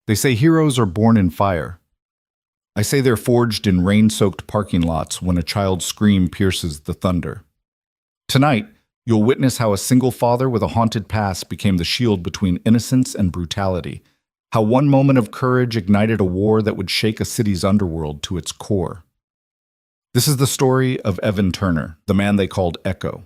They say heroes are born in fire. I say they're forged in rain-soaked parking lots when a child's scream pierces the thunder. Tonight, you'll witness how a single father with a haunted past became the shield between innocence and brutality, how one moment of courage ignited a war that would shake a city's underworld to its core. This is the story of Evan Turner, the man they called Echo.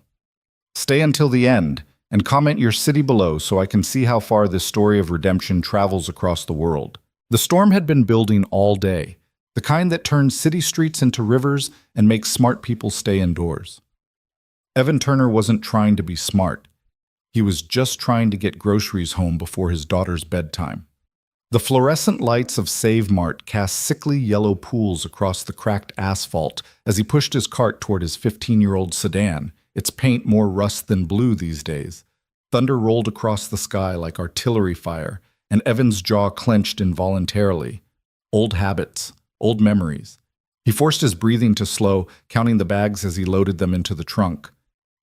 Stay until the end, and comment your city below so I can see how far this story of redemption travels across the world. The storm had been building all day, the kind that turns city streets into rivers and makes smart people stay indoors. Evan Turner wasn't trying to be smart. He was just trying to get groceries home before his daughter's bedtime. The fluorescent lights of Save Mart cast sickly yellow pools across the cracked asphalt as he pushed his cart toward his 15-year-old sedan, its paint more rust than blue these days. Thunder rolled across the sky like artillery fire, and Evan's jaw clenched involuntarily. Old habits, old memories. He forced his breathing to slow, counting the bags as he loaded them into the trunk.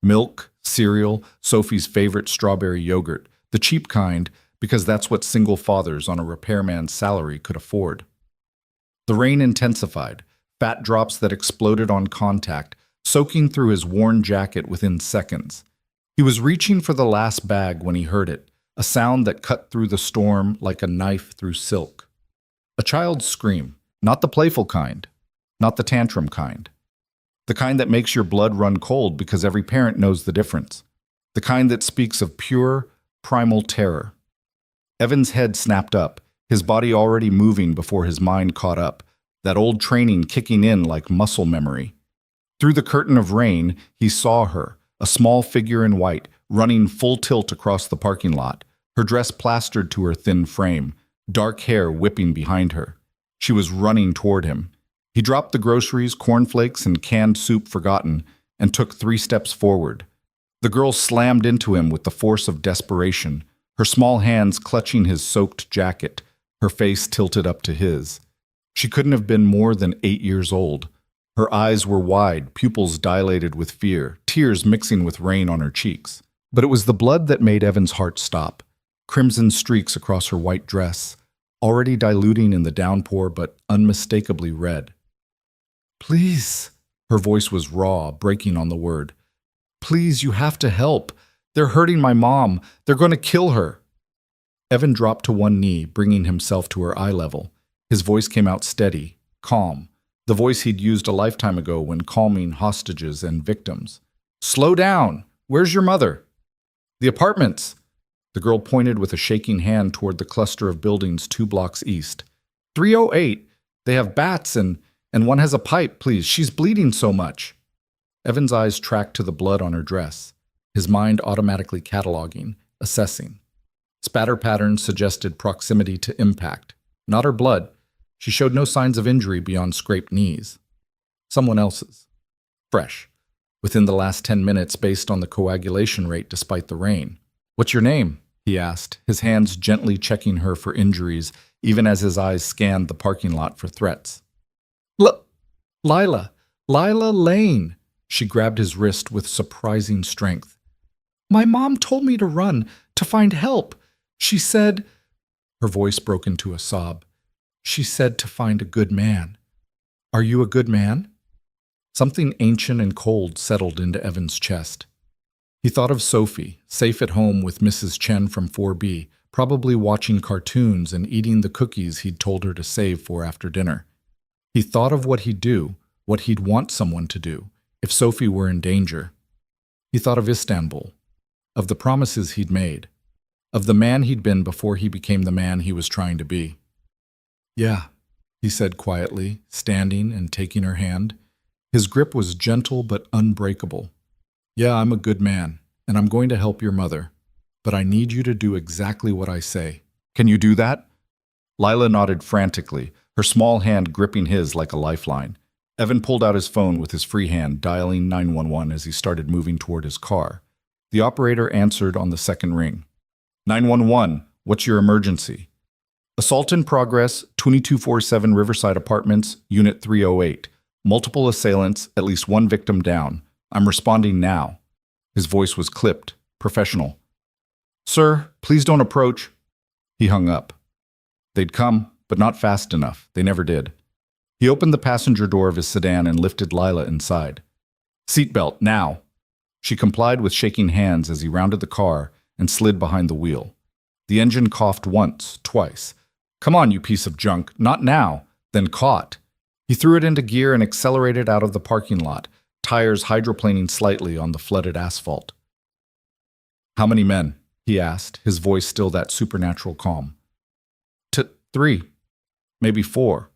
Milk, cereal, Sophie's favorite strawberry yogurt, the cheap kind, because that's what single fathers on a repairman's salary could afford. The rain intensified, fat drops that exploded on contact, soaking through his worn jacket within seconds. He was reaching for the last bag when he heard it, a sound that cut through the storm like a knife through silk. A child's scream, not the playful kind, not the tantrum kind. The kind that makes your blood run cold because every parent knows the difference. The kind that speaks of pure, primal terror. Evan's head snapped up, his body already moving before his mind caught up, that old training kicking in like muscle memory. Through the curtain of rain, he saw her, a small figure in white, running full tilt across the parking lot, her dress plastered to her thin frame, dark hair whipping behind her. She was running toward him. He dropped the groceries, cornflakes, and canned soup forgotten, and took 3 steps forward. The girl slammed into him with the force of desperation, her small hands clutching his soaked jacket, her face tilted up to his. She couldn't have been more than 8 years old. Her eyes were wide, pupils dilated with fear, tears mixing with rain on her cheeks. But it was the blood that made Evan's heart stop. Crimson streaks across her white dress, already diluting in the downpour but unmistakably red. "Please," her voice was raw, breaking on the word. "Please, you have to help. They're hurting my mom. They're going to kill her." Evan dropped to one knee, bringing himself to her eye level. His voice came out steady, calm, the voice he'd used a lifetime ago when calming hostages and victims. "Slow down. Where's your mother?" "The apartments." The girl pointed with a shaking hand toward the cluster of buildings 2 blocks east. 308. They have bats and one has a pipe, please. She's bleeding so much." Evan's eyes tracked to the blood on her dress, his mind automatically cataloging, assessing. Spatter patterns suggested proximity to impact. Not her blood. She showed no signs of injury beyond scraped knees. Someone else's. Fresh. Within the last 10 minutes based on the coagulation rate despite the rain. "What's your name?" he asked, his hands gently checking her for injuries, even as his eyes scanned the parking lot for threats. Lila Lane." She grabbed his wrist with surprising strength. "My mom told me to run, to find help. She said—" Her voice broke into a sob. "She said to find a good man. Are you a good man?" Something ancient and cold settled into Evan's chest. He thought of Sophie, safe at home with Mrs. Chen from 4B, probably watching cartoons and eating the cookies he'd told her to save for after dinner. He thought of what he'd do, what he'd want someone to do, if Sophie were in danger. He thought of Istanbul, of the promises he'd made, of the man he'd been before he became the man he was trying to be. "Yeah," he said quietly, standing and taking her hand. His grip was gentle but unbreakable. "Yeah, I'm a good man, and I'm going to help your mother. But I need you to do exactly what I say. Can you do that?" Lila nodded frantically, her small hand gripping his like a lifeline. Evan pulled out his phone with his free hand, dialing 911 as he started moving toward his car. The operator answered on the second ring. 911, what's your emergency?" "Assault in progress, 2247 Riverside Apartments, Unit 308. Multiple assailants, at least 1 victim down. I'm responding now." His voice was clipped, professional. "Sir, please don't approach." He hung up. They'd come, but not fast enough. They never did. He opened the passenger door of his sedan and lifted Lila inside. "Seatbelt, now." She complied with shaking hands as he rounded the car and slid behind the wheel. The engine coughed once, twice. "Come on, you piece of junk, not now," then caught. He threw it into gear and accelerated out of the parking lot, tires hydroplaning slightly on the flooded asphalt. "How many men?" he asked, his voice still that supernatural calm. "Three, maybe 4.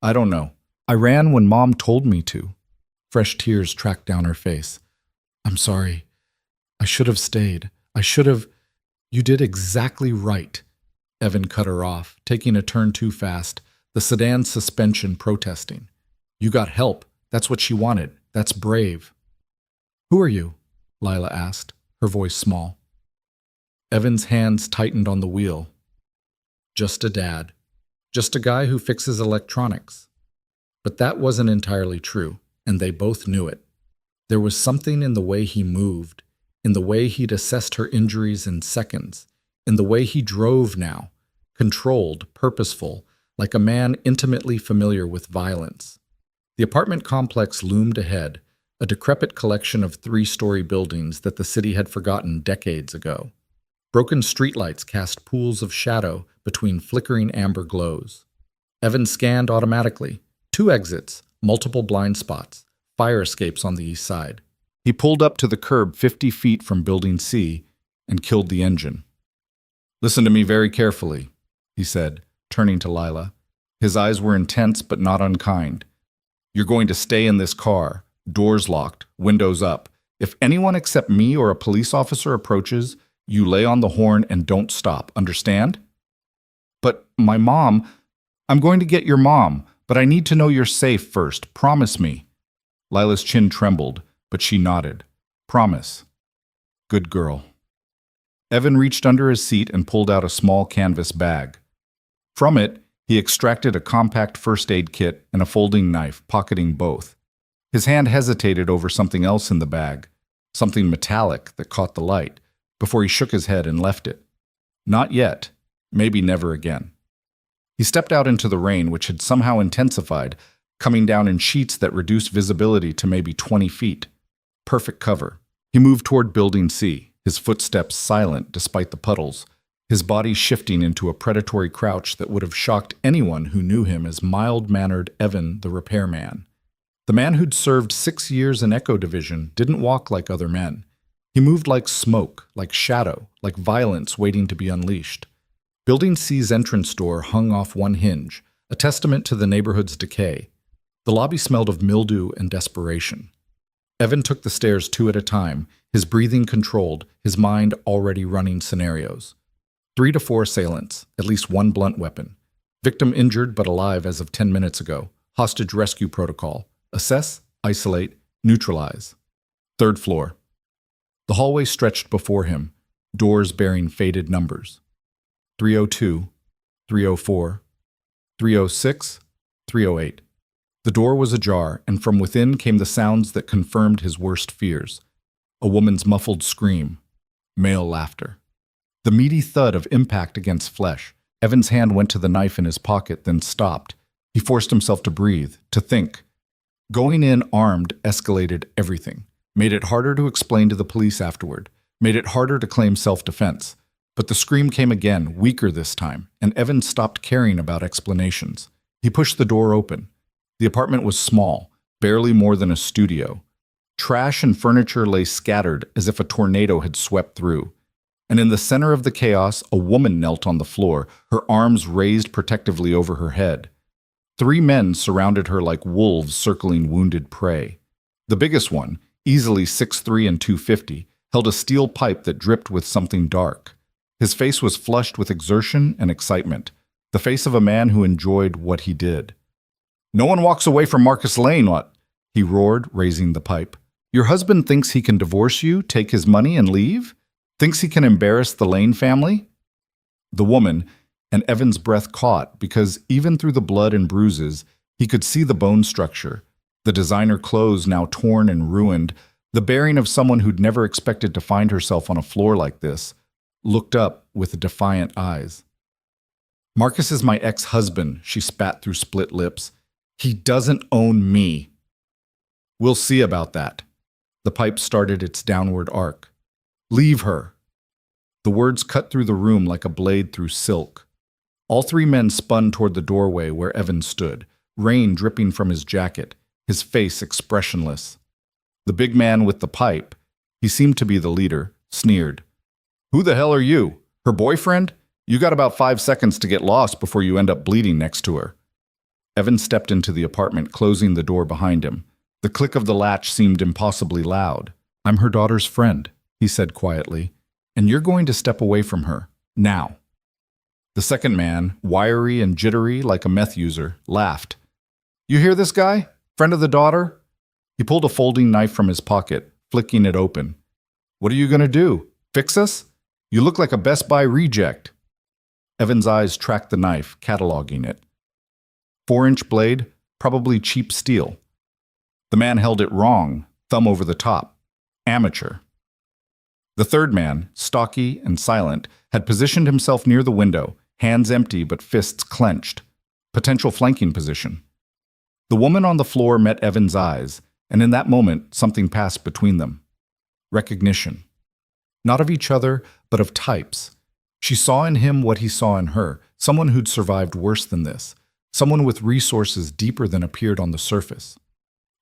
I don't know. I ran when Mom told me to." Fresh tears tracked down her face. "I'm sorry. I should have stayed. I should have—" "You did exactly right." Evan cut her off, taking a turn too fast, the sedan's suspension protesting. "You got help. That's what she wanted. That's brave." "Who are you?" Lila asked, her voice small. Evan's hands tightened on the wheel. "Just a dad. Just a guy who fixes electronics." But that wasn't entirely true, and they both knew it. There was something in the way he moved, in the way he'd assessed her injuries in seconds, in the way he drove now, controlled, purposeful, like a man intimately familiar with violence. The apartment complex loomed ahead, a decrepit collection of 3-story buildings that the city had forgotten decades ago. Broken streetlights cast pools of shadow between flickering amber glows. Evan scanned automatically. 2 exits, multiple blind spots, fire escapes on the east side. He pulled up to the curb 50 feet from Building C and killed the engine. "Listen to me very carefully," he said, turning to Lila. His eyes were intense but not unkind. "You're going to stay in this car, doors locked, windows up. If anyone except me or a police officer approaches, you lay on the horn and don't stop, understand?" "But my mom—" "I'm going to get your mom, but I need to know you're safe first. Promise me." Lila's chin trembled, but she nodded. "Promise." "Good girl." Evan reached under his seat and pulled out a small canvas bag. From it, he extracted a compact first aid kit and a folding knife, pocketing both. His hand hesitated over something else in the bag, something metallic that caught the light, before he shook his head and left it. Not yet. Maybe never again. He stepped out into the rain, which had somehow intensified, coming down in sheets that reduced visibility to maybe 20 feet. Perfect cover. He moved toward Building C, his footsteps silent despite the puddles, his body shifting into a predatory crouch that would have shocked anyone who knew him as mild-mannered Evan the repairman. The man who'd served 6 years in Echo Division didn't walk like other men. He moved like smoke, like shadow, like violence waiting to be unleashed. Building C's entrance door hung off one hinge, a testament to the neighborhood's decay. The lobby smelled of mildew and desperation. Evan took the stairs 2 at a time, his breathing controlled, his mind already running scenarios. 3 to 4 assailants, at least 1 blunt weapon. Victim injured but alive as of 10 minutes ago. Hostage rescue protocol. Assess, isolate, neutralize. 3rd floor. The hallway stretched before him, doors bearing faded numbers. 302, 304, 306, 308. The door was ajar, and from within came the sounds that confirmed his worst fears. A woman's muffled scream. Male laughter. The meaty thud of impact against flesh. Evan's hand went to the knife in his pocket, then stopped. He forced himself to breathe, to think. Going in armed escalated everything. Made it harder to explain to the police afterward. Made it harder to claim self-defense. But the scream came again, weaker this time, and Evan stopped caring about explanations. He pushed the door open. The apartment was small, barely more than a studio. Trash and furniture lay scattered as if a tornado had swept through. And in the center of the chaos, a woman knelt on the floor, her arms raised protectively over her head. 3 men surrounded her like wolves circling wounded prey. The biggest one, easily 6'3" and 250, held a steel pipe that dripped with something dark. His face was flushed with exertion and excitement, the face of a man who enjoyed what he did. "No one walks away from Marcus Lane, what?" he roared, raising the pipe. "Your husband thinks he can divorce you, take his money, and leave? Thinks he can embarrass the Lane family?" The woman, and Evan's breath caught because even through the blood and bruises, he could see the bone structure, the designer clothes now torn and ruined, the bearing of someone who'd never expected to find herself on a floor like this, looked up with defiant eyes. Marcus is my ex-husband, she spat through split lips. He doesn't own me. We'll see about that. The pipe started its downward arc. Leave her. The words cut through the room like a blade through silk. All three men spun toward the doorway where Evan stood, rain dripping from his jacket, his face expressionless. The big man with the pipe, he seemed to be the leader, sneered. Who the hell are you? Her boyfriend? You got about 5 seconds to get lost before you end up bleeding next to her. Evan stepped into the apartment, closing the door behind him. The click of the latch seemed impossibly loud. I'm her daughter's friend, he said quietly, and you're going to step away from her, now. The second man, wiry and jittery like a meth user, laughed. You hear this guy? Friend of the daughter? He pulled a folding knife from his pocket, flicking it open. What are you going to do? Fix us? You look like a Best Buy reject. Evan's eyes tracked the knife, cataloging it. 4-inch blade, probably cheap steel. The man held it wrong, thumb over the top. Amateur. The third man, stocky and silent, had positioned himself near the window, hands empty but fists clenched. Potential flanking position. The woman on the floor met Evan's eyes, and in that moment, something passed between them. Recognition. Not of each other, but of types. She saw in him what he saw in her, someone who'd survived worse than this, someone with resources deeper than appeared on the surface.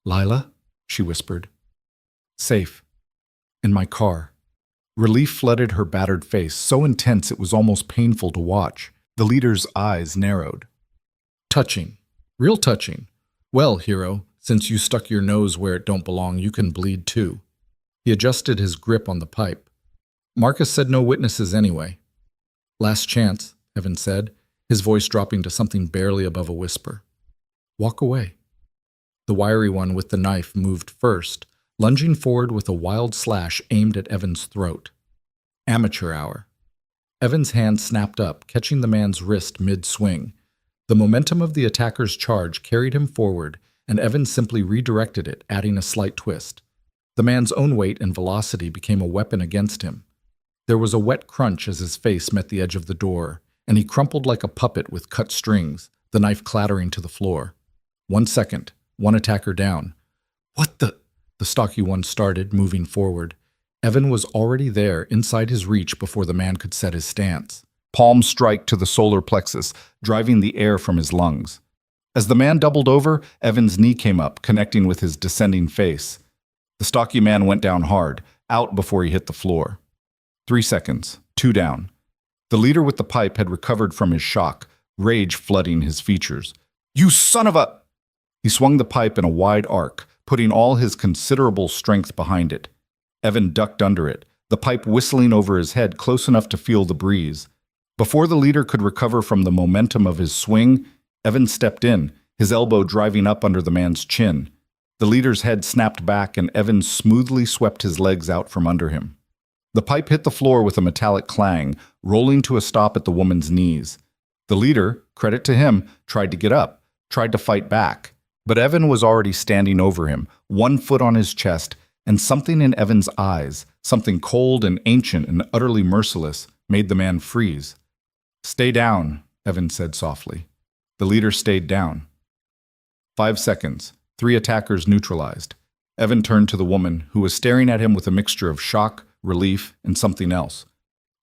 Lila, she whispered. Safe. In my car. Relief flooded her battered face, so intense it was almost painful to watch. The leader's eyes narrowed. Touching. Real touching. Well, hero, since you stuck your nose where it don't belong, you can bleed too. He adjusted his grip on the pipe. Marcus said no witnesses anyway. Last chance, Evan said, his voice dropping to something barely above a whisper. Walk away. The wiry one with the knife moved first, lunging forward with a wild slash aimed at Evan's throat. Amateur hour. Evan's hand snapped up, catching the man's wrist mid-swing. The momentum of the attacker's charge carried him forward, and Evan simply redirected it, adding a slight twist. The man's own weight and velocity became a weapon against him. There was a wet crunch as his face met the edge of the door, and he crumpled like a puppet with cut strings, the knife clattering to the floor. 1 second, one attacker down. What the? The stocky one started, moving forward. Evan was already there, inside his reach before the man could set his stance. Palm strike to the solar plexus, driving the air from his lungs. As the man doubled over, Evan's knee came up, connecting with his descending face. The stocky man went down hard, out before he hit the floor. 3 seconds, 2 down. The leader with the pipe had recovered from his shock, rage flooding his features. You son of a... He swung the pipe in a wide arc, putting all his considerable strength behind it. Evan ducked under it, the pipe whistling over his head close enough to feel the breeze. Before the leader could recover from the momentum of his swing, Evan stepped in, his elbow driving up under the man's chin. The leader's head snapped back and Evan smoothly swept his legs out from under him. The pipe hit the floor with a metallic clang, rolling to a stop at the woman's knees. The leader, credit to him, tried to get up, tried to fight back. But Evan was already standing over him, 1 foot on his chest, and something in Evan's eyes, something cold and ancient and utterly merciless, made the man freeze. Stay down, Evan said softly. The leader stayed down. 5 seconds, 3 attackers neutralized. Evan turned to the woman, who was staring at him with a mixture of shock, relief, and something else.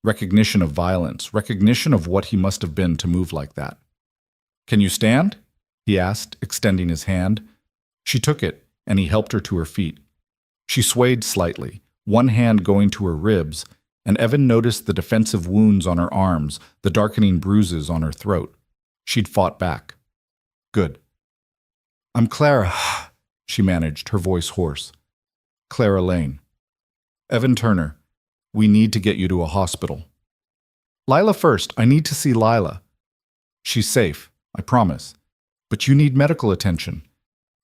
Recognition of violence, recognition of what he must have been to move like that. Can you stand? He asked, extending his hand. She took it, and he helped her to her feet. She swayed slightly, one hand going to her ribs, and Evan noticed the defensive wounds on her arms, the darkening bruises on her throat. She'd fought back. Good. I'm Clara, she managed, her voice hoarse. Clara Lane. Evan Turner, we need to get you to a hospital. Lila first, I need to see Lila. She's safe, I promise. But you need medical attention.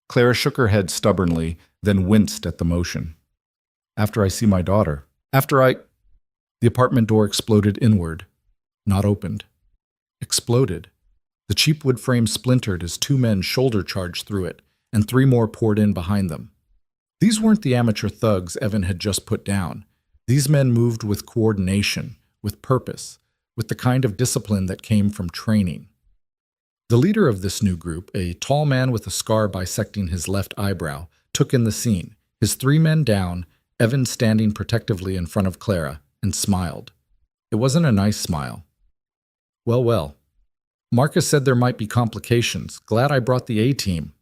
Clara shook her head stubbornly, then winced at the motion. After I see my daughter. The apartment door exploded inward, not opened. Exploded. The cheap wood frame splintered as 2 men shoulder charged through it, and 3 more poured in behind them. These weren't the amateur thugs Evan had just put down. These men moved with coordination, with purpose, with the kind of discipline that came from training. The leader of this new group, a tall man with a scar bisecting his left eyebrow, took in the scene, his 3 men down, Evan standing protectively in front of Clara, and smiled. It wasn't a nice smile. Well, well. Marcus said there might be complications. Glad I brought the A-team.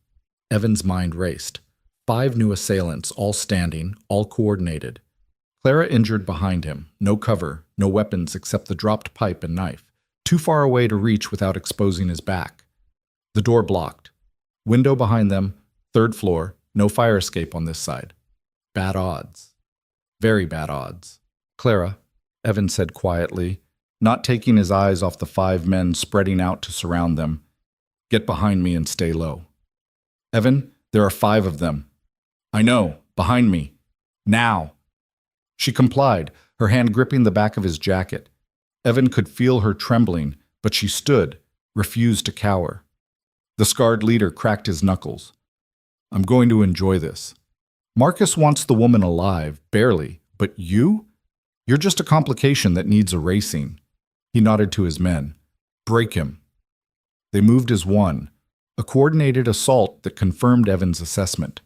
Evan's mind raced. 5 new assailants, all standing, all coordinated. Clara injured behind him, no cover, no weapons except the dropped pipe and knife, too far away to reach without exposing his back. The door blocked. Window behind them, 3rd floor, no fire escape on this side. Bad odds. Very bad odds. Clara, Evan said quietly, not taking his eyes off the 5 men spreading out to surround them. Get behind me and stay low. Evan, there are 5 of them. I know, behind me. Now. She complied, her hand gripping the back of his jacket. Evan could feel her trembling, but she stood, refused to cower. The scarred leader cracked his knuckles. I'm going to enjoy this. Marcus wants the woman alive, barely, but you? You're just a complication that needs erasing. He nodded to his men. Break him. They moved as one, a coordinated assault that confirmed Evan's assessment.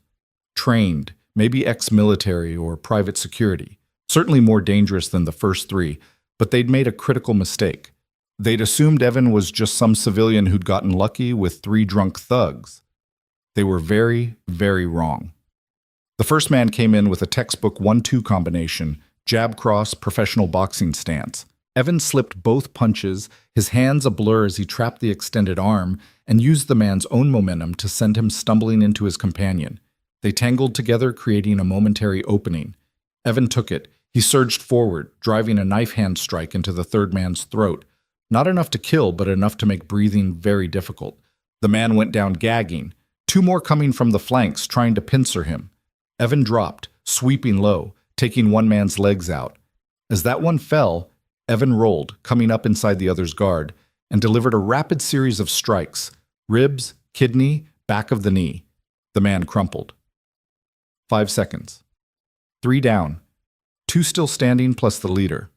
Trained, maybe ex-military or private security, certainly more dangerous than the first 3, but they'd made a critical mistake. They'd assumed Evan was just some civilian who'd gotten lucky with 3 drunk thugs. They were very, very wrong. The first man came in with a textbook 1-2 combination, jab-cross, professional boxing stance. Evan slipped both punches, his hands a blur as he trapped the extended arm, and used the man's own momentum to send him stumbling into his companion. They tangled together, creating a momentary opening. Evan took it. He surged forward, driving a knife hand strike into the 3rd man's throat. Not enough to kill, but enough to make breathing very difficult. The man went down gagging. 2 more coming from the flanks, trying to pincer him. Evan dropped, sweeping low, taking one man's legs out. As that one fell, Evan rolled, coming up inside the other's guard, and delivered a rapid series of strikes. Ribs, kidney, back of the knee. The man crumpled. 5 seconds. 3 down. 2 still standing plus the leader.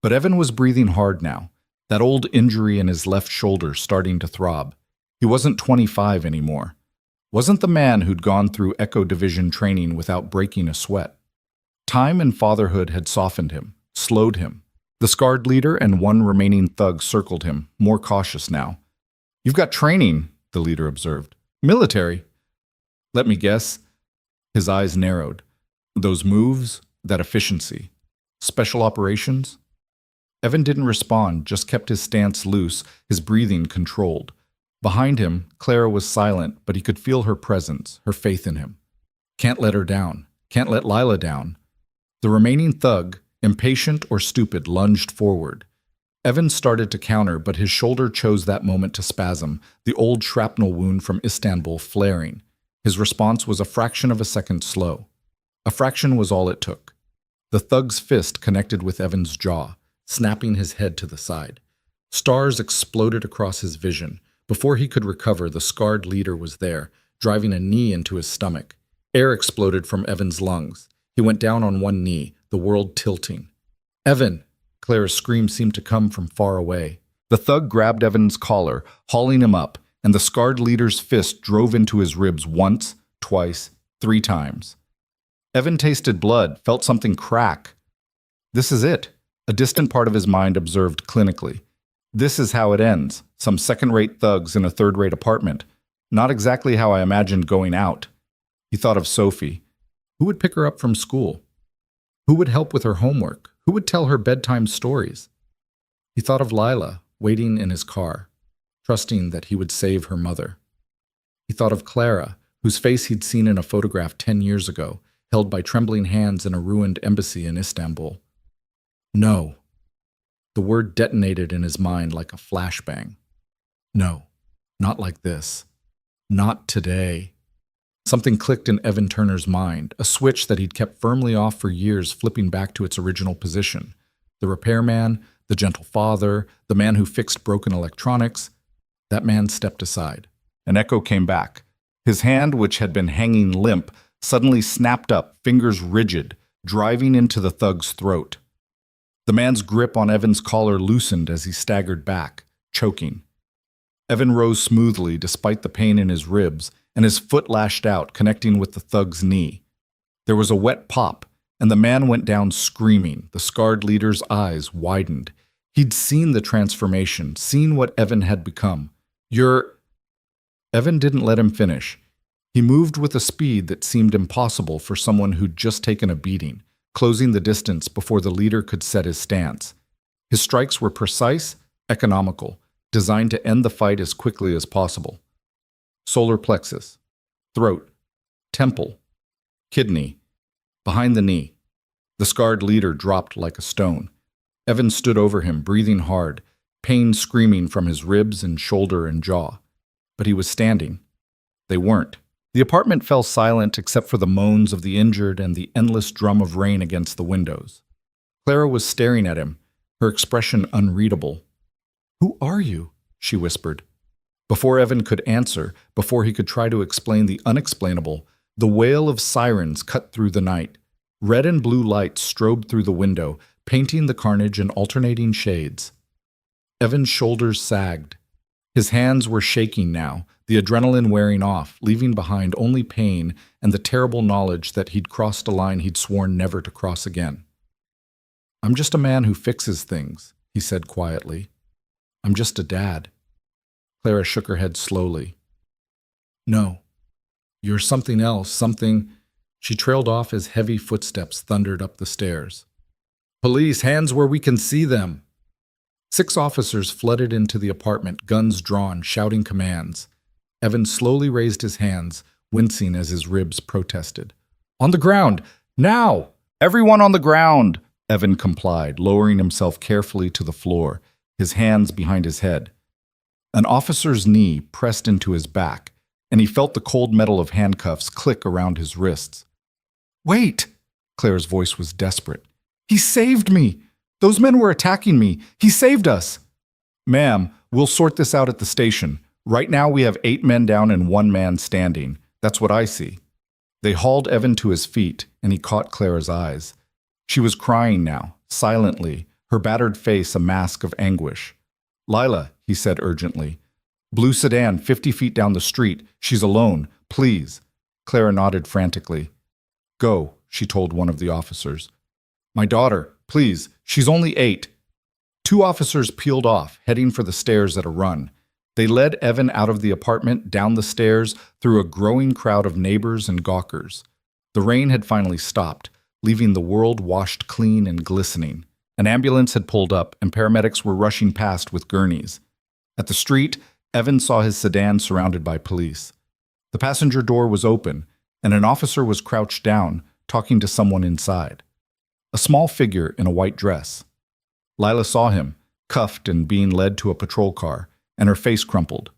But Evan was breathing hard now, that old injury in his left shoulder starting to throb. He wasn't 25 anymore. Wasn't the man who'd gone through Echo Division training without breaking a sweat. Time and fatherhood had softened him, slowed him. The scarred leader and 1 remaining thug circled him, more cautious now. You've got training, the leader observed. Military? Let me guess. His eyes narrowed. Those moves, that efficiency. Special operations? Evan didn't respond, just kept his stance loose, his breathing controlled. Behind him, Clara was silent, but he could feel her presence, her faith in him. Can't let her down. Can't let Lila down. The remaining thug, impatient or stupid, lunged forward. Evan started to counter, but his shoulder chose that moment to spasm, the old shrapnel wound from Istanbul flaring. His response was a fraction of a second slow. A fraction was all it took. The thug's fist connected with Evan's jaw, snapping his head to the side. Stars exploded across his vision. Before he could recover, the scarred leader was there, driving a knee into his stomach. Air exploded from Evan's lungs. He went down on one knee, the world tilting. Evan! Clara's scream seemed to come from far away. The thug grabbed Evan's collar, hauling him up, and the scarred leader's fist drove into his ribs once, twice, 3 times. Evan tasted blood, felt something crack. This is it, a distant part of his mind observed clinically. This is how it ends, some second-rate thugs in a third-rate apartment. Not exactly how I imagined going out. He thought of Sophie. Who would pick her up from school? Who would help with her homework? Who would tell her bedtime stories? He thought of Lila, waiting in his car, trusting that he would save her mother. He thought of Clara, whose face he'd seen in a photograph 10 years ago, held by trembling hands in a ruined embassy in Istanbul. No. The word detonated in his mind like a flashbang. No, not like this. Not today. Something clicked in Evan Turner's mind, a switch that he'd kept firmly off for years flipping back to its original position. The repairman, the gentle father, the man who fixed broken electronics. That man stepped aside. An echo came back. His hand, which had been hanging limp, suddenly snapped up, fingers rigid, driving into the thug's throat. The man's grip on Evan's collar loosened as he staggered back, choking. Evan rose smoothly despite the pain in his ribs, and his foot lashed out, connecting with the thug's knee. There was a wet pop, and the man went down screaming. The scarred leader's eyes widened. He'd seen the transformation, seen what Evan had become. Evan didn't let him finish. He moved with a speed that seemed impossible for someone who'd just taken a beating, closing the distance before the leader could set his stance. His strikes were precise, economical, designed to end the fight as quickly as possible. Solar plexus, throat, temple, kidney, behind the knee. The scarred leader dropped like a stone. Evan stood over him, breathing hard, pain screaming from his ribs and shoulder and jaw. But he was standing. They weren't. The apartment fell silent except for the moans of the injured and the endless drum of rain against the windows. Clara was staring at him, her expression unreadable. "Who are you?" she whispered. Before Evan could answer, before he could try to explain the unexplainable, the wail of sirens cut through the night. Red and blue lights strobed through the window, painting the carnage in alternating shades. Evan's shoulders sagged. His hands were shaking now, the adrenaline wearing off, leaving behind only pain and the terrible knowledge that he'd crossed a line he'd sworn never to cross again. "I'm just a man who fixes things," he said quietly. "I'm just a dad." Clara shook her head slowly. "No, you're something else, something—" She trailed off as heavy footsteps thundered up the stairs. "Police, hands where we can see them!" 6 officers flooded into the apartment, guns drawn, shouting commands. Evan slowly raised his hands, wincing as his ribs protested. "On the ground! Now! Everyone on the ground!" Evan complied, lowering himself carefully to the floor, his hands behind his head. An officer's knee pressed into his back, and he felt the cold metal of handcuffs click around his wrists. "Wait!" Claire's voice was desperate. "He saved me! Those men were attacking me! He saved us!" "Ma'am, we'll sort this out at the station. Right now we have 8 men down and 1 man standing. That's what I see." They hauled Evan to his feet, and he caught Clara's eyes. She was crying now, silently, her battered face a mask of anguish. "Lila," he said urgently. "Blue sedan, 50 feet down the street. She's alone. Please." Clara nodded frantically. "Go," she told one of the officers. "My daughter, please. She's only 8. 2 officers peeled off, heading for the stairs at a run. They led Evan out of the apartment, down the stairs, through a growing crowd of neighbors and gawkers. The rain had finally stopped, leaving the world washed clean and glistening. An ambulance had pulled up, and paramedics were rushing past with gurneys. At the street, Evan saw his sedan surrounded by police. The passenger door was open, and an officer was crouched down, talking to someone inside. A small figure in a white dress. Lila saw him, cuffed and being led to a patrol car, and her face crumpled.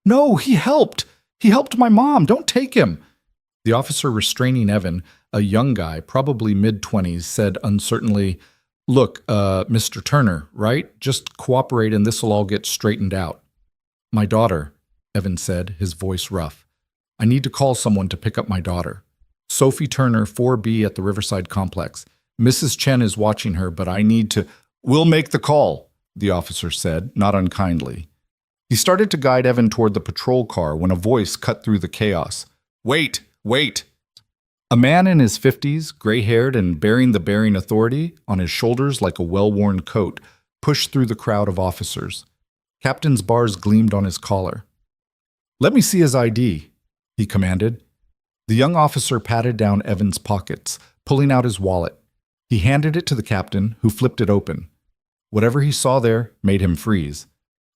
"No, he helped! He helped my mom! Don't take him!" The officer restraining Evan, a young guy, probably mid-20s, said uncertainly, "Look, Mr. Turner, right? Just cooperate and this'll all get straightened out." "My daughter," Evan said, his voice rough. "I need to call someone to pick up my daughter. Sophie Turner, 4B at the Riverside Complex. Mrs. Chen is watching her, but I need to—" "We'll make the call," the officer said, not unkindly. He started to guide Evan toward the patrol car when a voice cut through the chaos. "Wait! Wait!" A man in his 50s, gray-haired and bearing the bearing authority on his shoulders like a well-worn coat, pushed through the crowd of officers. Captain's bars gleamed on his collar. "Let me see his ID," he commanded. The young officer patted down Evan's pockets, pulling out his wallet. He handed it to the captain, who flipped it open. Whatever he saw there made him freeze.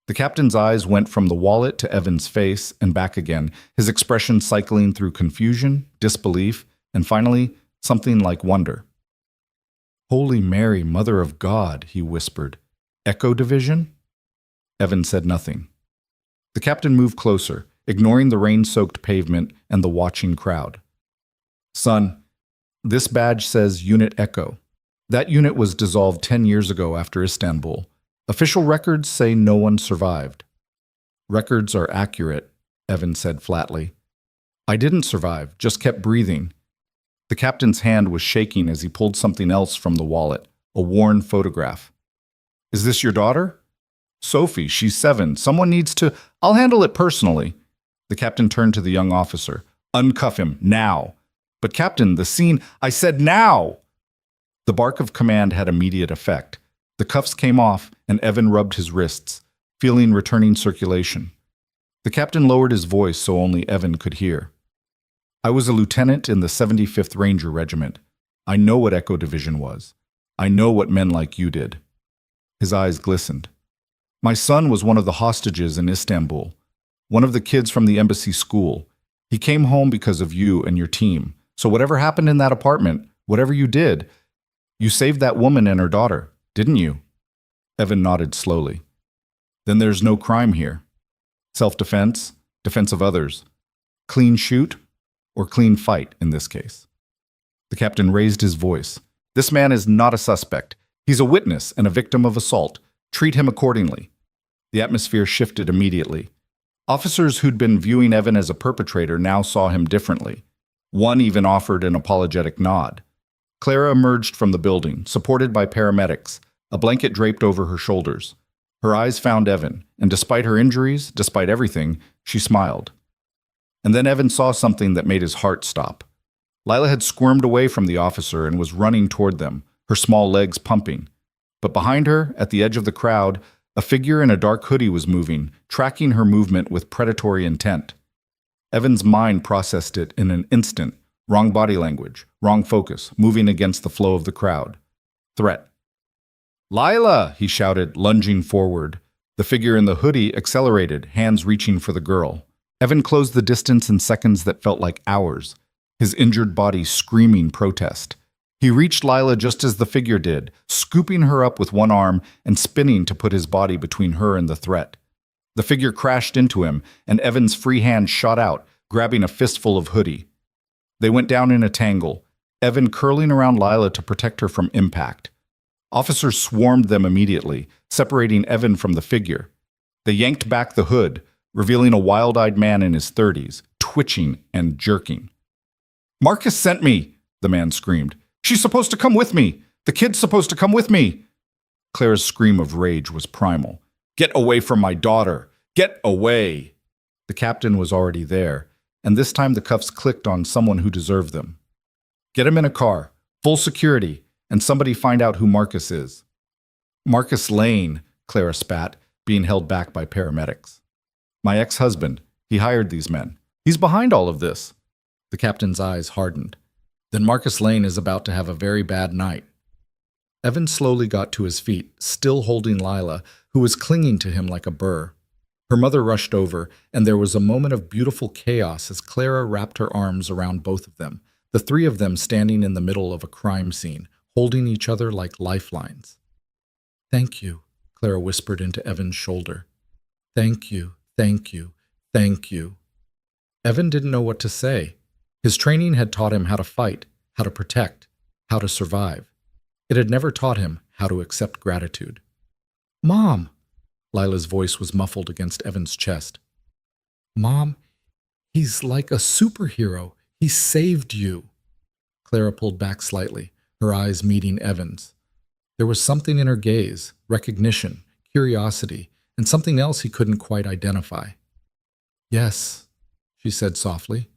The captain's eyes went from the wallet to Evan's face and back again, his expression cycling through confusion, disbelief, and finally, something like wonder. "Holy Mary, Mother of God," he whispered. "Echo Division?" Evan said nothing. The captain moved closer, ignoring the rain-soaked pavement and the watching crowd. "Son, this badge says Unit Echo. That unit was dissolved 10 years ago after Istanbul. Official records say no one survived." "Records are accurate," Evan said flatly. "I didn't survive, just kept breathing." The captain's hand was shaking as he pulled something else from the wallet, a worn photograph. Is this your daughter? Sophie, she's 7. Someone needs to... I'll handle it personally. The captain turned to the young officer. Uncuff him, now. But Captain, the scene... I said now! The bark of command had immediate effect. The cuffs came off, and Evan rubbed his wrists, feeling returning circulation. The captain lowered his voice so only Evan could hear. I was a lieutenant in the 75th Ranger Regiment. I know what Echo Division was. I know what men like you did. His eyes glistened. My son was one of the hostages in Istanbul, one of the kids from the embassy school. He came home because of you and your team. So whatever happened in that apartment, whatever you did, you saved that woman and her daughter, didn't you? Evan nodded slowly. Then there's no crime here. Self-defense, defense of others. Clean shoot, or clean fight in this case. The captain raised his voice. This man is not a suspect. He's a witness and a victim of assault. Treat him accordingly. The atmosphere shifted immediately. Officers who'd been viewing Evan as a perpetrator now saw him differently. One even offered an apologetic nod. Clara emerged from the building, supported by paramedics, a blanket draped over her shoulders. Her eyes found Evan, and despite her injuries, despite everything, she smiled. And then Evan saw something that made his heart stop. Lila had squirmed away from the officer and was running toward them, her small legs pumping. But behind her, at the edge of the crowd, a figure in a dark hoodie was moving, tracking her movement with predatory intent. Evan's mind processed it in an instant. Wrong body language, wrong focus, moving against the flow of the crowd. Threat. Lila, he shouted, lunging forward. The figure in the hoodie accelerated, hands reaching for the girl. Evan closed the distance in seconds that felt like hours, his injured body screaming protest. He reached Lila just as the figure did, scooping her up with one arm and spinning to put his body between her and the threat. The figure crashed into him, and Evan's free hand shot out, grabbing a fistful of hoodie. They went down in a tangle, Evan curling around Lila to protect her from impact. Officers swarmed them immediately, separating Evan from the figure. They yanked back the hood, revealing a wild-eyed man in his 30s, twitching and jerking. Marcus sent me, the man screamed. She's supposed to come with me. The kid's supposed to come with me. Clara's scream of rage was primal. Get away from my daughter. Get away. The captain was already there, and this time the cuffs clicked on someone who deserved them. Get him in a car, full security, and somebody find out who Marcus is. Marcus Lane, Clara spat, being held back by paramedics. My ex-husband. He hired these men. He's behind all of this. The captain's eyes hardened. Then Marcus Lane is about to have a very bad night. Evan slowly got to his feet, still holding Lila, who was clinging to him like a burr. Her mother rushed over, and there was a moment of beautiful chaos as Clara wrapped her arms around both of them, the three of them standing in the middle of a crime scene, holding each other like lifelines. Thank you, Clara whispered into Evan's shoulder. Thank you, thank you, thank you. Evan didn't know what to say. His training had taught him how to fight, how to protect, how to survive. It had never taught him how to accept gratitude. Mom! Lila's voice was muffled against Evan's chest. Mom, he's like a superhero. He saved you. Clara pulled back slightly, her eyes meeting Evan's. There was something in her gaze, recognition, curiosity, and something else he couldn't quite identify. Yes, she said softly.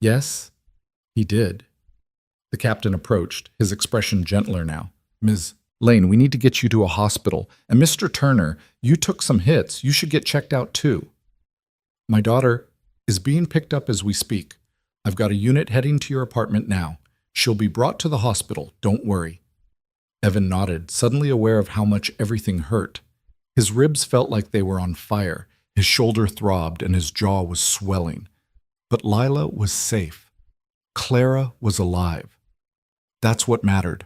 Yes, he did. The captain approached, his expression gentler now. Ms. Lane, we need to get you to a hospital. And Mr. Turner, you took some hits. You should get checked out too. My daughter is being picked up as we speak. I've got a unit heading to your apartment now. She'll be brought to the hospital. Don't worry. Evan nodded, suddenly aware of how much everything hurt. His ribs felt like they were on fire. His shoulder throbbed and his jaw was swelling. But Lila was safe. Clara was alive. That's what mattered.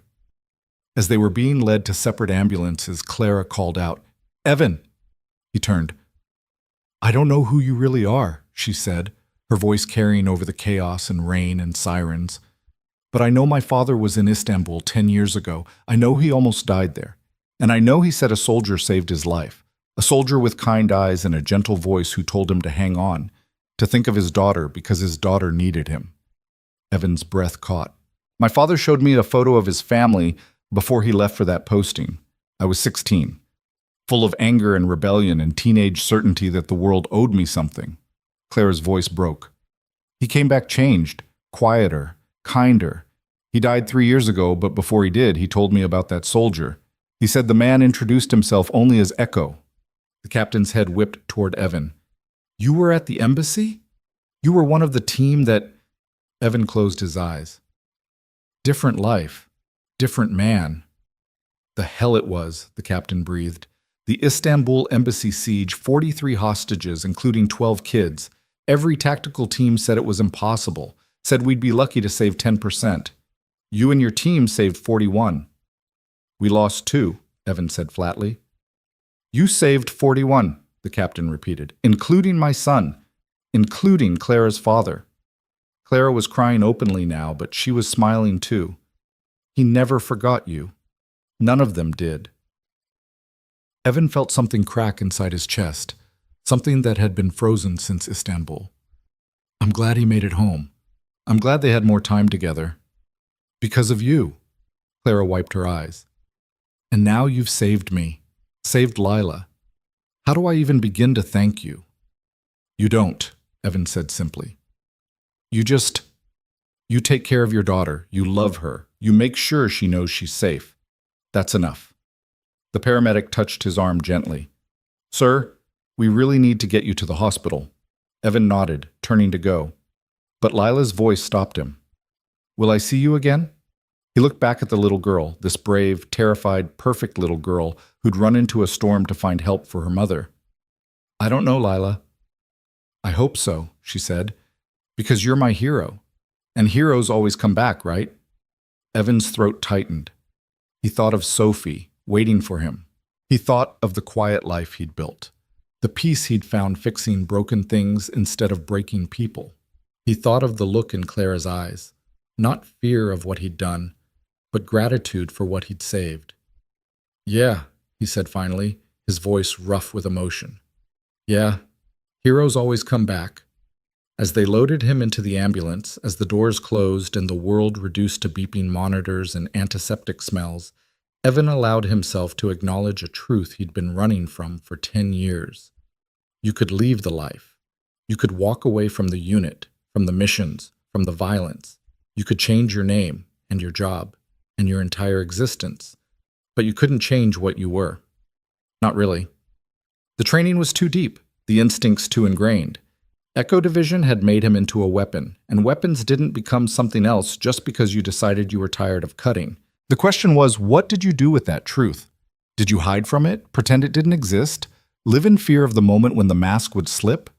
As they were being led to separate ambulances, Clara called out, Evan! He turned. I don't know who you really are, she said, her voice carrying over the chaos and rain and sirens. But I know my father was in Istanbul 10 years ago. I know he almost died there. And I know he said a soldier saved his life. A soldier with kind eyes and a gentle voice who told him to hang on, to think of his daughter because his daughter needed him. Evan's breath caught. My father showed me a photo of his family, Before he left for that posting, I was 16, full of anger and rebellion and teenage certainty that the world owed me something. Clara's voice broke. He came back changed, quieter, kinder. He died 3 years ago, but before he did, he told me about that soldier. He said the man introduced himself only as Echo. The captain's head whipped toward Evan. You were at the embassy? You were one of the team that... Evan closed his eyes. Different life. Different man. The hell it was, the captain breathed. The Istanbul embassy siege, 43 hostages, including 12 kids. Every tactical team said it was impossible, said we'd be lucky to save 10%. You and your team saved 41. We lost 2, Evan said flatly. You saved 41, the captain repeated, including my son, including Clara's father. Clara was crying openly now, but she was smiling too. He never forgot you. None of them did. Evan felt something crack inside his chest, something that had been frozen since Istanbul. I'm glad he made it home. I'm glad they had more time together. Because of you. Clara wiped her eyes. And now you've saved me, saved Lila. How do I even begin to thank you? You don't, Evan said simply. You take care of your daughter, you love her, you make sure she knows she's safe. That's enough. The paramedic touched his arm gently. Sir, we really need to get you to the hospital. Evan nodded, turning to go. But Lila's voice stopped him. Will I see you again? He looked back at the little girl, this brave, terrified, perfect little girl who'd run into a storm to find help for her mother. I don't know, Lila. I hope so, she said, because you're my hero. And heroes always come back, right? Evan's throat tightened. He thought of Sophie, waiting for him. He thought of the quiet life he'd built, the peace he'd found fixing broken things instead of breaking people. He thought of the look in Clara's eyes, not fear of what he'd done, but gratitude for what he'd saved. Yeah, he said finally, his voice rough with emotion. Yeah, heroes always come back. As they loaded him into the ambulance, as the doors closed and the world reduced to beeping monitors and antiseptic smells, Evan allowed himself to acknowledge a truth he'd been running from for 10 years. You could leave the life. You could walk away from the unit, from the missions, from the violence. You could change your name and your job and your entire existence, but you couldn't change what you were. Not really. The training was too deep, the instincts too ingrained. Echo Division had made him into a weapon, and weapons didn't become something else just because you decided you were tired of cutting. The question was, what did you do with that truth? Did you hide from it, pretend it didn't exist, live in fear of the moment when the mask would slip?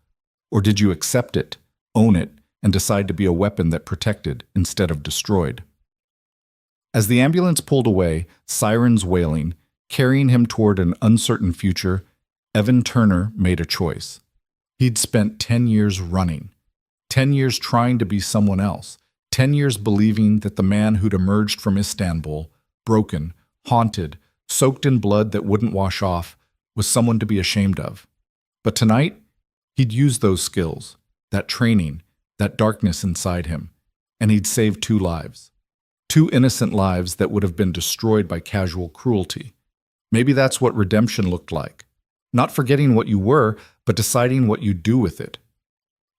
Or did you accept it, own it, and decide to be a weapon that protected instead of destroyed? As the ambulance pulled away, sirens wailing, carrying him toward an uncertain future, Evan Turner made a choice. He'd spent 10 years running, 10 years trying to be someone else, 10 years believing that the man who'd emerged from Istanbul, broken, haunted, soaked in blood that wouldn't wash off, was someone to be ashamed of. But tonight, he'd used those skills, that training, that darkness inside him, and he'd saved 2 lives. 2 innocent lives that would have been destroyed by casual cruelty. Maybe that's what redemption looked like. Not forgetting what you were, but deciding what you do with it.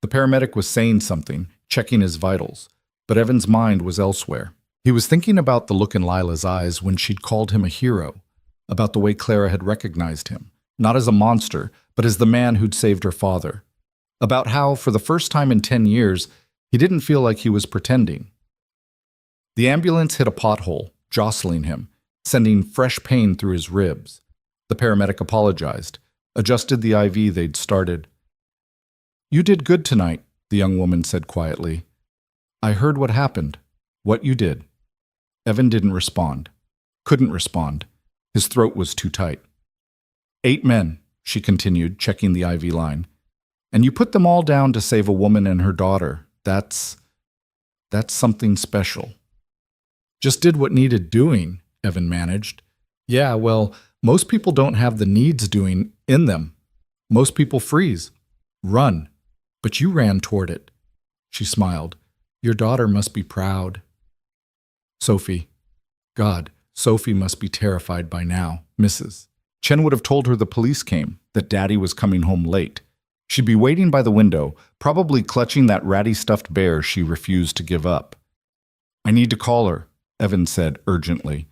The paramedic was saying something, checking his vitals, but Evan's mind was elsewhere. He was thinking about the look in Lila's eyes when she'd called him a hero, about the way Clara had recognized him, not as a monster, but as the man who'd saved her father. About how, for the first time in 10 years, he didn't feel like he was pretending. The ambulance hit a pothole, jostling him, sending fresh pain through his ribs. The paramedic apologized, adjusted the IV they'd started. You did good tonight, the young woman said quietly. I heard what happened, what you did. Evan didn't respond, couldn't respond. His throat was too tight. 8 men, she continued, checking the IV line. And you put them all down to save a woman and her daughter. That's something special. Just did what needed doing, Evan managed. Yeah, well, most people don't have the needs doing in them. Most people freeze, run, but you ran toward it. She smiled. Your daughter must be proud. Sophie. God, Sophie must be terrified by now, Mrs. Chen would have told her the police came, that Daddy was coming home late. She'd be waiting by the window, probably clutching that ratty stuffed bear she refused to give up. I need to call her, Evan said urgently.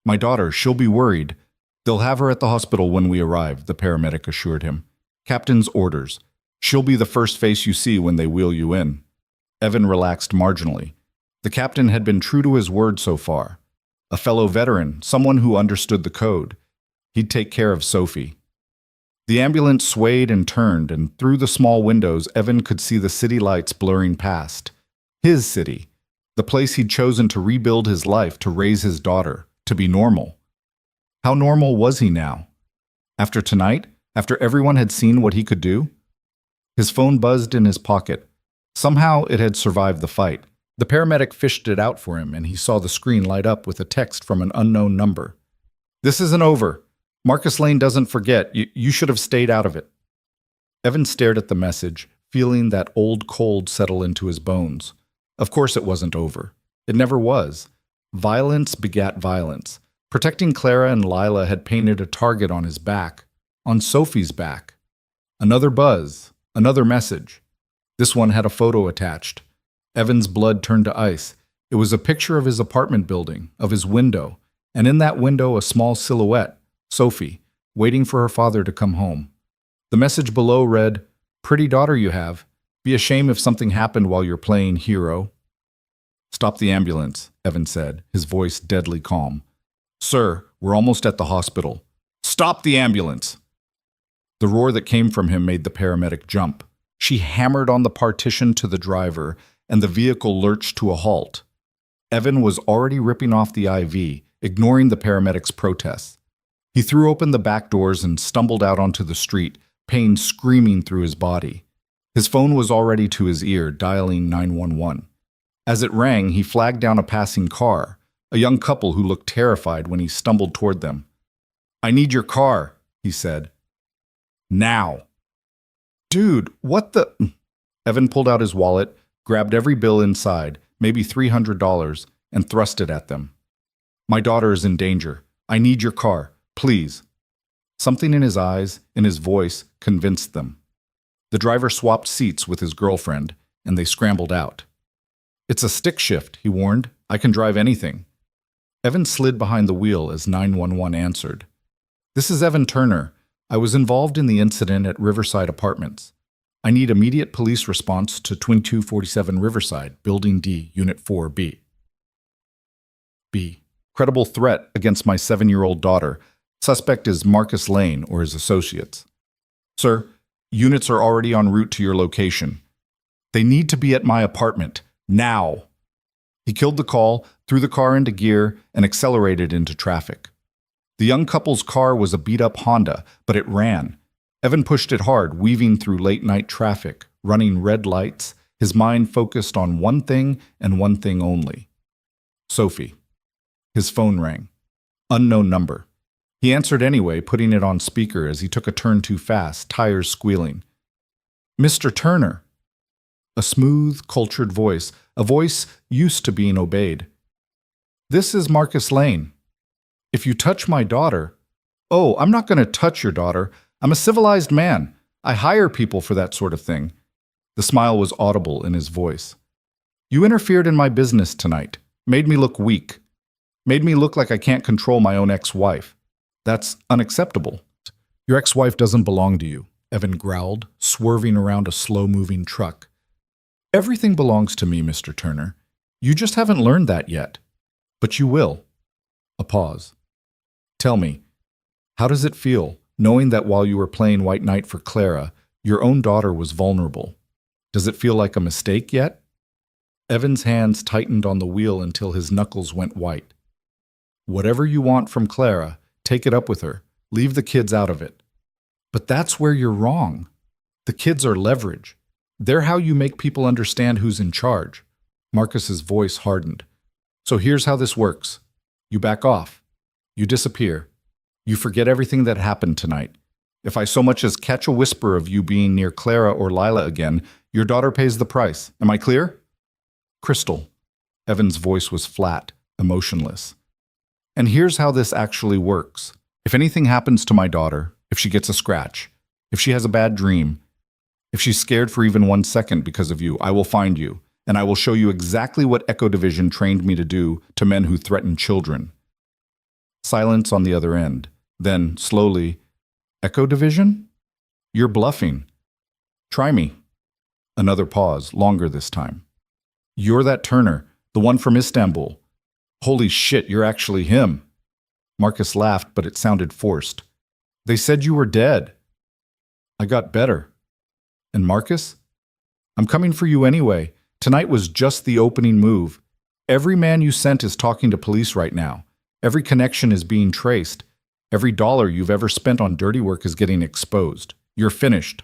My daughter, she'll be worried. They'll have her at the hospital when we arrive, the paramedic assured him. Captain's orders. She'll be the first face you see when they wheel you in. Evan relaxed marginally. The captain had been true to his word so far. A fellow veteran, someone who understood the code. He'd take care of Sophie. The ambulance swayed and turned, and through the small windows, Evan could see the city lights blurring past. His city. The place he'd chosen to rebuild his life, to raise his daughter, to be normal. How normal was he now? After tonight? After everyone had seen what he could do? His phone buzzed in his pocket. Somehow it had survived the fight. The paramedic fished it out for him, and he saw the screen light up with a text from an unknown number. This isn't over. Marcus Lane doesn't forget. You should have stayed out of it. Evan stared at the message, feeling that old cold settle into his bones. Of course it wasn't over. It never was. Violence begat violence. Protecting Clara and Lila had painted a target on his back, on Sophie's back. Another buzz, another message. This one had a photo attached. Evan's blood turned to ice. It was a picture of his apartment building, of his window, and in that window a small silhouette, Sophie, waiting for her father to come home. The message below read, "Pretty daughter you have. Be ashamed if something happened while you're playing hero." "Stop the ambulance," Evan said, his voice deadly calm. "Sir, we're almost at the hospital. Stop the ambulance!" The roar that came from him made the paramedic jump. She hammered on the partition to the driver, and the vehicle lurched to a halt. Evan was already ripping off the IV, ignoring the paramedic's protests. He threw open the back doors and stumbled out onto the street, pain screaming through his body. His phone was already to his ear, dialing 911. As it rang, he flagged down a passing car, a young couple who looked terrified when he stumbled toward them. "I need your car," he said. "Now." "Dude, what the—" Evan pulled out his wallet, grabbed every bill inside, maybe $300, and thrust it at them. "My daughter is in danger. I need your car. Please." Something in his eyes, in his voice, convinced them. The driver swapped seats with his girlfriend, and they scrambled out. "It's a stick shift," he warned. "I can drive anything." Evan slid behind the wheel as 911 answered. "This is Evan Turner. I was involved in the incident at Riverside Apartments. I need immediate police response to 2247 Riverside, Building D, Unit 4B. B. Credible threat against my 7-year-old daughter. Suspect is Marcus Lane or his associates. Sir, units are already en route to your location. They need to be at my apartment. Now." He killed the call, threw the car into gear, and accelerated into traffic. The young couple's car was a beat-up Honda, but it ran. Evan pushed it hard, weaving through late-night traffic, running red lights, his mind focused on one thing and one thing only. Sophie. His phone rang. Unknown number. He answered anyway, putting it on speaker as he took a turn too fast, tires squealing. "Mr. Turner." A smooth, cultured voice, a voice used to being obeyed. "This is Marcus Lane. If you touch my daughter—" "Oh, I'm not going to touch your daughter. I'm a civilized man. I hire people for that sort of thing." The smile was audible in his voice. "You interfered in my business tonight, made me look weak, made me look like I can't control my own ex-wife. That's unacceptable." "Your ex-wife doesn't belong to you," Evan growled, swerving around a slow-moving truck. "Everything belongs to me, Mr. Turner. You just haven't learned that yet. But you will." A pause. "Tell me, how does it feel, knowing that while you were playing White Knight for Clara, your own daughter was vulnerable? Does it feel like a mistake yet?" Evan's hands tightened on the wheel until his knuckles went white. "Whatever you want from Clara, take it up with her. Leave the kids out of it." "But that's where you're wrong. The kids are leverage. They're how you make people understand who's in charge." Marcus's voice hardened. "So here's how this works. You back off. You disappear. You forget everything that happened tonight. If I so much as catch a whisper of you being near Clara or Lila again, your daughter pays the price. Am I clear?" "Crystal." Evan's voice was flat, emotionless. And here's how this actually works. If anything happens to my daughter, if she gets a scratch, if she has a bad dream, if she's scared for even 1 second because of you, I will find you, and I will show you exactly what Echo Division trained me to do to men who threaten children. Silence on the other end. Then, slowly, Echo Division? You're bluffing. Try me. Another pause, longer this time. You're that Turner, the one from Istanbul. Holy shit, you're actually him. Marcus laughed, but it sounded forced. They said you were dead. I got better. And Marcus? I'm coming for you anyway. Tonight was just the opening move. Every man you sent is talking to police right now. Every connection is being traced. Every dollar you've ever spent on dirty work is getting exposed. You're finished.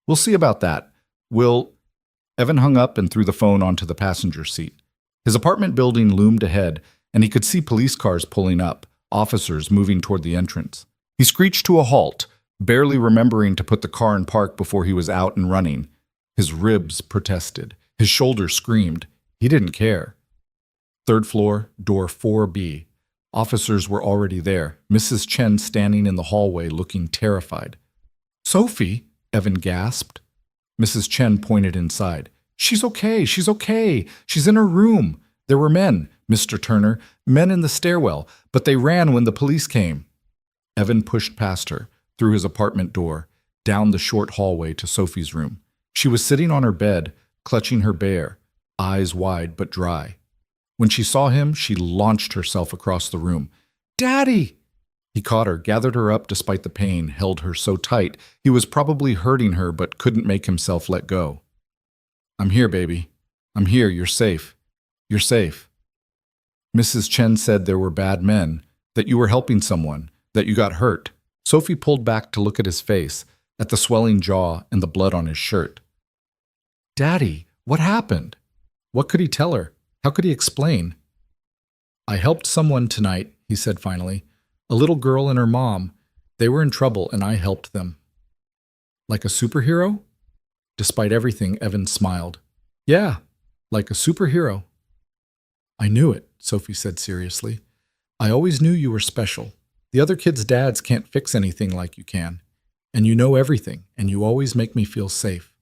We'll see about that. Evan hung up and threw the phone onto the passenger seat. His apartment building loomed ahead, and he could see police cars pulling up, officers moving toward the entrance. He screeched to a halt, barely remembering to put the car in park before he was out and running. His ribs protested. His shoulders screamed. He didn't care. Third floor, door 4B. Officers were already there, Mrs. Chen standing in the hallway looking terrified. Sophie, Evan gasped. Mrs. Chen pointed inside. She's okay, she's okay. She's in her room. There were men, Mr. Turner, men in the stairwell, but they ran when the police came. Evan pushed past her, through his apartment door, down the short hallway to Sophie's room. She was sitting on her bed, clutching her bear, eyes wide but dry. When she saw him, she launched herself across the room. Daddy! He caught her, gathered her up despite the pain, held her so tight he was probably hurting her but couldn't make himself let go. I'm here, baby. I'm here. You're safe. You're safe. Mrs. Chen said there were bad men, that you were helping someone, that you got hurt. Sophie pulled back to look at his face, at the swelling jaw and the blood on his shirt. Daddy, what happened? What could he tell her? How could he explain? I helped someone tonight, he said finally. A little girl and her mom. They were in trouble and I helped them. Like a superhero? Despite everything, Evan smiled. Yeah, like a superhero. I knew it, Sophie said seriously. I always knew you were special. The other kids' dads can't fix anything like you can. And you know everything, and you always make me feel safe.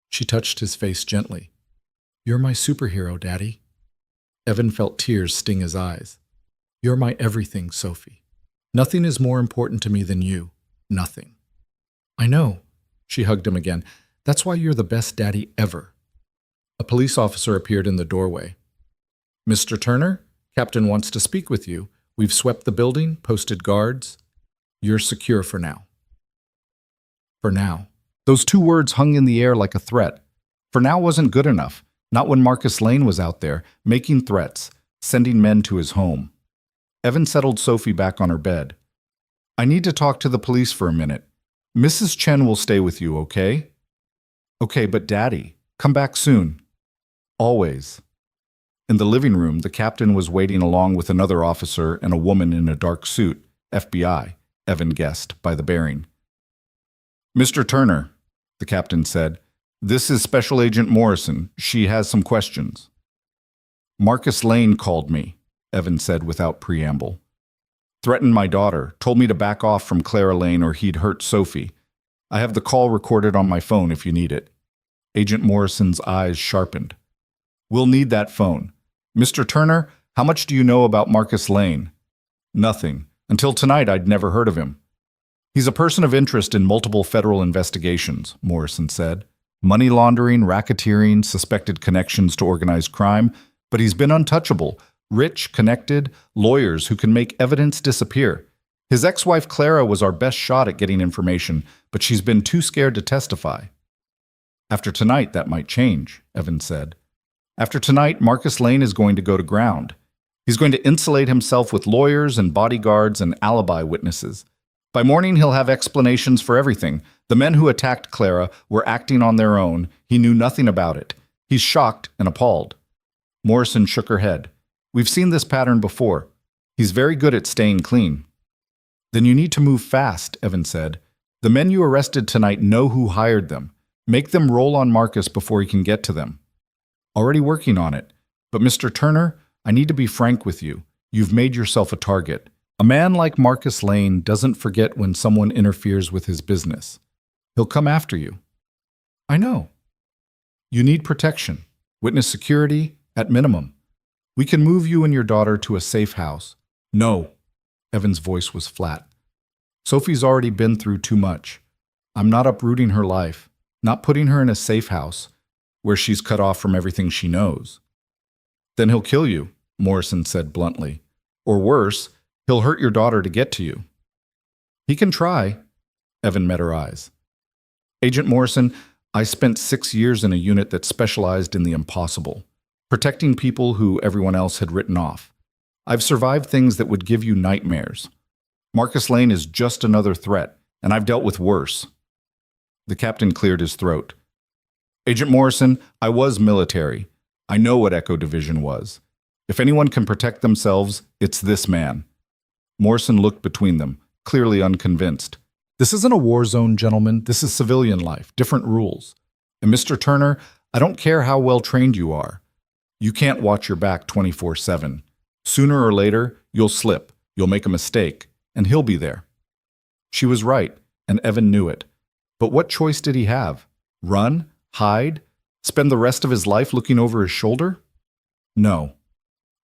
She touched his face gently. You're my superhero, Daddy. Evan felt tears sting his eyes. You're my everything, Sophie. Nothing is more important to me than you. Nothing. I know. She hugged him again. That's why you're the best daddy ever. A police officer appeared in the doorway. Mr. Turner, Captain wants to speak with you. We've swept the building, posted guards. You're secure for now. For now. Those two words hung in the air like a threat. For now wasn't good enough. Not when Marcus Lane was out there, making threats, sending men to his home. Evan settled Sophie back on her bed. I need to talk to the police for a minute. Mrs. Chen will stay with you, okay? Okay, but Daddy, come back soon. Always. In the living room, the captain was waiting along with another officer and a woman in a dark suit, FBI, Evan guessed by the bearing. Mr. Turner, the captain said, this is Special Agent Morrison. She has some questions. Marcus Lane called me, Evan said without preamble. Threatened my daughter, told me to back off from Clara Lane or he'd hurt Sophie. I have the call recorded on my phone if you need it. Agent Morrison's eyes sharpened. We'll need that phone. Mr. Turner, how much do you know about Marcus Lane? Nothing. Until tonight, I'd never heard of him. He's a person of interest in multiple federal investigations, Morrison said. Money laundering, racketeering, suspected connections to organized crime, but he's been untouchable. Rich, connected, lawyers who can make evidence disappear. His ex-wife Clara was our best shot at getting information, but she's been too scared to testify. After tonight, that might change, Evan said. After tonight, Marcus Lane is going to go to ground. He's going to insulate himself with lawyers and bodyguards and alibi witnesses. By morning, he'll have explanations for everything. The men who attacked Clara were acting on their own. He knew nothing about it. He's shocked and appalled. Morrison shook her head. We've seen this pattern before. He's very good at staying clean. Then you need to move fast, Evan said. The men you arrested tonight know who hired them. Make them roll on Marcus before he can get to them. Already working on it. But Mr. Turner, I need to be frank with you. You've made yourself a target. A man like Marcus Lane doesn't forget when someone interferes with his business. He'll come after you. I know. You need protection, witness security, at minimum. We can move you and your daughter to a safe house. No. Evan's voice was flat. Sophie's already been through too much. I'm not uprooting her life, not putting her in a safe house where she's cut off from everything she knows. Then he'll kill you, Morrison said bluntly. Or worse, he'll hurt your daughter to get to you. He can try. Evan met her eyes. Agent Morrison, I spent 6 years in a unit that specialized in the impossible, protecting people who everyone else had written off. I've survived things that would give you nightmares. Marcus Lane is just another threat, and I've dealt with worse. The captain cleared his throat. Agent Morrison, I was military. I know what Echo Division was. If anyone can protect themselves, it's this man. Morrison looked between them, clearly unconvinced. This isn't a war zone, gentlemen. This is civilian life, different rules. And Mr. Turner, I don't care how well trained you are. You can't watch your back 24/7. Sooner or later, you'll slip, you'll make a mistake, and he'll be there. She was right, and Evan knew it. But what choice did he have? Run? Hide? Spend the rest of his life looking over his shoulder? No.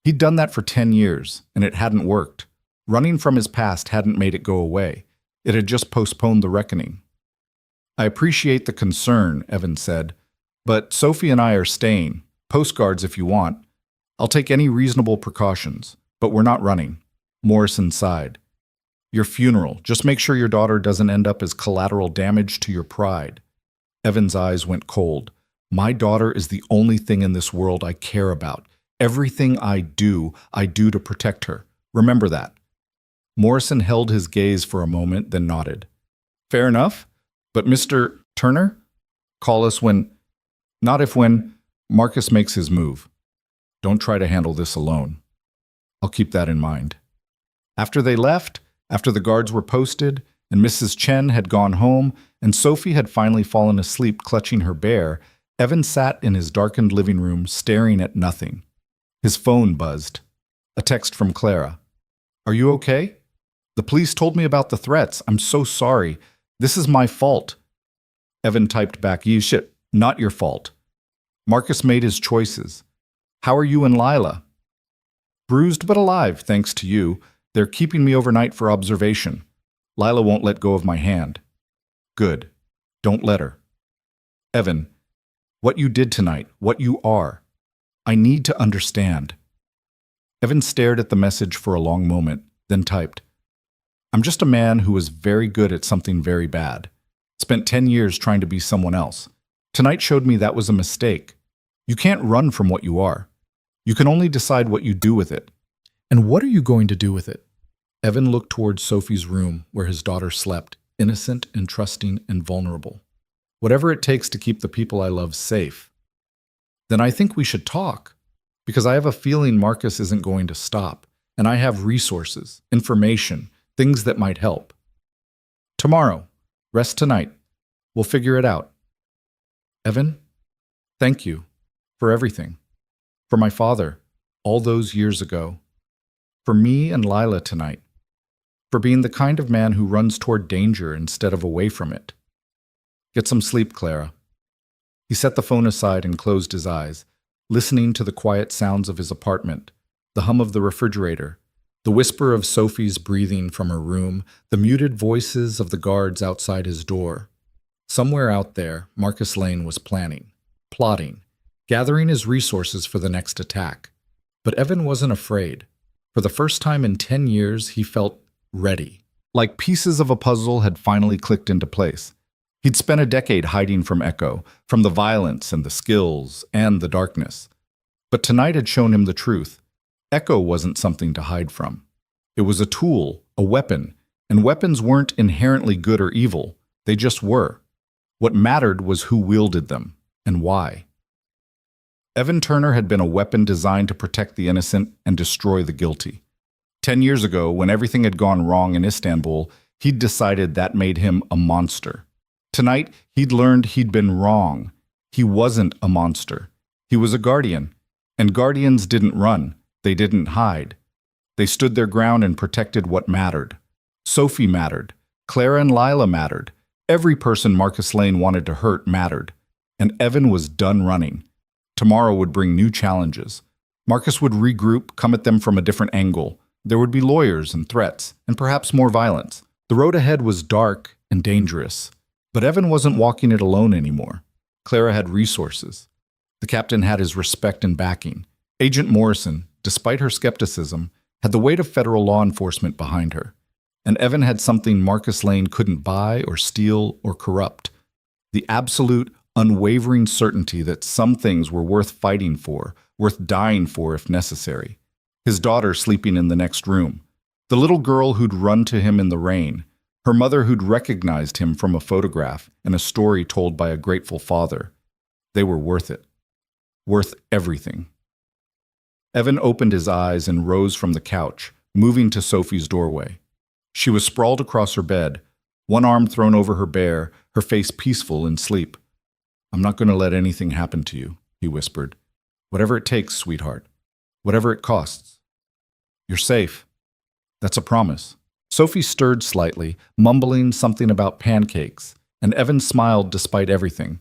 He'd done that for 10 years, and it hadn't worked. Running from his past hadn't made it go away. It had just postponed the reckoning. I appreciate the concern, Evan said, but Sophie and I are staying. Postcards if you want. I'll take any reasonable precautions, but we're not running. Morrison sighed. Your funeral. Just make sure your daughter doesn't end up as collateral damage to your pride. Evan's eyes went cold. My daughter is the only thing in this world I care about. Everything I do to protect her. Remember that. Morrison held his gaze for a moment, then nodded. Fair enough, but Mr. Turner? Call us not if when Marcus makes his move. Don't try to handle this alone. I'll keep that in mind. After they left, after the guards were posted, and Mrs. Chen had gone home, and Sophie had finally fallen asleep clutching her bear, Evan sat in his darkened living room staring at nothing. His phone buzzed. A text from Clara. Are you okay? The police told me about the threats. I'm so sorry. This is my fault. Evan typed back, You shit, not your fault. Marcus made his choices. How are you and Lila? Bruised but alive, thanks to you. They're keeping me overnight for observation. Lila won't let go of my hand. Good. Don't let her. Evan, what you did tonight, what you are. I need to understand. Evan stared at the message for a long moment, then typed, I'm just a man who was very good at something very bad. Spent 10 years trying to be someone else. Tonight showed me that was a mistake. You can't run from what you are. You can only decide what you do with it. And what are you going to do with it? Evan looked towards Sophie's room where his daughter slept, innocent and trusting and vulnerable. Whatever it takes to keep the people I love safe. Then I think we should talk, because I have a feeling Marcus isn't going to stop, and I have resources, information, things that might help. Tomorrow, rest tonight. We'll figure it out. Evan, thank you for everything. For my father, all those years ago. For me and Lila tonight. For being the kind of man who runs toward danger instead of away from it. Get some sleep, Clara. He set the phone aside and closed his eyes, listening to the quiet sounds of his apartment, the hum of the refrigerator, the whisper of Sophie's breathing from her room, the muted voices of the guards outside his door. Somewhere out there, Marcus Lane was planning, plotting, gathering his resources for the next attack. But Evan wasn't afraid. For the first time in 10 years, he felt ready. Like pieces of a puzzle had finally clicked into place. He'd spent a decade hiding from Echo, from the violence and the skills and the darkness. But tonight had shown him the truth. Echo wasn't something to hide from. It was a tool, a weapon, and weapons weren't inherently good or evil. They just were. What mattered was who wielded them, and why. Evan Turner had been a weapon designed to protect the innocent and destroy the guilty. 10 years ago, when everything had gone wrong in Istanbul, he'd decided that made him a monster. Tonight, he'd learned he'd been wrong. He wasn't a monster. He was a guardian. And guardians didn't run. They didn't hide. They stood their ground and protected what mattered. Sophie mattered. Clara and Lila mattered. Every person Marcus Lane wanted to hurt mattered. And Evan was done running. Tomorrow would bring new challenges. Marcus would regroup, come at them from a different angle. There would be lawyers and threats, and perhaps more violence. The road ahead was dark and dangerous. But Evan wasn't walking it alone anymore. Clara had resources. The captain had his respect and backing. Agent Morrison, despite her skepticism, had the weight of federal law enforcement behind her. And Evan had something Marcus Lane couldn't buy or steal or corrupt. The absolute, unwavering certainty that some things were worth fighting for, worth dying for if necessary. His daughter sleeping in the next room. The little girl who'd run to him in the rain. Her mother who'd recognized him from a photograph and a story told by a grateful father. They were worth it. Worth everything. Evan opened his eyes and rose from the couch, moving to Sophie's doorway. She was sprawled across her bed, one arm thrown over her bare, her face peaceful in sleep. "I'm not going to let anything happen to you," he whispered. "Whatever it takes, sweetheart. Whatever it costs. You're safe. That's a promise." Sophie stirred slightly, mumbling something about pancakes, and Evan smiled despite everything.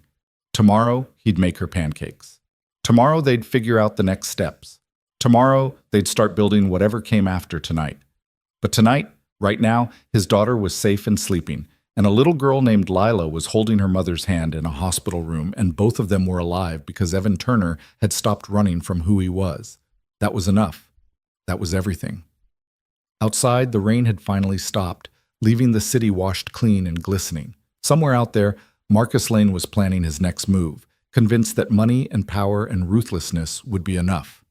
Tomorrow, he'd make her pancakes. Tomorrow, they'd figure out the next steps. Tomorrow, they'd start building whatever came after tonight. But tonight, right now, his daughter was safe and sleeping, and a little girl named Lila was holding her mother's hand in a hospital room, and both of them were alive because Evan Turner had stopped running from who he was. That was enough. That was everything. Outside, the rain had finally stopped, leaving the city washed clean and glistening. Somewhere out there, Marcus Lane was planning his next move, convinced that money and power and ruthlessness would be enough.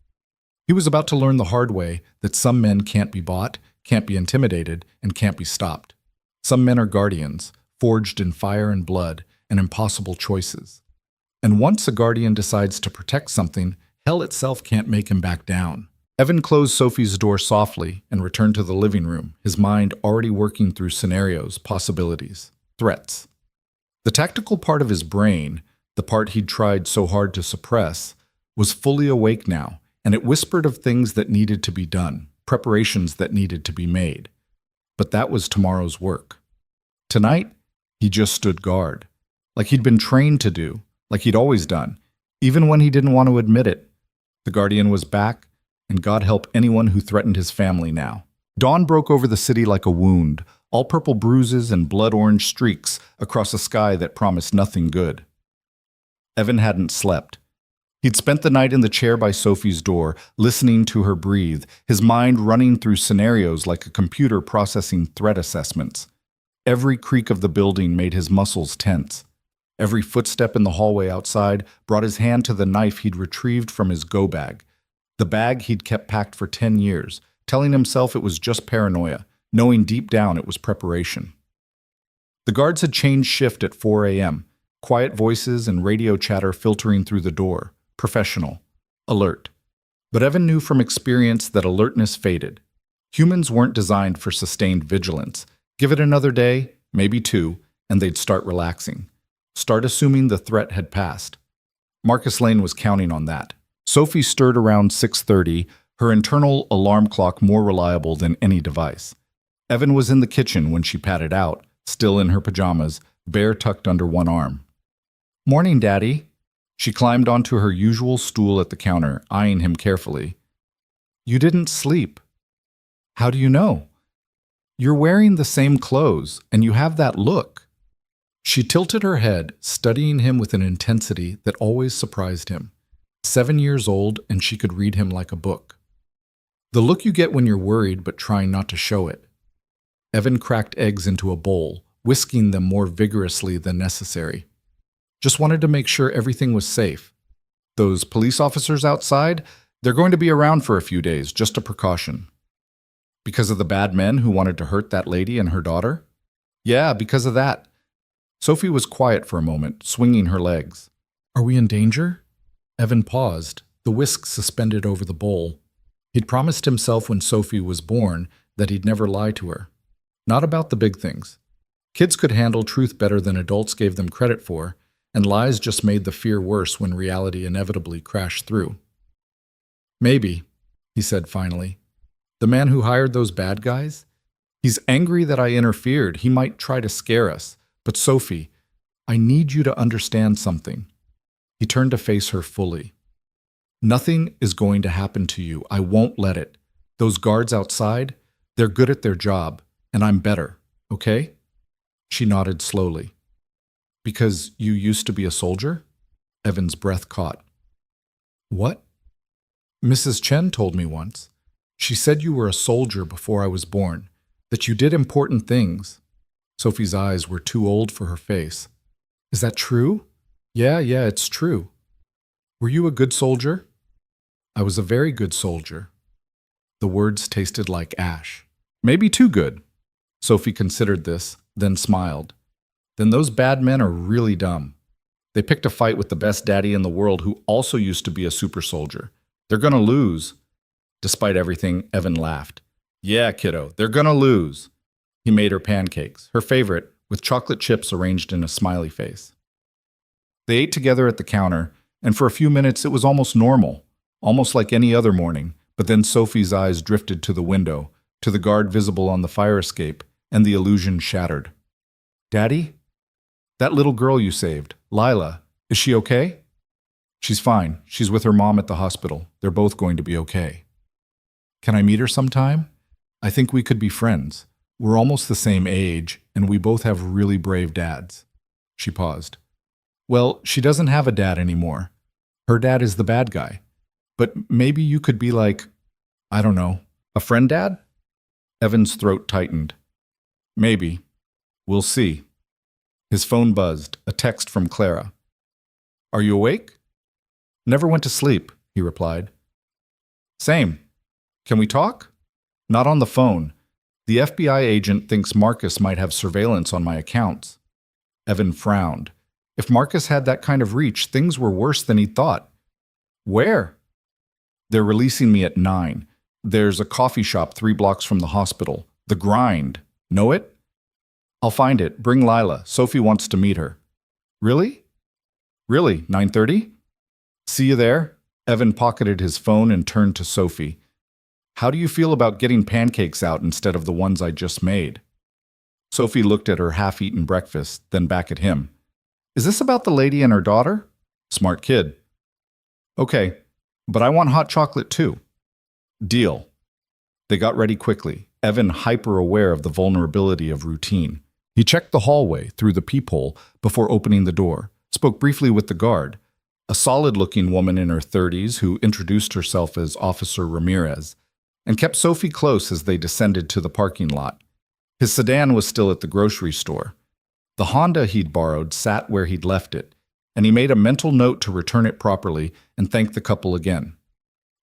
He was about to learn the hard way that some men can't be bought, can't be intimidated, and can't be stopped. Some men are guardians, forged in fire and blood, and impossible choices. And once a guardian decides to protect something, hell itself can't make him back down. Evan closed Sophie's door softly and returned to the living room, his mind already working through scenarios, possibilities, threats. The tactical part of his brain, the part he'd tried so hard to suppress, was fully awake now, and it whispered of things that needed to be done, preparations that needed to be made. But that was tomorrow's work. Tonight, he just stood guard, like he'd been trained to do, like he'd always done, even when he didn't want to admit it. The guardian was back, and God help anyone who threatened his family now. Dawn broke over the city like a wound, all purple bruises and blood-orange streaks across a sky that promised nothing good. Evan hadn't slept. He'd spent the night in the chair by Sophie's door, listening to her breathe, his mind running through scenarios like a computer processing threat assessments. Every creak of the building made his muscles tense. Every footstep in the hallway outside brought his hand to the knife he'd retrieved from his go bag. The bag he'd kept packed for 10 years, telling himself it was just paranoia, knowing deep down it was preparation. The guards had changed shift at 4 a.m., quiet voices and radio chatter filtering through the door. Professional, alert. But Evan knew from experience that alertness faded. Humans weren't designed for sustained vigilance. Give it another day, maybe two, and they'd start relaxing. Start assuming the threat had passed. Marcus Lane was counting on that. Sophie stirred around 6:30, her internal alarm clock more reliable than any device. Evan was in the kitchen when she patted out, still in her pajamas, bare tucked under one arm. "Morning, Daddy." She climbed onto her usual stool at the counter, eyeing him carefully. "You didn't sleep." "How do you know?" "You're wearing the same clothes, and you have that look." She tilted her head, studying him with an intensity that always surprised him. 7 years old, and she could read him like a book. The look you get when you're worried but trying not to show it. Evan cracked eggs into a bowl, whisking them more vigorously than necessary. Just wanted to make sure everything was safe. Those police officers outside, they're going to be around for a few days, just a precaution. Because of the bad men who wanted to hurt that lady and her daughter? Yeah, because of that. Sophie was quiet for a moment, swinging her legs. "Are we in danger?" Evan paused, the whisk suspended over the bowl. He'd promised himself when Sophie was born that he'd never lie to her. Not about the big things. Kids could handle truth better than adults gave them credit for, and lies just made the fear worse when reality inevitably crashed through. "Maybe," he said finally. The man who hired those bad guys? He's angry that I interfered. He might try to scare us. But Sophie, I need you to understand something. He turned to face her fully. Nothing is going to happen to you. I won't let it. Those guards outside, they're good at their job, and I'm better, okay? She nodded slowly. Because you used to be a soldier? Evan's breath caught. What? Mrs. Chen told me once. She said you were a soldier before I was born, that you did important things. Sophie's eyes were too old for her face. Is that true? Yeah, it's true. Were you a good soldier? I was a very good soldier. The words tasted like ash. Maybe too good. Sophie considered this, then smiled. Then those bad men are really dumb. They picked a fight with the best daddy in the world who also used to be a super soldier. They're gonna lose. Despite everything, Evan laughed. Yeah, kiddo, they're gonna lose. He made her pancakes, her favorite, with chocolate chips arranged in a smiley face. They ate together at the counter, and for a few minutes it was almost normal, almost like any other morning, but then Sophie's eyes drifted to the window, to the guard visible on the fire escape, and the illusion shattered. Daddy? That little girl you saved, Lila, is she okay? She's fine. She's with her mom at the hospital. They're both going to be okay. Can I meet her sometime? I think we could be friends. We're almost the same age, and we both have really brave dads. She paused. Well, she doesn't have a dad anymore. Her dad is the bad guy. But maybe you could be like, I don't know, a friend dad? Evan's throat tightened. Maybe. We'll see. His phone buzzed, a text from Clara. Are you awake? Never went to sleep, he replied. Same. Can we talk? Not on the phone. The FBI agent thinks Marcus might have surveillance on my accounts. Evan frowned. If Marcus had that kind of reach, things were worse than he thought. Where? They're releasing me at 9. There's a coffee shop 3 blocks from the hospital. The Grind. Know it? I'll find it. Bring Lila. Sophie wants to meet her. Really? Really? 9:30? See you there? Evan pocketed his phone and turned to Sophie. How do you feel about getting pancakes out instead of the ones I just made? Sophie looked at her half-eaten breakfast, then back at him. Is this about the lady and her daughter? Smart kid. Okay, but I want hot chocolate too. Deal. They got ready quickly, Evan hyper-aware of the vulnerability of routine. He checked the hallway through the peephole before opening the door, spoke briefly with the guard, a solid-looking woman in her 30s who introduced herself as Officer Ramirez, and kept Sophie close as they descended to the parking lot. His sedan was still at the grocery store. The Honda he'd borrowed sat where he'd left it, and he made a mental note to return it properly and thank the couple again.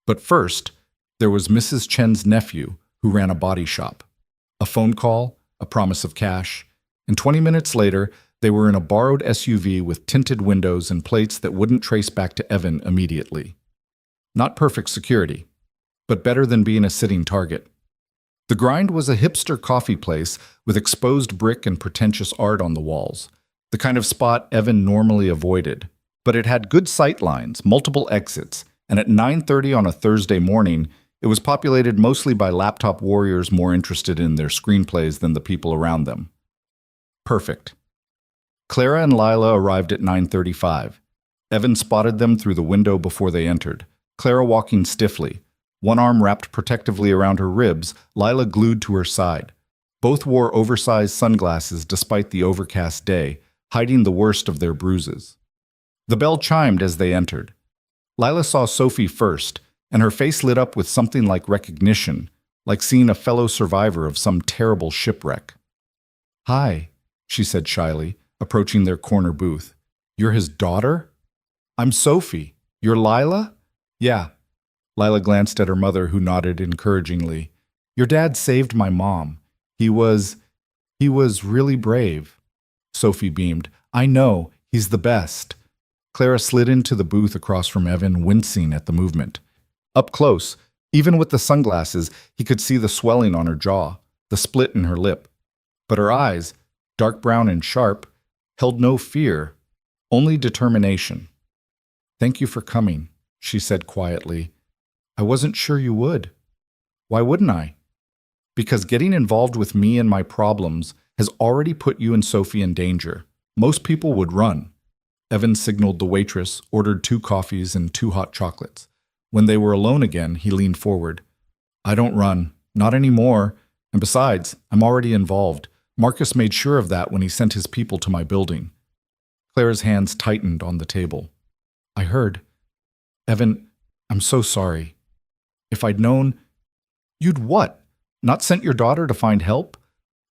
But first, there was Mrs. Chen's nephew, who ran a body shop. A phone call, a promise of cash, and 20 minutes later, they were in a borrowed SUV with tinted windows and plates that wouldn't trace back to Evan immediately. Not perfect security, but better than being a sitting target. The Grind was a hipster coffee place with exposed brick and pretentious art on the walls, the kind of spot Evan normally avoided. But it had good sight lines, multiple exits, and at 9:30 on a Thursday morning, it was populated mostly by laptop warriors more interested in their screenplays than the people around them. Perfect. Clara and Lila arrived at 9:35. Evan spotted them through the window before they entered, Clara walking stiffly, one arm wrapped protectively around her ribs, Lila glued to her side. Both wore oversized sunglasses despite the overcast day, hiding the worst of their bruises. The bell chimed as they entered. Lila saw Sophie first, and her face lit up with something like recognition, like seeing a fellow survivor of some terrible shipwreck. Hi, she said shyly, approaching their corner booth. You're his daughter? I'm Sophie. You're Lila? Yeah. Lila glanced at her mother, who nodded encouragingly. Your dad saved my mom. He was really brave. Sophie beamed. I know. He's the best. Clara slid into the booth across from Evan, wincing at the movement. Up close, even with the sunglasses, he could see the swelling on her jaw, the split in her lip. But her eyes, dark brown and sharp, held no fear, only determination. Thank you for coming, she said quietly. I wasn't sure you would. Why wouldn't I? Because getting involved with me and my problems has already put you and Sophie in danger. Most people would run. Evan signaled the waitress, ordered 2 coffees and 2 hot chocolates. When they were alone again, he leaned forward. I don't run. Not anymore. And besides, I'm already involved. Marcus made sure of that when he sent his people to my building. Claire's hands tightened on the table. I heard. Evan, I'm so sorry. If I'd known... You'd what? Not sent your daughter to find help?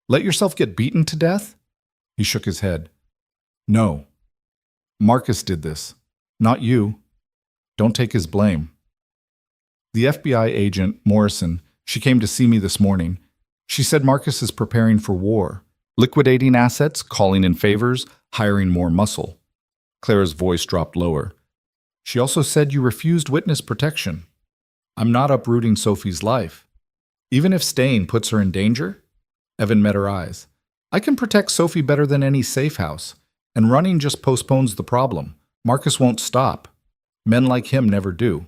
Let yourself get beaten to death? He shook his head. No. Marcus did this. Not you. Don't take his blame. The FBI agent, Morrison, she came to see me this morning. She said Marcus is preparing for war, liquidating assets, calling in favors, hiring more muscle. Claire's voice dropped lower. She also said you refused witness protection. I'm not uprooting Sophie's life. Even if staying puts her in danger? Evan met her eyes. I can protect Sophie better than any safe house, and running just postpones the problem. Marcus won't stop. Men like him never do.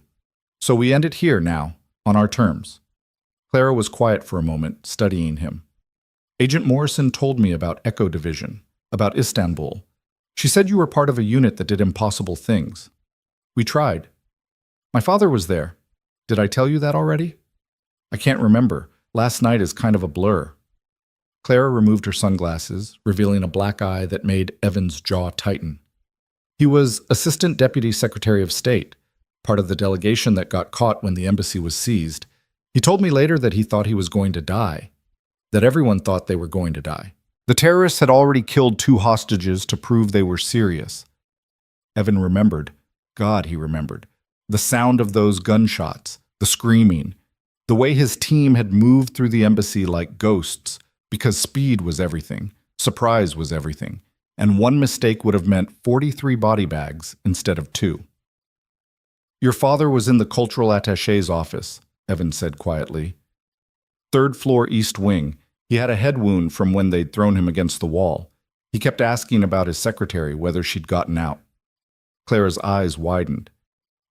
So we end it here now, on our terms. Clara was quiet for a moment, studying him. Agent Morrison told me about Echo Division, about Istanbul. She said you were part of a unit that did impossible things. We tried. My father was there. Did I tell you that already? I can't remember. Last night is kind of a blur. Clara removed her sunglasses, revealing a black eye that made Evan's jaw tighten. He was Assistant Deputy Secretary of State, part of the delegation that got caught when the embassy was seized. He told me later that he thought he was going to die, that everyone thought they were going to die. The terrorists had already killed 2 hostages to prove they were serious. Evan remembered. God, he remembered. The sound of those gunshots, the screaming, the way his team had moved through the embassy like ghosts, because speed was everything, surprise was everything, and one mistake would have meant 43 body bags instead of 2. Your father was in the cultural attaché's office, Evan said quietly. 3rd floor east wing. He had a head wound from when they'd thrown him against the wall. He kept asking about his secretary, whether she'd gotten out. Clara's eyes widened.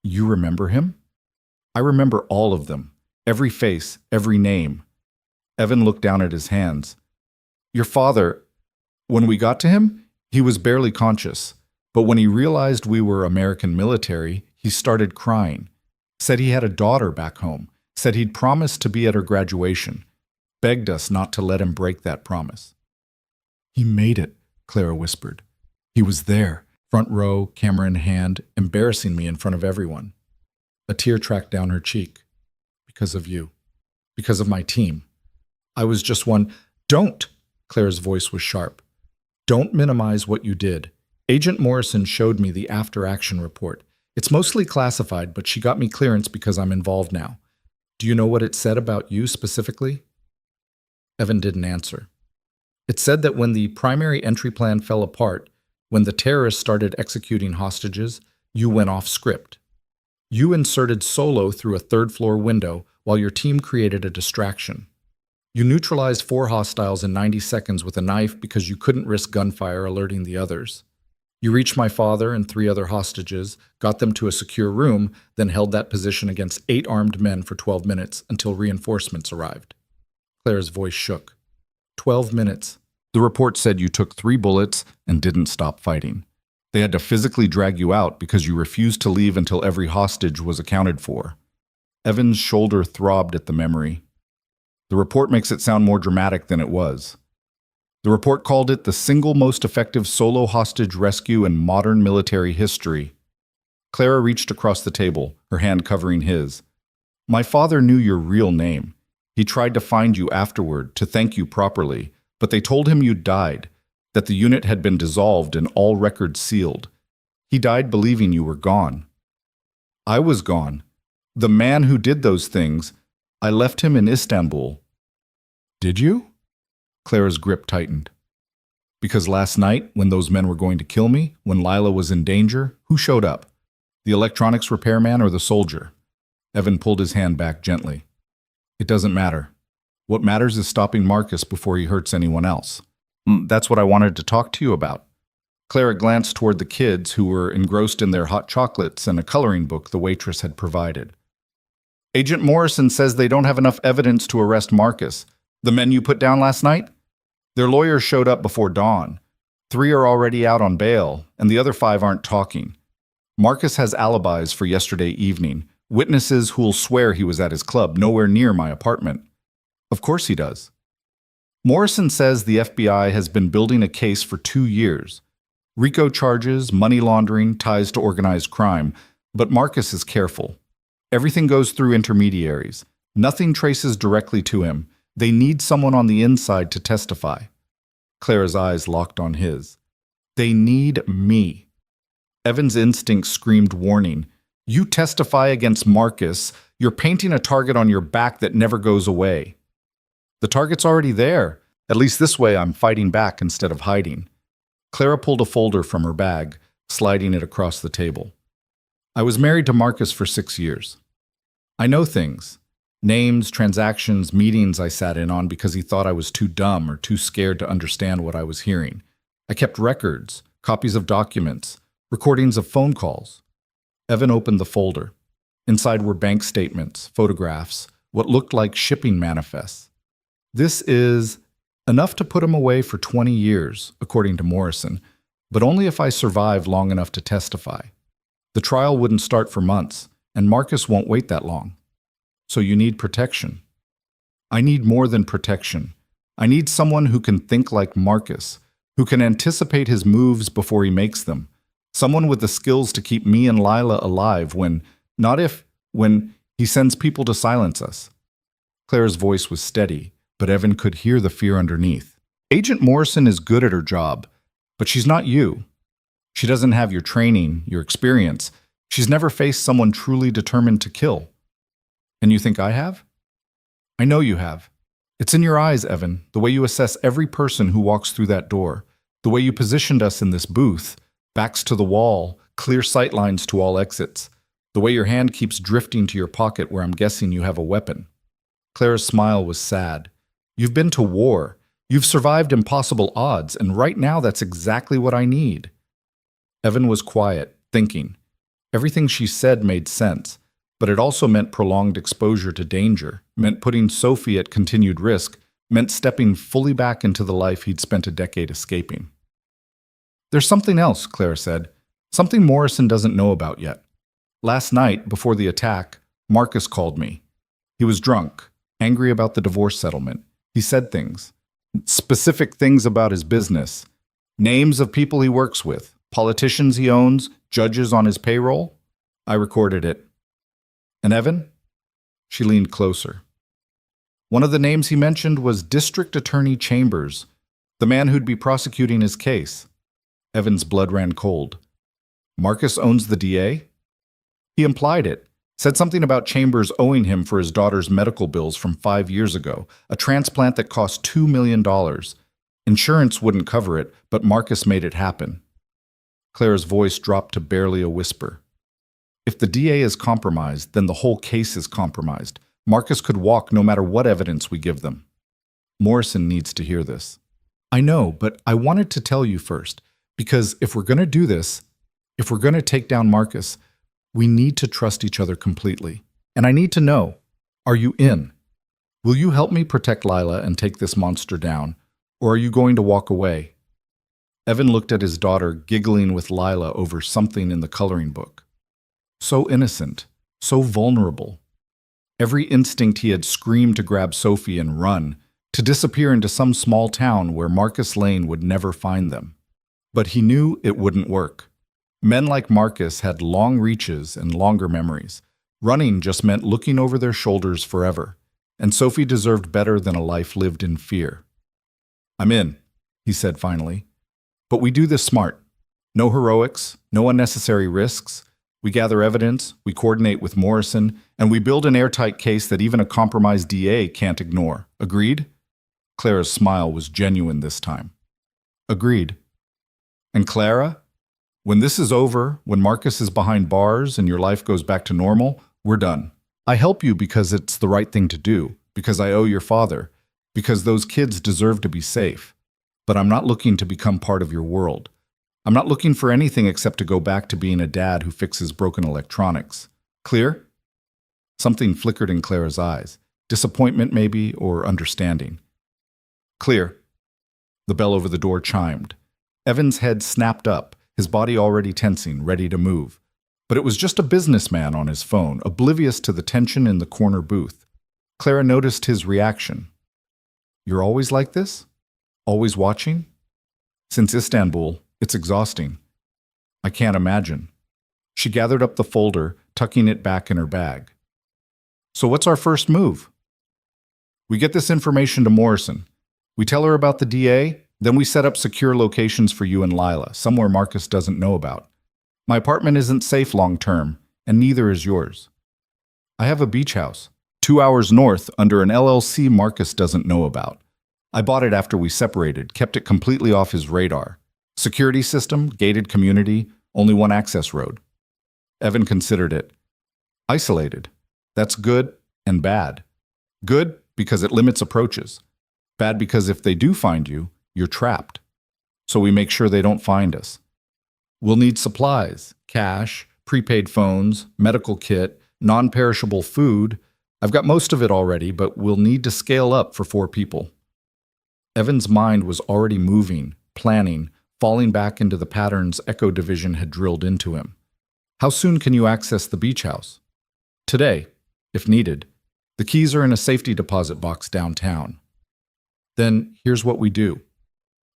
You remember him? I remember all of them. Every face, every name. Evan looked down at his hands. Your father, when we got to him, he was barely conscious. But when he realized we were American military, he started crying. Said he had a daughter back home. Said he'd promised to be at her graduation. Begged us not to let him break that promise. He made it, Clara whispered. He was there, front row, camera in hand, embarrassing me in front of everyone. A tear tracked down her cheek. Because of you. Because of my team. I was just one. Don't! Claire's voice was sharp. Don't minimize what you did. Agent Morrison showed me the after-action report. It's mostly classified, but she got me clearance because I'm involved now. Do you know what it said about you specifically? Evan didn't answer. It said that when the primary entry plan fell apart, when the terrorists started executing hostages, you went off script. You inserted Solo through a 3rd floor window while your team created a distraction. You neutralized 4 hostiles in 90 seconds with a knife because you couldn't risk gunfire alerting the others. You reached my father and 3 other hostages, got them to a secure room, then held that position against 8 armed men for 12 minutes until reinforcements arrived. Claire's voice shook. 12 minutes. The report said you took 3 bullets and didn't stop fighting. They had to physically drag you out because you refused to leave until every hostage was accounted for. Evan's shoulder throbbed at the memory. The report makes it sound more dramatic than it was. The report called it the single most effective solo hostage rescue in modern military history. Clara reached across the table, her hand covering his. My father knew your real name. He tried to find you afterward to thank you properly, but they told him you'd died, that the unit had been dissolved and all records sealed. He died believing you were gone. I was gone. The man who did those things, I left him in Istanbul. Did you? Clara's grip tightened. Because last night, when those men were going to kill me, when Lila was in danger, who showed up? The electronics repairman or the soldier? Evan pulled his hand back gently. It doesn't matter. What matters is stopping Marcus before he hurts anyone else. That's what I wanted to talk to you about. Clara glanced toward the kids who were engrossed in their hot chocolates and a coloring book the waitress had provided. Agent Morrison says they don't have enough evidence to arrest Marcus. The men you put down last night? Their lawyers showed up before dawn. 3 are already out on bail, and the other 5 aren't talking. Marcus has alibis for yesterday evening, witnesses who'll swear he was at his club, nowhere near my apartment. Of course he does. Morrison says the FBI has been building a case for 2 years. RICO charges, money laundering, ties to organized crime, but Marcus is careful. Everything goes through intermediaries. Nothing traces directly to him. They need someone on the inside to testify. Clara's eyes locked on his. They need me. Evan's instinct screamed warning. You testify against Marcus. You're painting a target on your back that never goes away. The target's already there. At least this way I'm fighting back instead of hiding. Clara pulled a folder from her bag, sliding it across the table. I was married to Marcus for 6 years. I know things. Names, transactions, meetings I sat in on because he thought I was too dumb or too scared to understand what I was hearing. I kept records, copies of documents, recordings of phone calls. Evan opened the folder. Inside were bank statements, photographs, what looked like shipping manifests. This is enough to put him away for 20 years, according to Morrison, but only if I survive long enough to testify. The trial wouldn't start for months, and Marcus won't wait that long. So you need protection. I need more than protection. I need someone who can think like Marcus, who can anticipate his moves before he makes them. Someone with the skills to keep me and Lila alive when he sends people to silence us. Clara's voice was steady, but Evan could hear the fear underneath. Agent Morrison is good at her job, but she's not you. She doesn't have your training, your experience. She's never faced someone truly determined to kill. And you think I have? I know you have. It's in your eyes, Evan, the way you assess every person who walks through that door, the way you positioned us in this booth, backs to the wall, clear sight lines to all exits, the way your hand keeps drifting to your pocket where I'm guessing you have a weapon. Clara's smile was sad. You've been to war. You've survived impossible odds, and right now that's exactly what I need. Evan was quiet, thinking. Everything she said made sense. But it also meant prolonged exposure to danger, meant putting Sophie at continued risk, meant stepping fully back into the life he'd spent a decade escaping. There's something else, Clara said, something Morrison doesn't know about yet. Last night, before the attack, Marcus called me. He was drunk, angry about the divorce settlement. He said things, specific things about his business, names of people he works with, politicians he owns, judges on his payroll. I recorded it. And Evan? She leaned closer. One of the names he mentioned was District Attorney Chambers, the man who'd be prosecuting his case. Evan's blood ran cold. Marcus owns the DA? He implied it, said something about Chambers owing him for his daughter's medical bills from 5 years ago, a transplant that cost $2 million. Insurance wouldn't cover it, but Marcus made it happen. Clara's voice dropped to barely a whisper. If the DA is compromised, then the whole case is compromised. Marcus could walk no matter what evidence we give them. Morrison needs to hear this. I know, but I wanted to tell you first, because if we're going to do this, if we're going to take down Marcus, we need to trust each other completely. And I need to know, are you in? Will you help me protect Lila and take this monster down, or are you going to walk away? Evan looked at his daughter, giggling with Lila over something in the coloring book. So innocent, so vulnerable. Every instinct he had screamed to grab Sophie and run, to disappear into some small town where Marcus Lane would never find them. But he knew it wouldn't work. Men like Marcus had long reaches and longer memories. Running just meant looking over their shoulders forever, and Sophie deserved better than a life lived in fear. I'm in, he said finally. But we do this smart. No heroics, no unnecessary risks. We gather evidence, we coordinate with Morrison, and we build an airtight case that even a compromised DA can't ignore. Agreed? Clara's smile was genuine this time. Agreed. And Clara? When this is over, when Marcus is behind bars and your life goes back to normal, we're done. I help you because it's the right thing to do, because I owe your father, because those kids deserve to be safe. But I'm not looking to become part of your world. I'm not looking for anything except to go back to being a dad who fixes broken electronics. Clear? Something flickered in Clara's eyes. Disappointment, maybe, or understanding. Clear. The bell over the door chimed. Evan's head snapped up, his body already tensing, ready to move. But it was just a businessman on his phone, oblivious to the tension in the corner booth. Clara noticed his reaction. You're always like this? Always watching? Since Istanbul, it's exhausting. I can't imagine. She gathered up the folder, tucking it back in her bag. So what's our first move? We get this information to Morrison. We tell her about the DA, then we set up secure locations for you and Lila, somewhere Marcus doesn't know about. My apartment isn't safe long term, and neither is yours. I have a beach house, 2 hours north under an LLC Marcus doesn't know about. I bought it after we separated, kept it completely off his radar. Security system, gated community, only one access road. Evan considered it. Isolated. That's good and bad. Good because it limits approaches. Bad because if they do find you, you're trapped. So we make sure they don't find us. We'll need supplies, cash, prepaid phones, medical kit, non-perishable food. I've got most of it already, but we'll need to scale up for 4 people. Evan's mind was already moving, planning, falling back into the patterns Echo Division had drilled into him. How soon can you access the beach house? Today, if needed. The keys are in a safety deposit box downtown. Then here's what we do.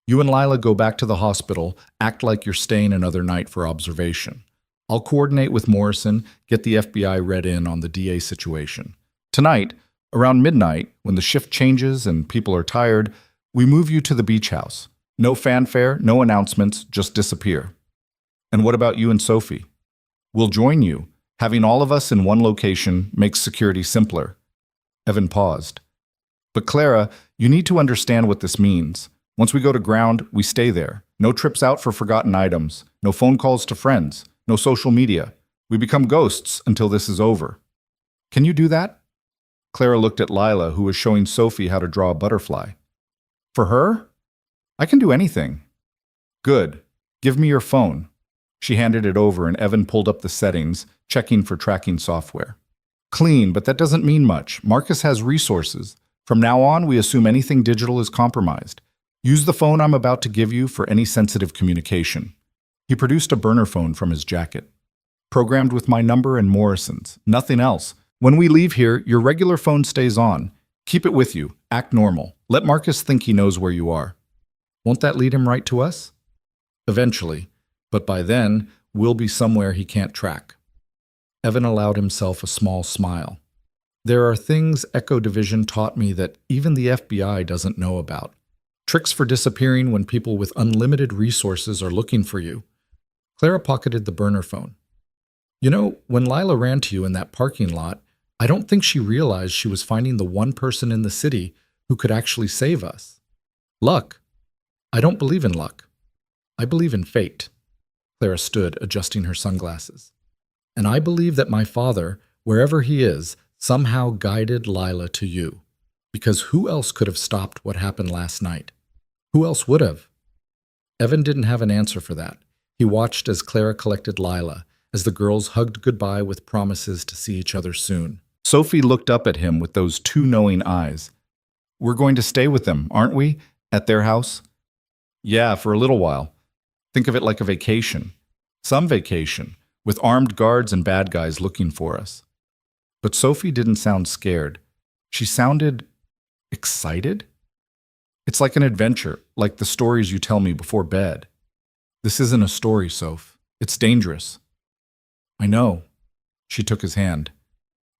You and Lila go back to the hospital, act like you're staying another night for observation. I'll coordinate with Morrison, get the FBI read in on the DA situation. Tonight, around midnight, when the shift changes and people are tired, we move you to the beach house. No fanfare, no announcements, just disappear. And what about you and Sophie? We'll join you. Having all of us in one location makes security simpler. Evan paused. But Clara, you need to understand what this means. Once we go to ground, we stay there. No trips out for forgotten items. No phone calls to friends. No social media. We become ghosts until this is over. Can you do that? Clara looked at Lila, who was showing Sophie how to draw a butterfly. For her? I can do anything. Good. Give me your phone. She handed it over and Evan pulled up the settings, checking for tracking software. Clean, but that doesn't mean much. Marcus has resources. From now on, we assume anything digital is compromised. Use the phone I'm about to give you for any sensitive communication. He produced a burner phone from his jacket. Programmed with my number and Morrison's. Nothing else. When we leave here, your regular phone stays on. Keep it with you. Act normal. Let Marcus think he knows where you are. Won't that lead him right to us? Eventually. But by then, we'll be somewhere he can't track. Evan allowed himself a small smile. There are things Echo Division taught me that even the FBI doesn't know about. Tricks for disappearing when people with unlimited resources are looking for you. Clara pocketed the burner phone. You know, when Lila ran to you in that parking lot, I don't think she realized she was finding the one person in the city who could actually save us. Luck. I don't believe in luck. I believe in fate. Clara stood, adjusting her sunglasses. And I believe that my father, wherever he is, somehow guided Lila to you. Because who else could have stopped what happened last night? Who else would have? Evan didn't have an answer for that. He watched as Clara collected Lila, as the girls hugged goodbye with promises to see each other soon. Sophie looked up at him with those 2 knowing eyes. We're going to stay with them, aren't we? At their house? Yeah, for a little while. Think of it like a vacation. Some vacation, with armed guards and bad guys looking for us. But Sophie didn't sound scared. She sounded excited. It's like an adventure, like the stories you tell me before bed. This isn't a story, Soph. It's dangerous. I know. She took his hand.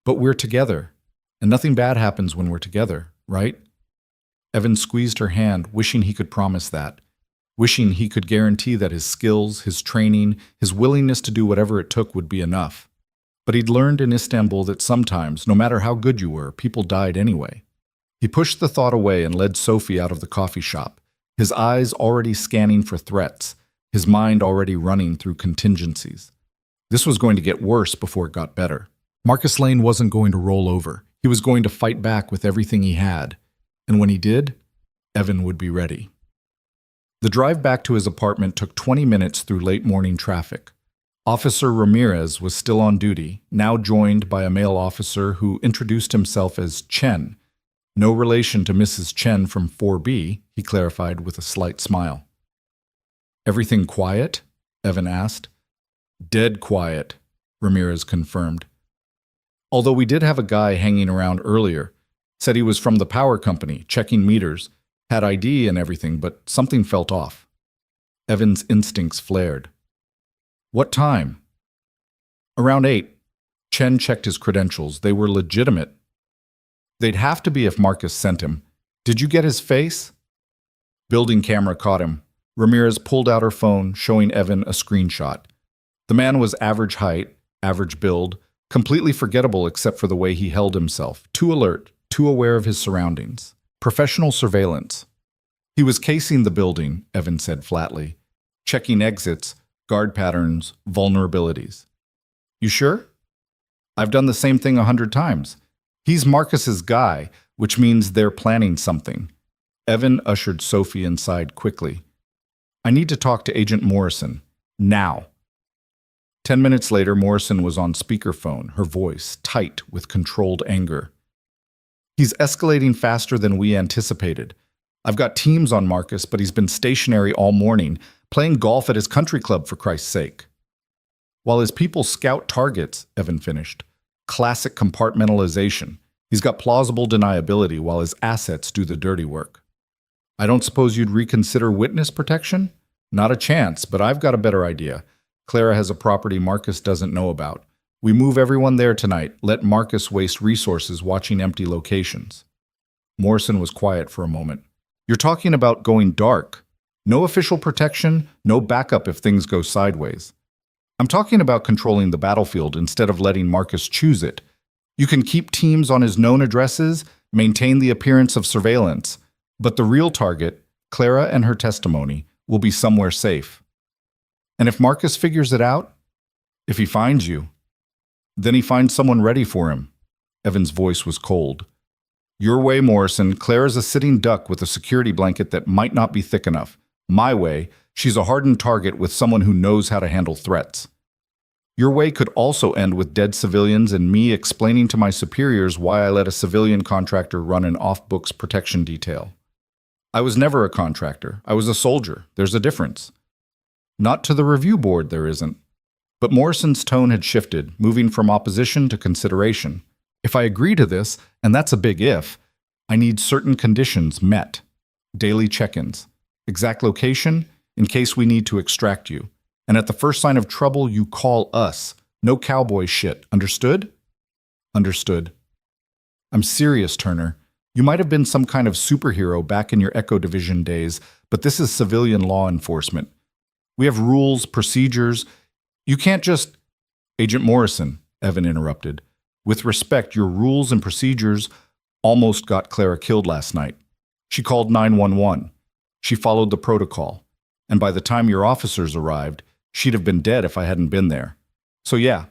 But we're together, and nothing bad happens when we're together, right? Evan squeezed her hand, wishing he could promise that. Wishing he could guarantee that his skills, his training, his willingness to do whatever it took would be enough. But he'd learned in Istanbul that sometimes, no matter how good you were, people died anyway. He pushed the thought away and led Sophie out of the coffee shop, his eyes already scanning for threats, his mind already running through contingencies. This was going to get worse before it got better. Marcus Lane wasn't going to roll over. He was going to fight back with everything he had. And when he did, Evan would be ready. The drive back to his apartment took 20 minutes through late morning traffic. Officer Ramirez was still on duty, now joined by a male officer who introduced himself as Chen. No relation to Mrs. Chen from 4B, he clarified with a slight smile. Everything quiet? Evan asked. Dead quiet, Ramirez confirmed. Although we did have a guy hanging around earlier. Said he was from the power company, checking meters, had ID and everything, but something felt off. Evan's instincts flared. What time? Around 8. Chen checked his credentials. They were legitimate. They'd have to be if Marcus sent him. Did you get his face? Building camera caught him. Ramirez pulled out her phone, showing Evan a screenshot. The man was average height, average build, completely forgettable except for the way he held himself, too alert, too aware of his surroundings. Professional surveillance. He was casing the building, Evan said flatly, checking exits, guard patterns, vulnerabilities. You sure? I've done the same thing 100 times. He's Marcus's guy, which means they're planning something. Evan ushered Sophie inside quickly. I need to talk to Agent Morrison. Now. 10 minutes later, Morrison was on speakerphone, her voice tight with controlled anger. He's escalating faster than we anticipated. I've got teams on Marcus, but he's been stationary all morning, playing golf at his country club for Christ's sake. While his people scout targets, Evan finished. Classic compartmentalization. He's got plausible deniability while his assets do the dirty work. I don't suppose you'd reconsider witness protection? Not a chance, but I've got a better idea. Clara has a property Marcus doesn't know about. We move everyone there tonight. Let Marcus waste resources watching empty locations. Morrison was quiet for a moment. You're talking about going dark. No official protection, no backup if things go sideways. I'm talking about controlling the battlefield instead of letting Marcus choose it. You can keep teams on his known addresses, maintain the appearance of surveillance, but the real target, Clara and her testimony, will be somewhere safe. And if Marcus figures it out, if he finds you, then he finds someone ready for him. Evan's voice was cold. Your way, Morrison. Clara's a sitting duck with a security blanket that might not be thick enough. My way, she's a hardened target with someone who knows how to handle threats. Your way could also end with dead civilians and me explaining to my superiors why I let a civilian contractor run an off-books protection detail. I was never a contractor. I was a soldier. There's a difference. Not to the review board, there isn't. But Morrison's tone had shifted, moving from opposition to consideration. If I agree to this, and that's a big if, I need certain conditions met. Daily check-ins. Exact location, in case we need to extract you. And at the first sign of trouble, you call us. No cowboy shit. Understood? Understood. I'm serious, Turner. You might have been some kind of superhero back in your Echo Division days, but this is civilian law enforcement. We have rules, procedures. You can't just— Agent Morrison, Evan interrupted. With respect, your rules and procedures almost got Clara killed last night. She called 911. She followed the protocol. And by the time your officers arrived, she'd have been dead if I hadn't been there. So yeah,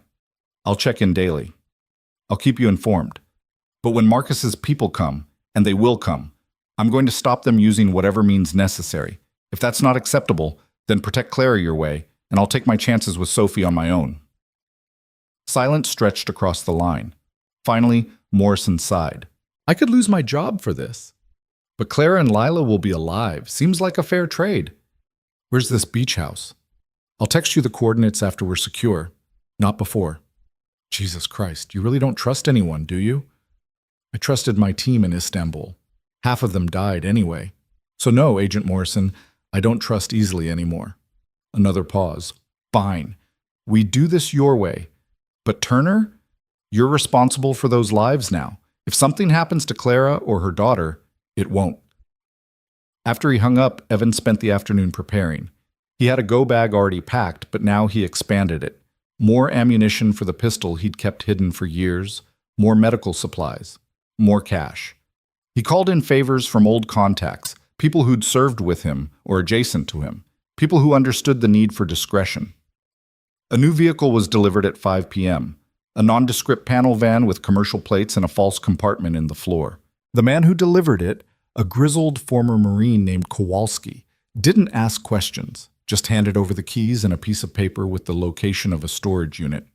I'll check in daily. I'll keep you informed. But when Marcus's people come, and they will come, I'm going to stop them using whatever means necessary. If that's not acceptable, then protect Clara your way, and I'll take my chances with Sophie on my own. Silence stretched across the line. Finally, Morrison sighed. I could lose my job for this. But Clara and Lila will be alive. Seems like a fair trade. Where's this beach house? I'll text you the coordinates after we're secure. Not before. Jesus Christ, you really don't trust anyone, do you? I trusted my team in Istanbul. Half of them died anyway. So no, Agent Morrison, I don't trust easily anymore. Another pause. Fine. We do this your way. But Turner, you're responsible for those lives now. If something happens to Clara or her daughter, it won't. After he hung up, Evan spent the afternoon preparing. He had a go bag already packed, but now he expanded it. More ammunition for the pistol he'd kept hidden for years, more medical supplies, more cash. He called in favors from old contacts, people who'd served with him or adjacent to him, people who understood the need for discretion. A new vehicle was delivered at 5 p.m., a nondescript panel van with commercial plates and a false compartment in the floor. The man who delivered it, a grizzled former Marine named Kowalski, didn't ask questions, Just handed over the keys and a piece of paper with the location of a storage unit.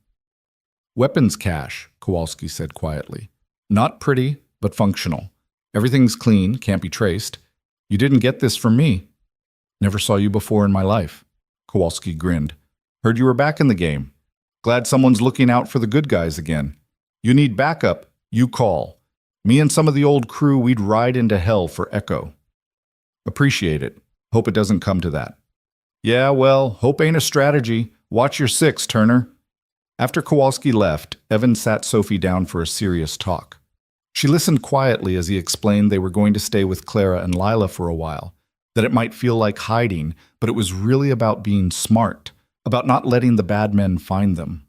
Weapons cache, Kowalski said quietly. Not pretty, but functional. Everything's clean, can't be traced. You didn't get this from me. Never saw you before in my life. Kowalski grinned. Heard you were back in the game. Glad someone's looking out for the good guys again. You need backup, you call. Me and some of the old crew, we'd ride into hell for Echo. Appreciate it. Hope it doesn't come to that. Yeah, well, hope ain't a strategy. Watch your six, Turner. After Kowalski left, Evan sat Sophie down for a serious talk. She listened quietly as he explained they were going to stay with Clara and Lila for a while, that it might feel like hiding, but it was really about being smart, about not letting the bad men find them.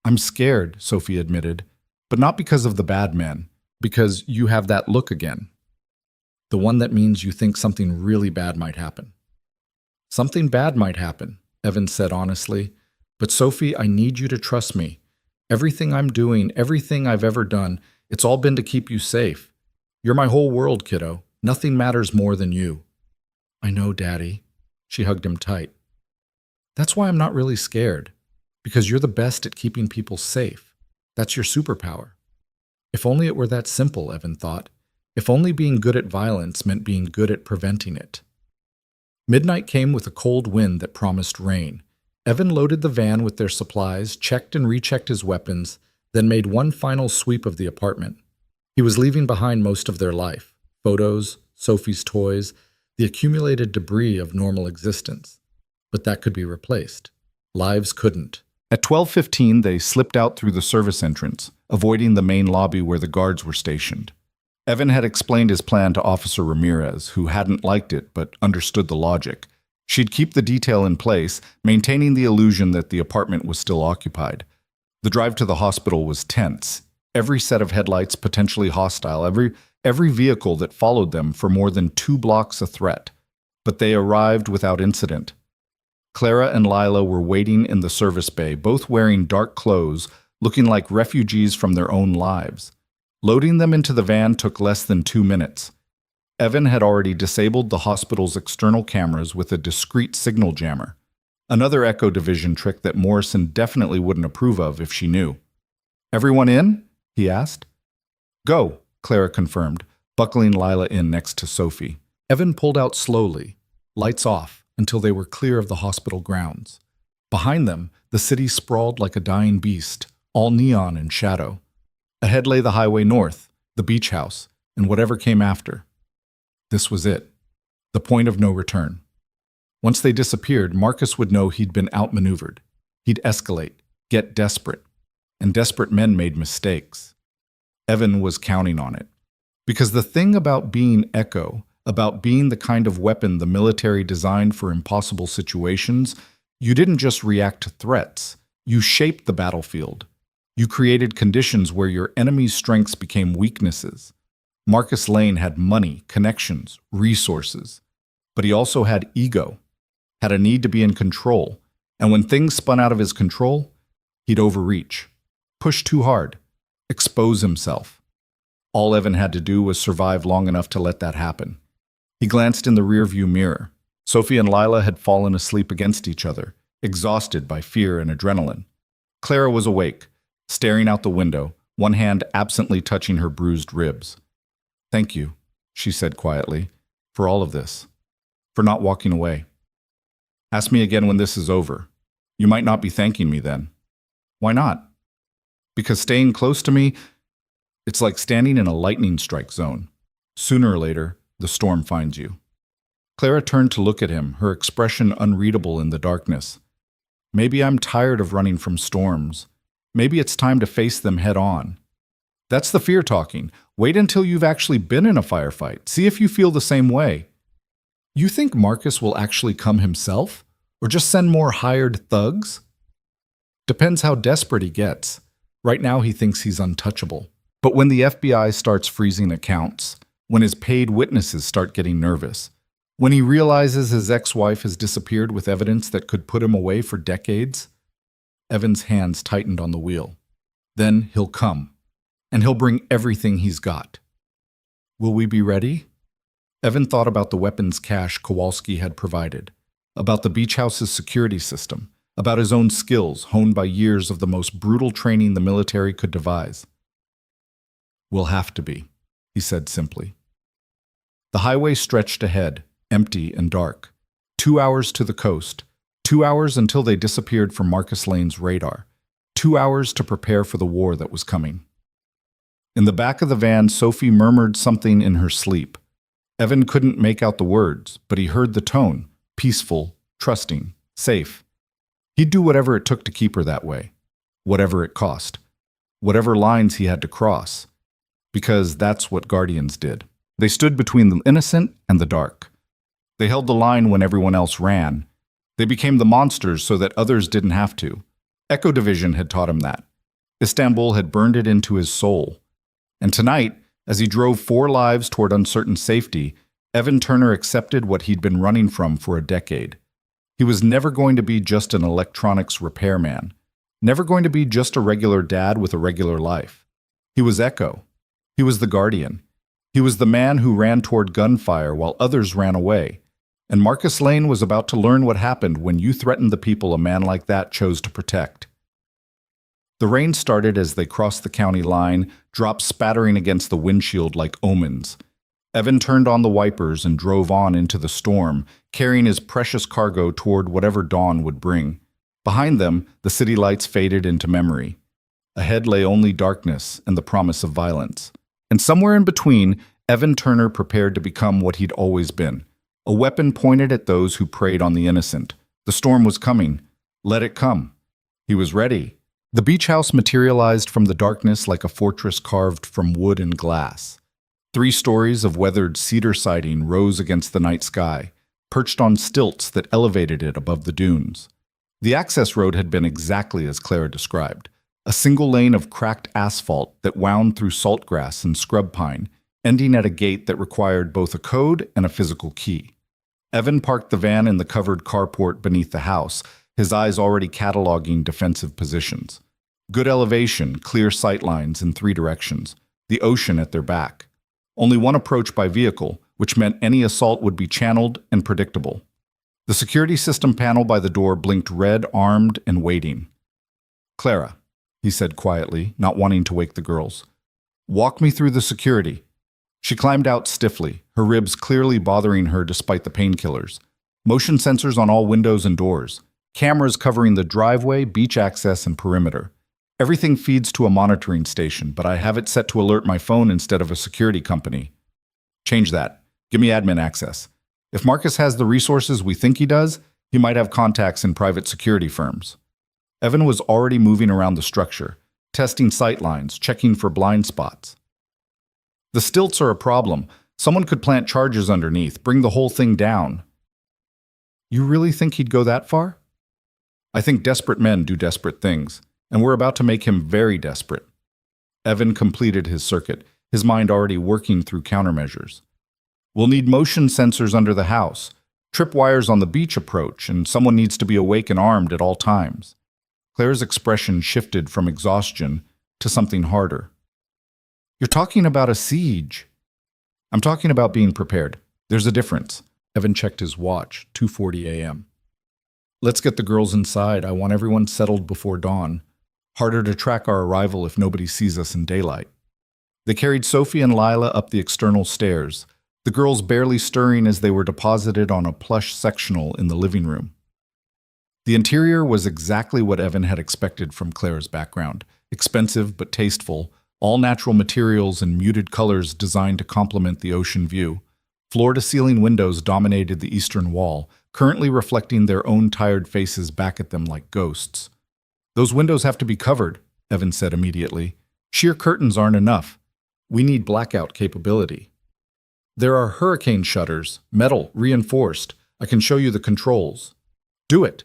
I'm scared, Sophie admitted, but not because of the bad men, because you have that look again. The one that means you think something really bad might happen. Something bad might happen, Evan said honestly, but Sophie, I need you to trust me. Everything I'm doing, everything I've ever done, it's all been to keep you safe. You're my whole world, kiddo. Nothing matters more than you. I know, Daddy. She hugged him tight. That's why I'm not really scared, because you're the best at keeping people safe. That's your superpower. If only it were that simple, Evan thought. If only being good at violence meant being good at preventing it. Midnight came with a cold wind that promised rain. Evan loaded the van with their supplies, checked and rechecked his weapons, then made one final sweep of the apartment. He was leaving behind most of their life, photos, Sophie's toys, the accumulated debris of normal existence. But that could be replaced. Lives couldn't. At 12:15, they slipped out through the service entrance, avoiding the main lobby where the guards were stationed. Evan had explained his plan to Officer Ramirez, who hadn't liked it but understood the logic. She'd keep the detail in place, maintaining the illusion that the apartment was still occupied. The drive to the hospital was tense. Every set of headlights potentially hostile, every vehicle that followed them for more than 2 blocks a threat. But they arrived without incident. Clara and Lila were waiting in the service bay, both wearing dark clothes, looking like refugees from their own lives. Loading them into the van took less than 2 minutes. Evan had already disabled the hospital's external cameras with a discreet signal jammer, another Echo Division trick that Morrison definitely wouldn't approve of if she knew. Everyone in? He asked. Go, Clara confirmed, buckling Lila in next to Sophie. Evan pulled out slowly, lights off, until they were clear of the hospital grounds. Behind them, the city sprawled like a dying beast, all neon and shadow. Ahead lay the highway north, the beach house, and whatever came after. This was it, the point of no return. Once they disappeared, Marcus would know he'd been outmaneuvered. He'd escalate, get desperate, and desperate men made mistakes. Evan was counting on it. Because the thing about being Echo, about being the kind of weapon the military designed for impossible situations, you didn't just react to threats, you shaped the battlefield. You created conditions where your enemy's strengths became weaknesses. Marcus Lane had money, connections, resources. But he also had ego, had a need to be in control, and when things spun out of his control, he'd overreach, push too hard, expose himself. All Evan had to do was survive long enough to let that happen. He glanced in the rearview mirror. Sophie and Lila had fallen asleep against each other, exhausted by fear and adrenaline. Clara was awake, staring out the window, one hand absently touching her bruised ribs. Thank you, she said quietly, for all of this, for not walking away. Ask me again when this is over. You might not be thanking me then. Why not? Because staying close to me, it's like standing in a lightning strike zone. Sooner or later, the storm finds you. Clara turned to look at him, her expression unreadable in the darkness. Maybe I'm tired of running from storms. Maybe it's time to face them head on. That's the fear talking. Wait until you've actually been in a firefight. See if you feel the same way. You think Marcus will actually come himself? Or just send more hired thugs? Depends how desperate he gets. Right now he thinks he's untouchable. But when the FBI starts freezing accounts, when his paid witnesses start getting nervous, when he realizes his ex-wife has disappeared with evidence that could put him away for decades, Evan's hands tightened on the wheel. Then he'll come. And he'll bring everything he's got. Will we be ready? Evan thought about the weapons cache Kowalski had provided. about the beach house's security system, about his own skills honed by years of the most brutal training the military could devise. "We'll have to be," he said simply. The highway stretched ahead, empty and dark. 2 hours to the coast, 2 hours until they disappeared from Marcus Lane's radar, 2 hours to prepare for the war that was coming. In the back of the van, Sophie murmured something in her sleep. Evan couldn't make out the words, but he heard the tone, peaceful, trusting, safe. He'd do whatever it took to keep her that way, whatever it cost, whatever lines he had to cross, because that's what guardians did. They stood between the innocent and the dark. They held the line when everyone else ran. They became the monsters so that others didn't have to. Echo Division had taught him that. Istanbul had burned it into his soul. And tonight, as he drove 4 lives toward uncertain safety, Evan Turner accepted what he'd been running from for a decade. He was never going to be just an electronics repairman, never going to be just a regular dad with a regular life. He was Echo. He was the guardian. He was the man who ran toward gunfire while others ran away. And Marcus Lane was about to learn what happened when you threatened the people a man like that chose to protect. The rain started as they crossed the county line, drops spattering against the windshield like omens. Evan turned on the wipers and drove on into the storm, carrying his precious cargo toward whatever dawn would bring. Behind them, the city lights faded into memory. Ahead lay only darkness and the promise of violence. And somewhere in between, Evan Turner prepared to become what he'd always been, a weapon pointed at those who preyed on the innocent. The storm was coming. Let it come. He was ready. The beach house materialized from the darkness like a fortress carved from wood and glass. 3 stories of weathered cedar siding rose against the night sky, perched on stilts that elevated it above the dunes. The access road had been exactly as Clara described, a single lane of cracked asphalt that wound through saltgrass and scrub pine, ending at a gate that required both a code and a physical key. Evan parked the van in the covered carport beneath the house, his eyes already cataloging defensive positions. Good elevation, clear sight lines in 3 directions, the ocean at their back. Only one approach by vehicle, which meant any assault would be channeled and predictable. The security system panel by the door blinked red, armed, and waiting. "Clara," he said quietly, not wanting to wake the girls. "Walk me through the security." She climbed out stiffly, her ribs clearly bothering her despite the painkillers. Motion sensors on all windows and doors. Cameras covering the driveway, beach access, and perimeter. Everything feeds to a monitoring station, but I have it set to alert my phone instead of a security company. Change that. Give me admin access. If Marcus has the resources we think he does, he might have contacts in private security firms. Evan was already moving around the structure, testing sight lines, checking for blind spots. The stilts are a problem. Someone could plant charges underneath, bring the whole thing down. You really think he'd go that far? I think desperate men do desperate things, and we're about to make him very desperate. Evan completed his circuit, his mind already working through countermeasures. We'll need motion sensors under the house, tripwires on the beach approach, and someone needs to be awake and armed at all times. Claire's expression shifted from exhaustion to something harder. You're talking about a siege. I'm talking about being prepared. There's a difference. Evan checked his watch, 2:40 a.m. Let's get the girls inside. I want everyone settled before dawn. Harder to track our arrival if nobody sees us in daylight. They carried Sophie and Lila up the external stairs, the girls barely stirring as they were deposited on a plush sectional in the living room. The interior was exactly what Evan had expected from Claire's background, expensive but tasteful, all natural materials and muted colors designed to complement the ocean view. Floor-to-ceiling windows dominated the eastern wall, currently reflecting their own tired faces back at them like ghosts. Those windows have to be covered, Evan said immediately. Sheer curtains aren't enough. We need blackout capability. There are hurricane shutters, metal, reinforced. I can show you the controls. Do it.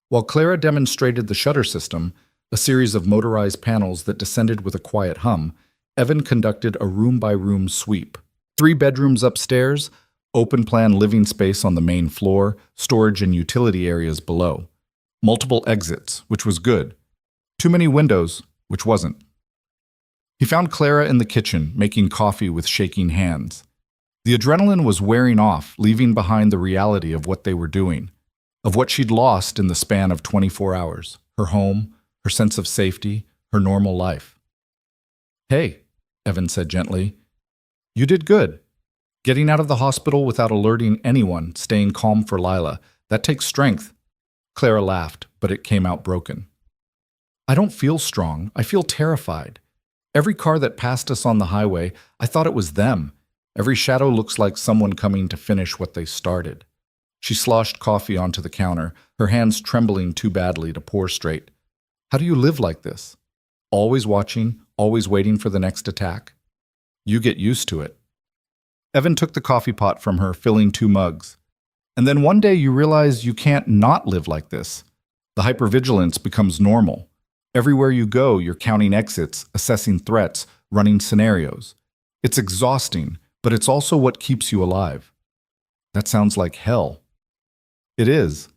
While Clara demonstrated the shutter system, a series of motorized panels that descended with a quiet hum, Evan conducted a room-by-room sweep. 3 bedrooms upstairs, open-plan living space on the main floor, storage and utility areas below. Multiple exits, which was good. Too many windows, which wasn't. He found Clara in the kitchen, making coffee with shaking hands. The adrenaline was wearing off, leaving behind the reality of what they were doing. of what she'd lost in the span of 24 hours, her home, her sense of safety, her normal life. "Hey," Evan said gently, "you did good. Getting out of the hospital without alerting anyone, staying calm for Lila, that takes strength." Clara laughed, but it came out broken. "I don't feel strong. I feel terrified. Every car that passed us on the highway, I thought it was them. Every shadow looks like someone coming to finish what they started." She sloshed coffee onto the counter, her hands trembling too badly to pour straight. "How do you live like this? Always watching, always waiting for the next attack?" "You get used to it." Evan took the coffee pot from her, filling 2 mugs. "And then one day you realize you can't not live like this. The hypervigilance becomes normal. Everywhere you go, you're counting exits, assessing threats, running scenarios. It's exhausting, but it's also what keeps you alive." "That sounds like hell." "It is."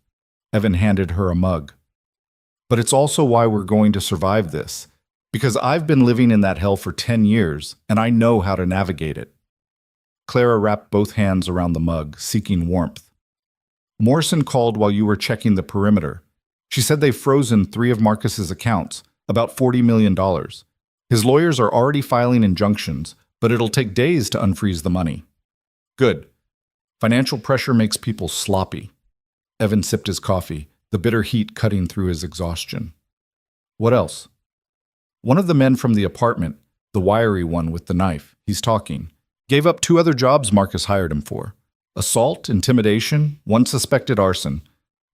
Evan handed her a mug. "But it's also why we're going to survive this. Because I've been living in that hell for 10 years, and I know how to navigate it." Clara wrapped both hands around the mug, seeking warmth. "Morrison called while you were checking the perimeter. She said they've frozen 3 of Marcus's accounts, about $40 million. His lawyers are already filing injunctions, but it'll take days to unfreeze the money." "Good. Financial pressure makes people sloppy." Evan sipped his coffee, the bitter heat cutting through his exhaustion. "What else?" "One of the men from the apartment, the wiry one with the knife, he's talking, gave up 2 other jobs Marcus hired him for. Assault, intimidation, 1 suspected arson.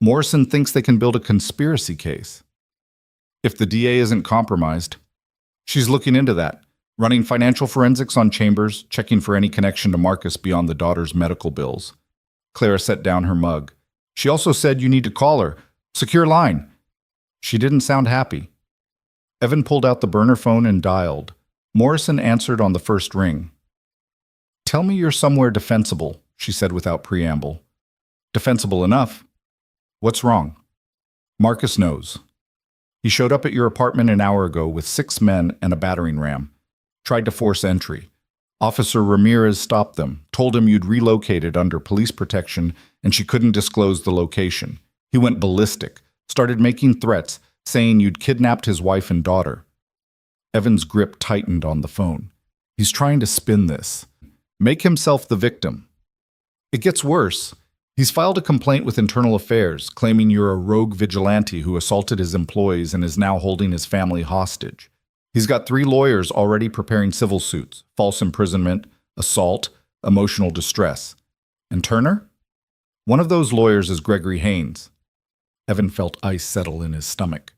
Morrison thinks they can build a conspiracy case. If the DA isn't compromised, she's looking into that, running financial forensics on Chambers, checking for any connection to Marcus beyond the daughter's medical bills." Clara set down her mug. "She also said you need to call her. Secure line." She didn't sound happy. Evan pulled out the burner phone and dialed. Morrison answered on the first ring. "Tell me you're somewhere defensible," she said without preamble. "Defensible enough. What's wrong?" "Marcus knows. He showed up at your apartment an hour ago with 6 men and a battering ram. Tried to force entry. Officer Ramirez stopped them, told him you'd relocated under police protection and she couldn't disclose the location. He went ballistic, started making threats, saying you'd kidnapped his wife and daughter." Evan's grip tightened on the phone. He's trying to spin this. Make himself the victim. It gets worse. He's filed a complaint with Internal Affairs, claiming you're a rogue vigilante who assaulted his employees and is now holding his family hostage. He's got 3 lawyers already preparing civil suits: false imprisonment, assault, emotional distress. And Turner? One of those lawyers is Gregory Haynes. Evan felt ice settle in his stomach.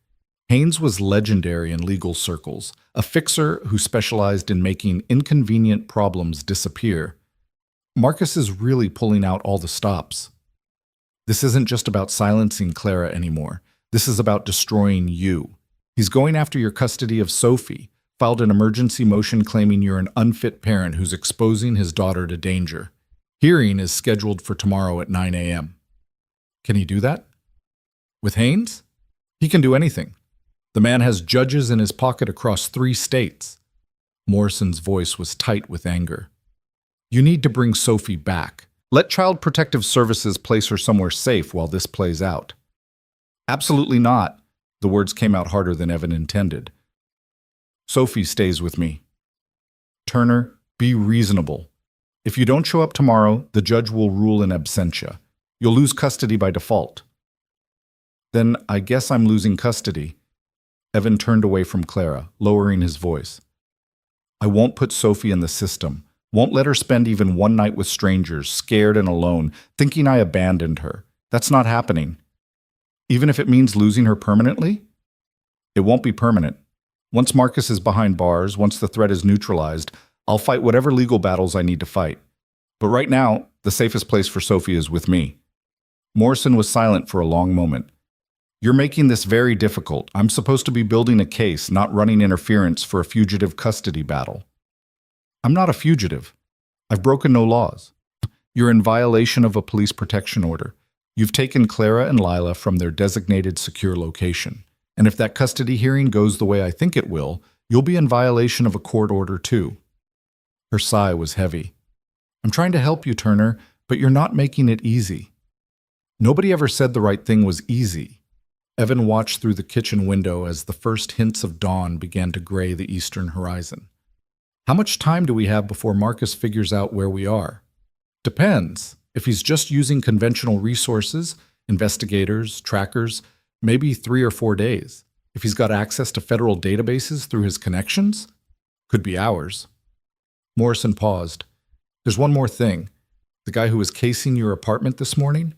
Haynes was legendary in legal circles, a fixer who specialized in making inconvenient problems disappear. Marcus is really pulling out all the stops. This isn't just about silencing Clara anymore. This is about destroying you. He's going after your custody of Sophie, filed an emergency motion claiming you're an unfit parent who's exposing his daughter to danger. Hearing is scheduled for tomorrow at 9 a.m. Can he do that? With Haynes? He can do anything. The man has judges in his pocket across 3 states. Morrison's voice was tight with anger. You need to bring Sophie back. Let Child Protective Services place her somewhere safe while this plays out. Absolutely not. The words came out harder than Evan intended. Sophie stays with me. Turner, be reasonable. If you don't show up tomorrow, the judge will rule in absentia. You'll lose custody by default. Then I guess I'm losing custody. Evan turned away from Clara, lowering his voice. I won't put Sophie in the system. Won't let her spend even one night with strangers, scared and alone, thinking I abandoned her. That's not happening. Even if it means losing her permanently? It won't be permanent. Once Marcus is behind bars, once the threat is neutralized, I'll fight whatever legal battles I need to fight. But right now, the safest place for Sophie is with me. Morrison was silent for a long moment. You're making this very difficult. I'm supposed to be building a case, not running interference for a fugitive custody battle. I'm not a fugitive. I've broken no laws. You're in violation of a police protection order. You've taken Clara and Lila from their designated secure location. And if that custody hearing goes the way I think it will, you'll be in violation of a court order too. Her sigh was heavy. I'm trying to help you, Turner, but you're not making it easy. Nobody ever said the right thing was easy. Evan watched through the kitchen window as the first hints of dawn began to gray the eastern horizon. How much time do we have before Marcus figures out where we are? Depends. If he's just using conventional resources, investigators, trackers, maybe 3 or 4 days. If he's got access to federal databases through his connections, could be hours. Morrison paused. There's one more thing. The guy who was casing your apartment this morning?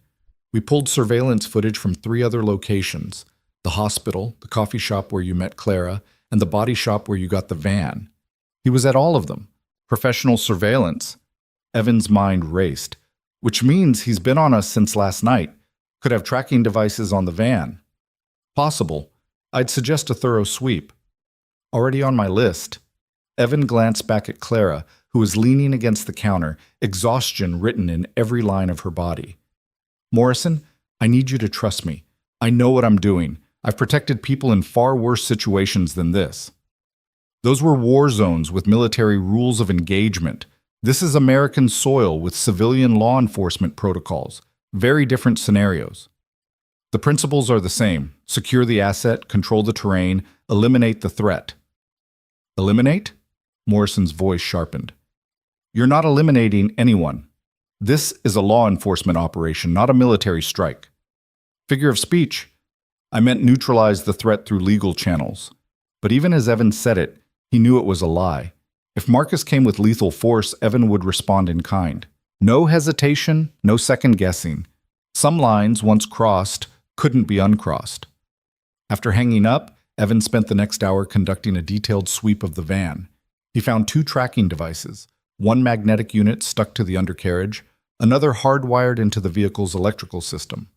We pulled surveillance footage from 3 other locations. The hospital, the coffee shop where you met Clara, and the body shop where you got the van. He was at all of them. Professional surveillance. Evan's mind raced. Which means he's been on us since last night. Could have tracking devices on the van. Possible. I'd suggest a thorough sweep. Already on my list. Evan glanced back at Clara, who was leaning against the counter, exhaustion written in every line of her body. Morrison, I need you to trust me. I know what I'm doing. I've protected people in far worse situations than this. Those were war zones with military rules of engagement. This is American soil with civilian law enforcement protocols. Very different scenarios. The principles are the same. Secure the asset, control the terrain, eliminate the threat. Eliminate? Morrison's voice sharpened. You're not eliminating anyone. This is a law enforcement operation, not a military strike. Figure of speech. I meant neutralize the threat through legal channels. But even as Evan said it, he knew it was a lie. If Marcus came with lethal force, Evan would respond in kind. No hesitation, no second guessing. Some lines, once crossed, couldn't be uncrossed. After hanging up, Evan spent the next hour conducting a detailed sweep of the van. He found 2 tracking devices, one magnetic unit stuck to the undercarriage, another hardwired into the vehicle's electrical system.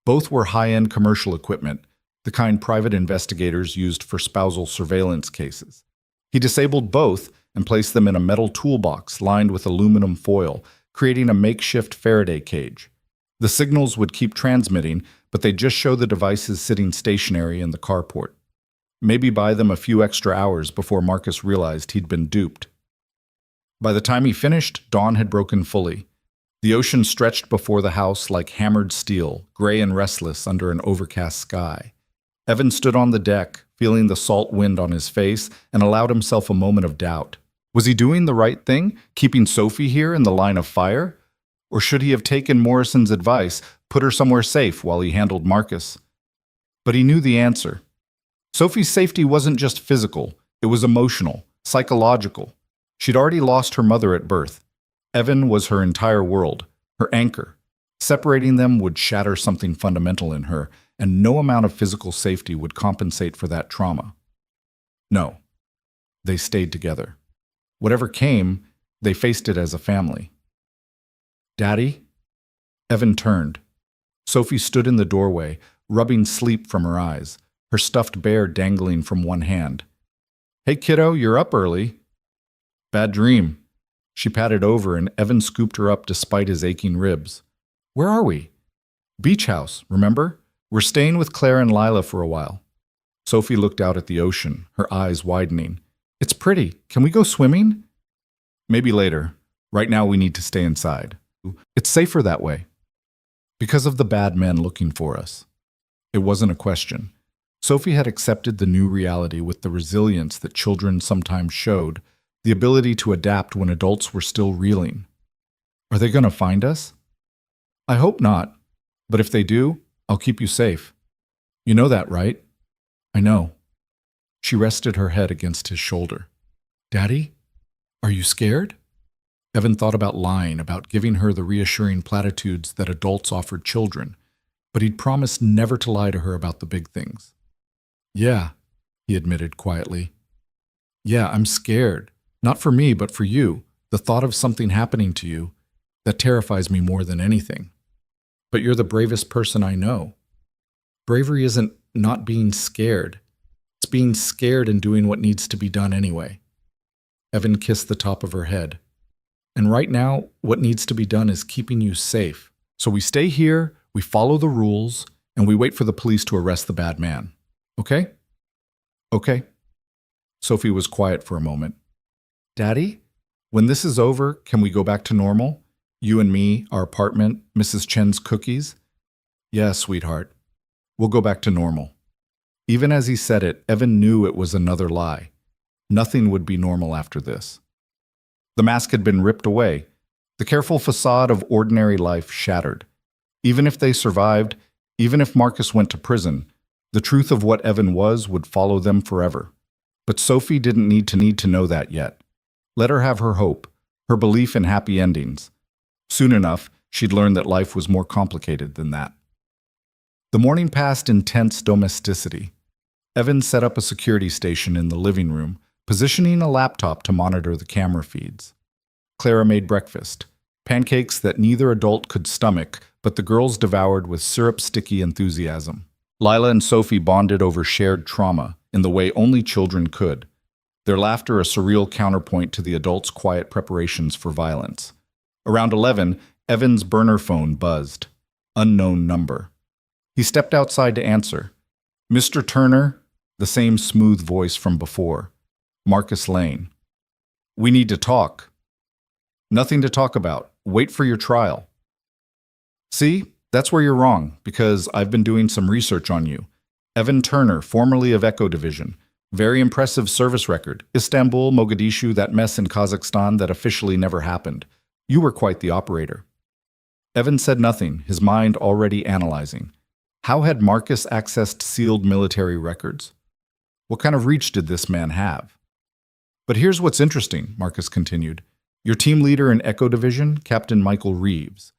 Both were high-end commercial equipment, the kind private investigators used for spousal surveillance cases. He disabled both and placed them in a metal toolbox lined with aluminum foil, creating a makeshift Faraday cage. The signals would keep transmitting, but they'd just show the devices sitting stationary in the carport. Maybe buy them a few extra hours before Marcus realized he'd been duped. By the time he finished, dawn had broken fully. The ocean stretched before the house like hammered steel, gray and restless under an overcast sky. Evan stood on the deck, feeling the salt wind on his face, and allowed himself a moment of doubt. Was he doing the right thing, keeping Sophie here in the line of fire? Or should he have taken Morrison's advice, put her somewhere safe while he handled Marcus? But he knew the answer. Sophie's safety wasn't just physical, it was emotional, psychological. She'd already lost her mother at birth. Evan was her entire world, her anchor. Separating them would shatter something fundamental in her, and no amount of physical safety would compensate for that trauma. No, they stayed together. Whatever came, they faced it as a family. Daddy? Evan turned. Sophie stood in the doorway, rubbing sleep from her eyes, her stuffed bear dangling from one hand. Hey kiddo, you're up early. Bad dream. She patted over and Evan scooped her up despite his aching ribs. Where are we? Beach house, remember? We're staying with Claire and Lila for a while. Sophie looked out at the ocean, her eyes widening. It's pretty. Can we go swimming? Maybe later. Right now we need to stay inside. It's safer that way. Because of the bad men looking for us. It wasn't a question. Sophie had accepted the new reality with the resilience that children sometimes showed, the ability to adapt when adults were still reeling. Are they going to find us? I hope not. But if they do, I'll keep you safe. You know that, right? I know. She rested her head against his shoulder. Daddy, are you scared? Evan thought about lying, about giving her the reassuring platitudes that adults offered children, but he'd promised never to lie to her about the big things. Yeah, he admitted quietly. Yeah, I'm scared. Not for me, but for you. The thought of something happening to you, that terrifies me more than anything. But you're the bravest person I know. Bravery isn't not being scared. It's being scared and doing what needs to be done anyway. Evan kissed the top of her head. And right now, what needs to be done is keeping you safe. So we stay here, we follow the rules, and we wait for the police to arrest the bad man. Okay? Okay. Sophie was quiet for a moment. Daddy, when this is over, can we go back to normal? You and me, our apartment, Mrs. Chen's cookies? Yeah, sweetheart. We'll go back to normal. Even as he said it, Evan knew it was another lie. Nothing would be normal after this. The mask had been ripped away, the careful facade of ordinary life shattered. Even if they survived, even if Marcus went to prison, the truth of what Evan was would follow them forever. But Sophie didn't need to know that yet. Let her have her hope, her belief in happy endings. Soon enough, she'd learn that life was more complicated than that. The morning passed in tense domesticity. Evan set up a security station in the living room, positioning a laptop to monitor the camera feeds. Clara made breakfast, pancakes that neither adult could stomach, but the girls devoured with syrup-sticky enthusiasm. Lila and Sophie bonded over shared trauma in the way only children could, their laughter a surreal counterpoint to the adults' quiet preparations for violence. Around 11, Evan's burner phone buzzed. Unknown number. He stepped outside to answer. Mr. Turner, the same smooth voice from before. Marcus Lane. We need to talk. Nothing to talk about. Wait for your trial. See, that's where you're wrong, because I've been doing some research on you. Evan Turner, formerly of Echo Division. Very impressive service record. Istanbul, Mogadishu, that mess in Kazakhstan that officially never happened. You were quite the operator. Evan said nothing, his mind already analyzing. How had Marcus accessed sealed military records? What kind of reach did this man have? But here's what's interesting, Marcus continued. Your team leader in Echo Division, Captain Michael Reeves,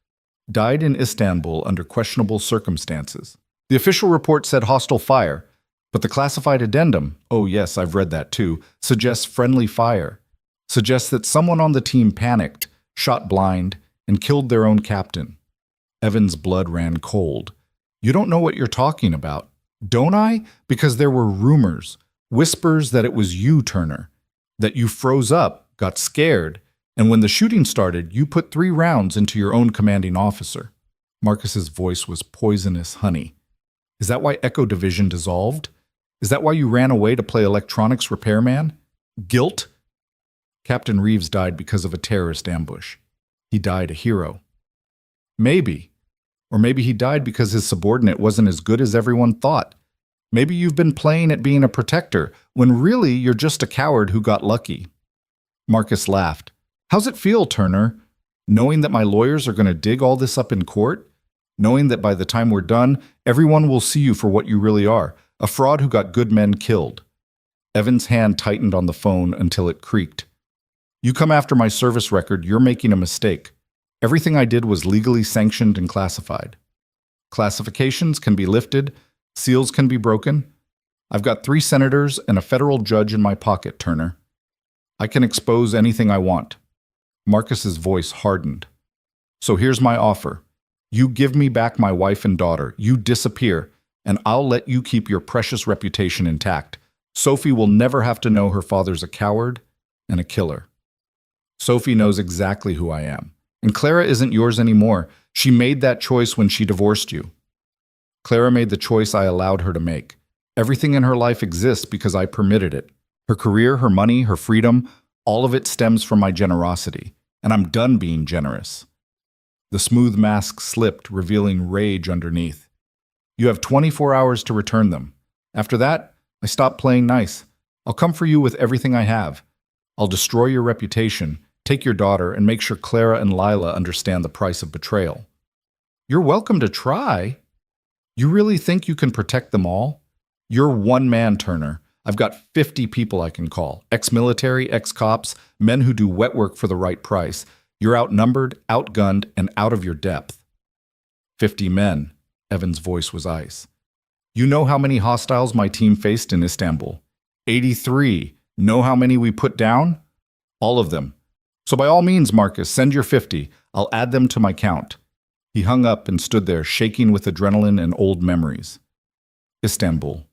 died in Istanbul under questionable circumstances. The official report said hostile fire, but the classified addendum, oh yes, I've read that too, suggests friendly fire, suggests that someone on the team panicked, shot blind, and killed their own captain. Evan's blood ran cold. You don't know what you're talking about. Don't I? Because there were rumors, whispers that it was you, Turner, that you froze up, got scared, and when the shooting started, you put 3 rounds into your own commanding officer. Marcus's voice was poisonous honey. Is that why Echo Division dissolved? Is that why you ran away to play electronics repairman? Guilt? Captain Reeves died because of a terrorist ambush. He died a hero. Maybe. Or maybe he died because his subordinate wasn't as good as everyone thought. Maybe you've been playing at being a protector, when really you're just a coward who got lucky. Marcus laughed. How's it feel, Turner? Knowing that my lawyers are going to dig all this up in court? Knowing that by the time we're done, everyone will see you for what you really are, a fraud who got good men killed. Evan's hand tightened on the phone until it creaked. You come after my service record, you're making a mistake. Everything I did was legally sanctioned and classified. Classifications can be lifted, seals can be broken. I've got 3 senators and a federal judge in my pocket, Turner. I can expose anything I want. Marcus's voice hardened. So here's my offer. You give me back my wife and daughter, you disappear, and I'll let you keep your precious reputation intact. Sophie will never have to know her father's a coward and a killer. Sophie knows exactly who I am. And Clara isn't yours anymore. She made that choice when she divorced you. Clara made the choice I allowed her to make. Everything in her life exists because I permitted it. Her career, her money, her freedom, all of it stems from my generosity. And I'm done being generous. The smooth mask slipped, revealing rage underneath. You have 24 hours to return them. After that, I stop playing nice. I'll come for you with everything I have. I'll destroy your reputation, take your daughter, and make sure Clara and Lila understand the price of betrayal. You're welcome to try. You really think you can protect them all? You're one man, Turner. I've got 50 people I can call. Ex-military, ex-cops, men who do wet work for the right price. You're outnumbered, outgunned, and out of your depth. 50 men. Evan's voice was ice. You know how many hostiles my team faced in Istanbul? 83. Know how many we put down? All of them. So by all means, Marcus, send your 50. I'll add them to my count. He hung up and stood there, shaking with adrenaline and old memories. Istanbul.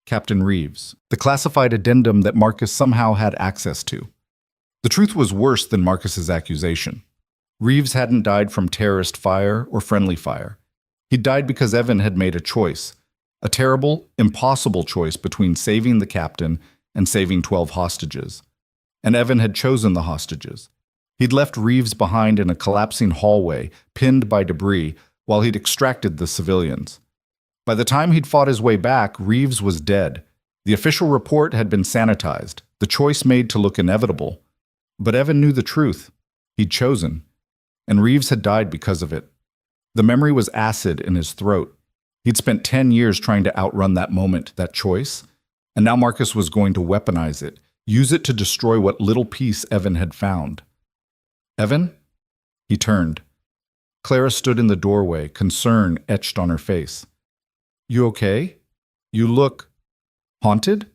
Captain Reeves. The classified addendum that Marcus somehow had access to. The truth was worse than Marcus's accusation. Reeves hadn't died from terrorist fire or friendly fire. He died because Evan had made a choice. A terrible, impossible choice between saving the captain and saving 12 hostages. And Evan had chosen the hostages. He'd left Reeves behind in a collapsing hallway, pinned by debris, while he'd extracted the civilians. By the time he'd fought his way back, Reeves was dead. The official report had been sanitized, the choice made to look inevitable. But Evan knew the truth. He'd chosen, and Reeves had died because of it. The memory was acid in his throat. He'd spent 10 years trying to outrun that moment, that choice, and now Marcus was going to weaponize it, use it to destroy what little peace Evan had found. Evan? He turned. Clara stood in the doorway, concern etched on her face. You okay? You look haunted?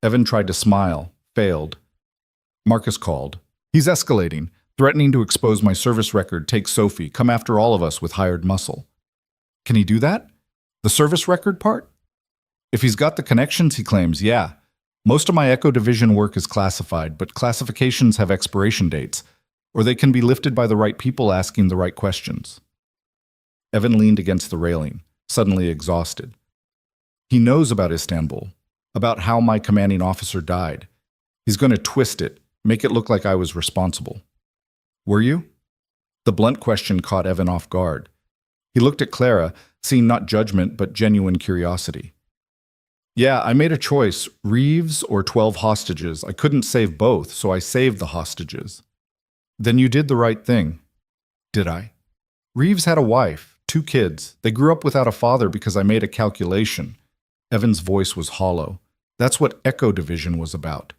Evan tried to smile, failed. Marcus called. He's escalating, threatening to expose my service record, take Sophie, come after all of us with hired muscle. Can he do that? The service record part? If he's got the connections, he claims, yeah. Most of my Echo Division work is classified, but classifications have expiration dates, or they can be lifted by the right people asking the right questions. Evan leaned against the railing, suddenly exhausted. He knows about Istanbul, about how my commanding officer died. He's going to twist it, make it look like I was responsible. Were you? The blunt question caught Evan off guard. He looked at Clara, seeing not judgment but genuine curiosity. Yeah, I made a choice, Reeves or 12 hostages. I couldn't save both, so I saved the hostages. Then you did the right thing. Did I? Reeves had a wife, 2 kids. They grew up without a father because I made a calculation. Evan's voice was hollow. That's what Echo Division was about.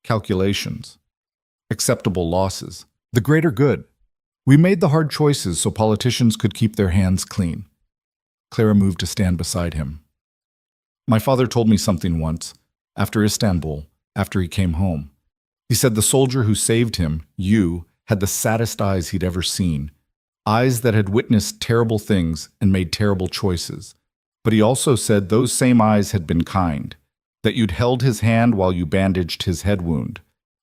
Calculations. Acceptable losses. The greater good. We made the hard choices so politicians could keep their hands clean. Clara moved to stand beside him. My father told me something once, after Istanbul, after he came home. He said the soldier who saved him, you, had the saddest eyes he'd ever seen. Eyes that had witnessed terrible things and made terrible choices. But he also said those same eyes had been kind, that you'd held his hand while you bandaged his head wound,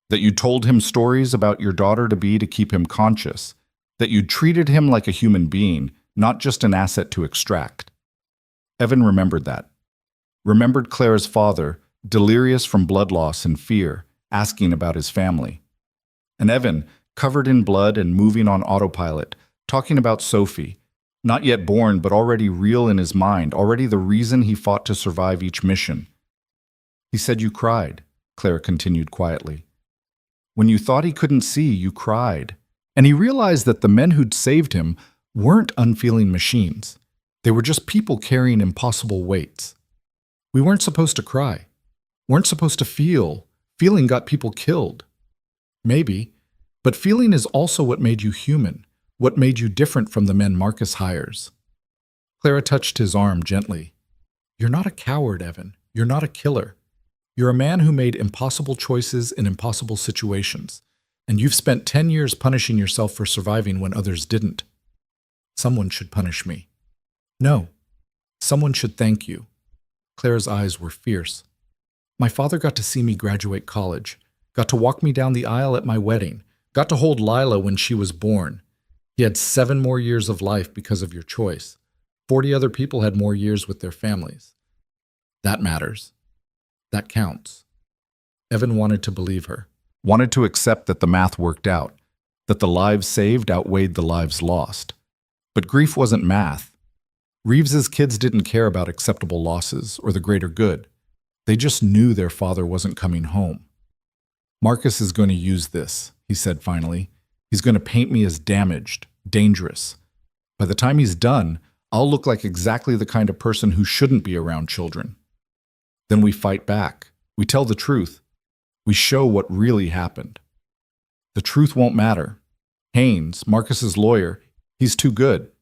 that you'd told him stories about your daughter-to-be to keep him conscious, that you'd treated him like a human being, not just an asset to extract. Evan remembered that. Remembered Clara's father, delirious from blood loss and fear, asking about his family. And Evan, covered in blood and moving on autopilot, talking about Sophie, not yet born but already real in his mind, already the reason he fought to survive each mission. He said you cried, Clara continued quietly. When you thought he couldn't see, you cried. And he realized that the men who'd saved him weren't unfeeling machines. They were just people carrying impossible weights. We weren't supposed to cry. Weren't supposed to feel. Feeling got people killed. Maybe, but feeling is also what made you human, what made you different from the men Marcus hires. Clara touched his arm gently. You're not a coward, Evan. You're not a killer. You're a man who made impossible choices in impossible situations, and you've spent 10 years punishing yourself for surviving when others didn't. Someone should punish me. No, someone should thank you. Clara's eyes were fierce. My father got to see me graduate college, got to walk me down the aisle at my wedding, got to hold Lila when she was born. He had 7 more years of life because of your choice. 40 other people had more years with their families. That matters. That counts. Evan wanted to believe her, wanted to accept that the math worked out, that the lives saved outweighed the lives lost. But grief wasn't math. Reeves's kids didn't care about acceptable losses or the greater good. They just knew their father wasn't coming home. Marcus is going to use this, he said finally. He's going to paint me as damaged, dangerous. By the time he's done, I'll look like exactly the kind of person who shouldn't be around children. Then we fight back. We tell the truth. We show what really happened. The truth won't matter. Haynes, Marcus's lawyer, he's too good.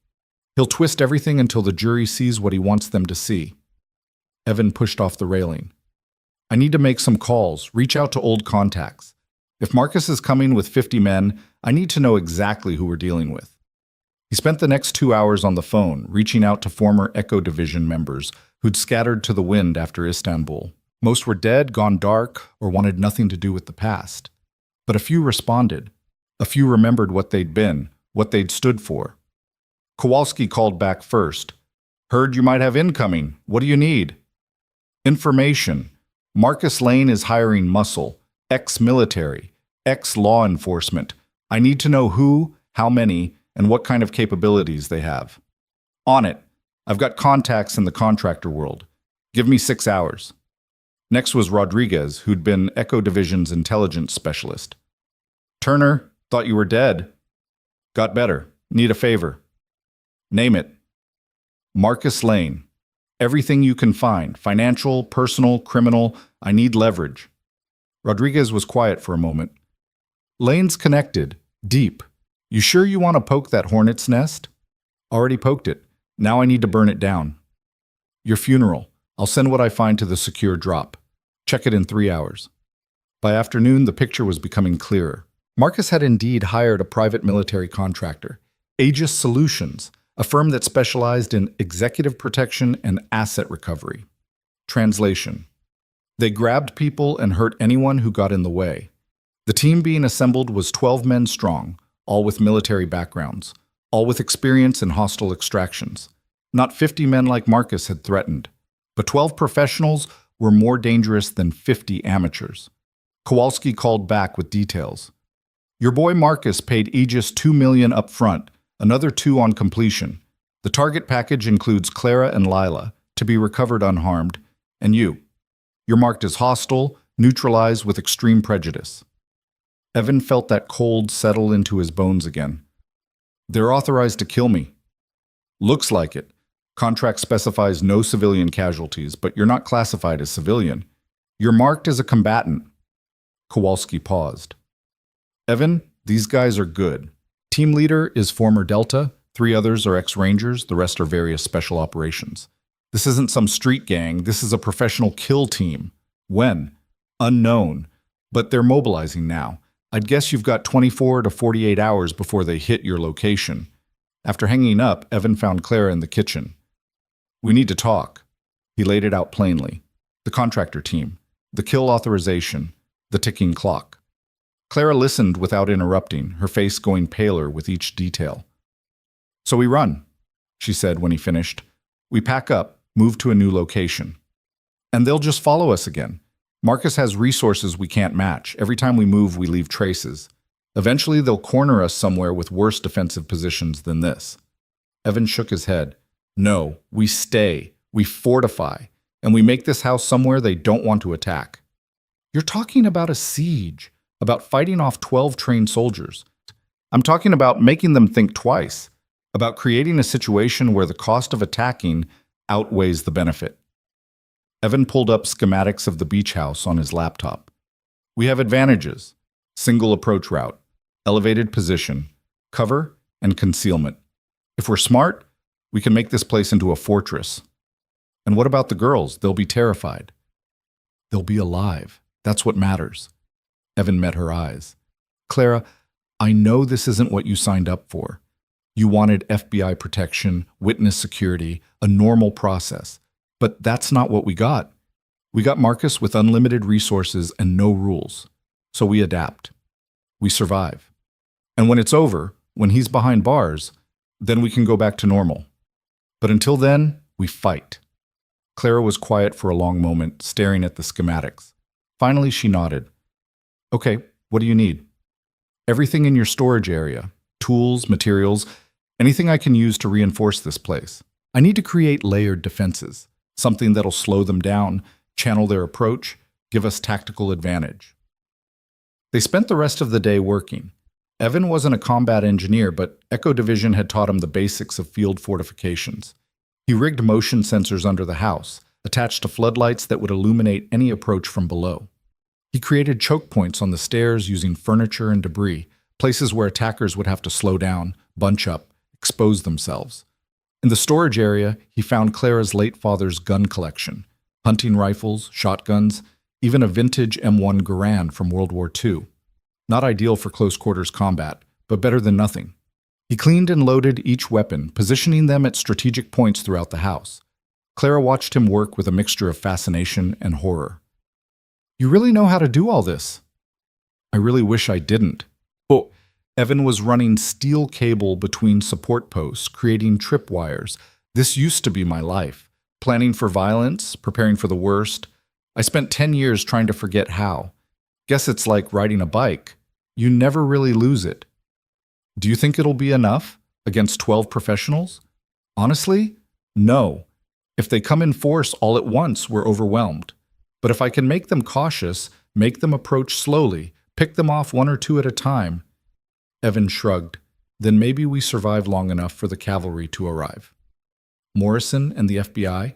He'll twist everything until the jury sees what he wants them to see. Evan pushed off the railing. I need to make some calls, reach out to old contacts. If Marcus is coming with 50 men, I need to know exactly who we're dealing with. He spent the next 2 hours on the phone, reaching out to former Echo Division members who'd scattered to the wind after Istanbul. Most were dead, gone dark, or wanted nothing to do with the past. But a few responded. A few remembered what they'd been, what they'd stood for. Kowalski called back first. Heard you might have incoming. What do you need? Information. Marcus Lane is hiring muscle, ex-military, ex-law enforcement. I need to know who, how many, and what kind of capabilities they have. On it. I've got contacts in the contractor world. Give me 6 hours. Next was Rodriguez, who'd been Echo Division's intelligence specialist. Turner, thought you were dead. Got better. Need a favor. Name it. Marcus Lane. Everything you can find. Financial, personal, criminal. I need leverage. Rodriguez was quiet for a moment. Lane's connected. Deep. You sure you want to poke that hornet's nest? Already poked it. Now I need to burn it down. Your funeral. I'll send what I find to the secure drop. Check it in 3 hours. By afternoon, the picture was becoming clearer. Marcus had indeed hired a private military contractor, Aegis Solutions, a firm that specialized in executive protection and asset recovery. Translation. They grabbed people and hurt anyone who got in the way. The team being assembled was 12 men strong, all with military backgrounds, all with experience in hostile extractions. Not 50 men like Marcus had threatened, but 12 professionals were more dangerous than 50 amateurs. Kowalski called back with details. Your boy Marcus paid Aegis $2 million up front, another 2 on completion. The target package includes Clara and Lila, to be recovered unharmed, and you. You're marked as hostile, neutralized with extreme prejudice. Evan felt that cold settle into his bones again. They're authorized to kill me. Looks like it. Contract specifies no civilian casualties, but you're not classified as civilian. You're marked as a combatant. Kowalski paused. Evan, these guys are good. Team leader is former Delta, 3 others are ex-Rangers, the rest are various special operations. This isn't some street gang, this is a professional kill team. When? Unknown. But they're mobilizing now. I'd guess you've got 24 to 48 hours before they hit your location. After hanging up, Evan found Clara in the kitchen. We need to talk. He laid it out plainly. The contractor team, the kill authorization, the ticking clock. Clara listened without interrupting, her face going paler with each detail. So we run, she said when he finished. We pack up, move to a new location. And they'll just follow us again. Marcus has resources we can't match. Every time we move, we leave traces. Eventually, they'll corner us somewhere with worse defensive positions than this. Evan shook his head. No, we stay, we fortify, and we make this house somewhere they don't want to attack. You're talking about a siege, about fighting off 12 trained soldiers. I'm talking about making them think twice, about creating a situation where the cost of attacking outweighs the benefit. Evan pulled up schematics of the beach house on his laptop. We have advantages: single approach route, elevated position, cover, and concealment. If we're smart, we can make this place into a fortress. And what about the girls? They'll be terrified. They'll be alive. That's what matters. Evan met her eyes. Clara, I know this isn't what you signed up for. You wanted FBI protection, witness security, a normal process. But that's not what we got. We got Marcus with unlimited resources and no rules. So we adapt. We survive. And when it's over, when he's behind bars, then we can go back to normal. But until then, we fight. Clara was quiet for a long moment, staring at the schematics. Finally, she nodded. Okay, what do you need? Everything in your storage area. Tools, materials, anything I can use to reinforce this place. I need to create layered defenses. Something that'll slow them down, channel their approach, give us tactical advantage. They spent the rest of the day working. Evan wasn't a combat engineer, but Echo Division had taught him the basics of field fortifications. He rigged motion sensors under the house, attached to floodlights that would illuminate any approach from below. He created choke points on the stairs using furniture and debris, places where attackers would have to slow down, bunch up, expose themselves. In the storage area, he found Clara's late father's gun collection, hunting rifles, shotguns, even a vintage M1 Garand from World War II. Not ideal for close-quarters combat, but better than nothing. He cleaned and loaded each weapon, positioning them at strategic points throughout the house. Clara watched him work with a mixture of fascination and horror. You really know how to do all this? I really wish I didn't. Oh, Evan was running steel cable between support posts, creating tripwires. This used to be my life. Planning for violence, preparing for the worst. I spent 10 years trying to forget how. Guess it's like riding a bike. You never really lose it. Do you think it'll be enough? Against 12 professionals? Honestly, no. If they come in force all at once, we're overwhelmed. But if I can make them cautious, make them approach slowly, pick them off one or two at a time. Evan shrugged. Then maybe we survive long enough for the cavalry to arrive. Morrison and the FBI?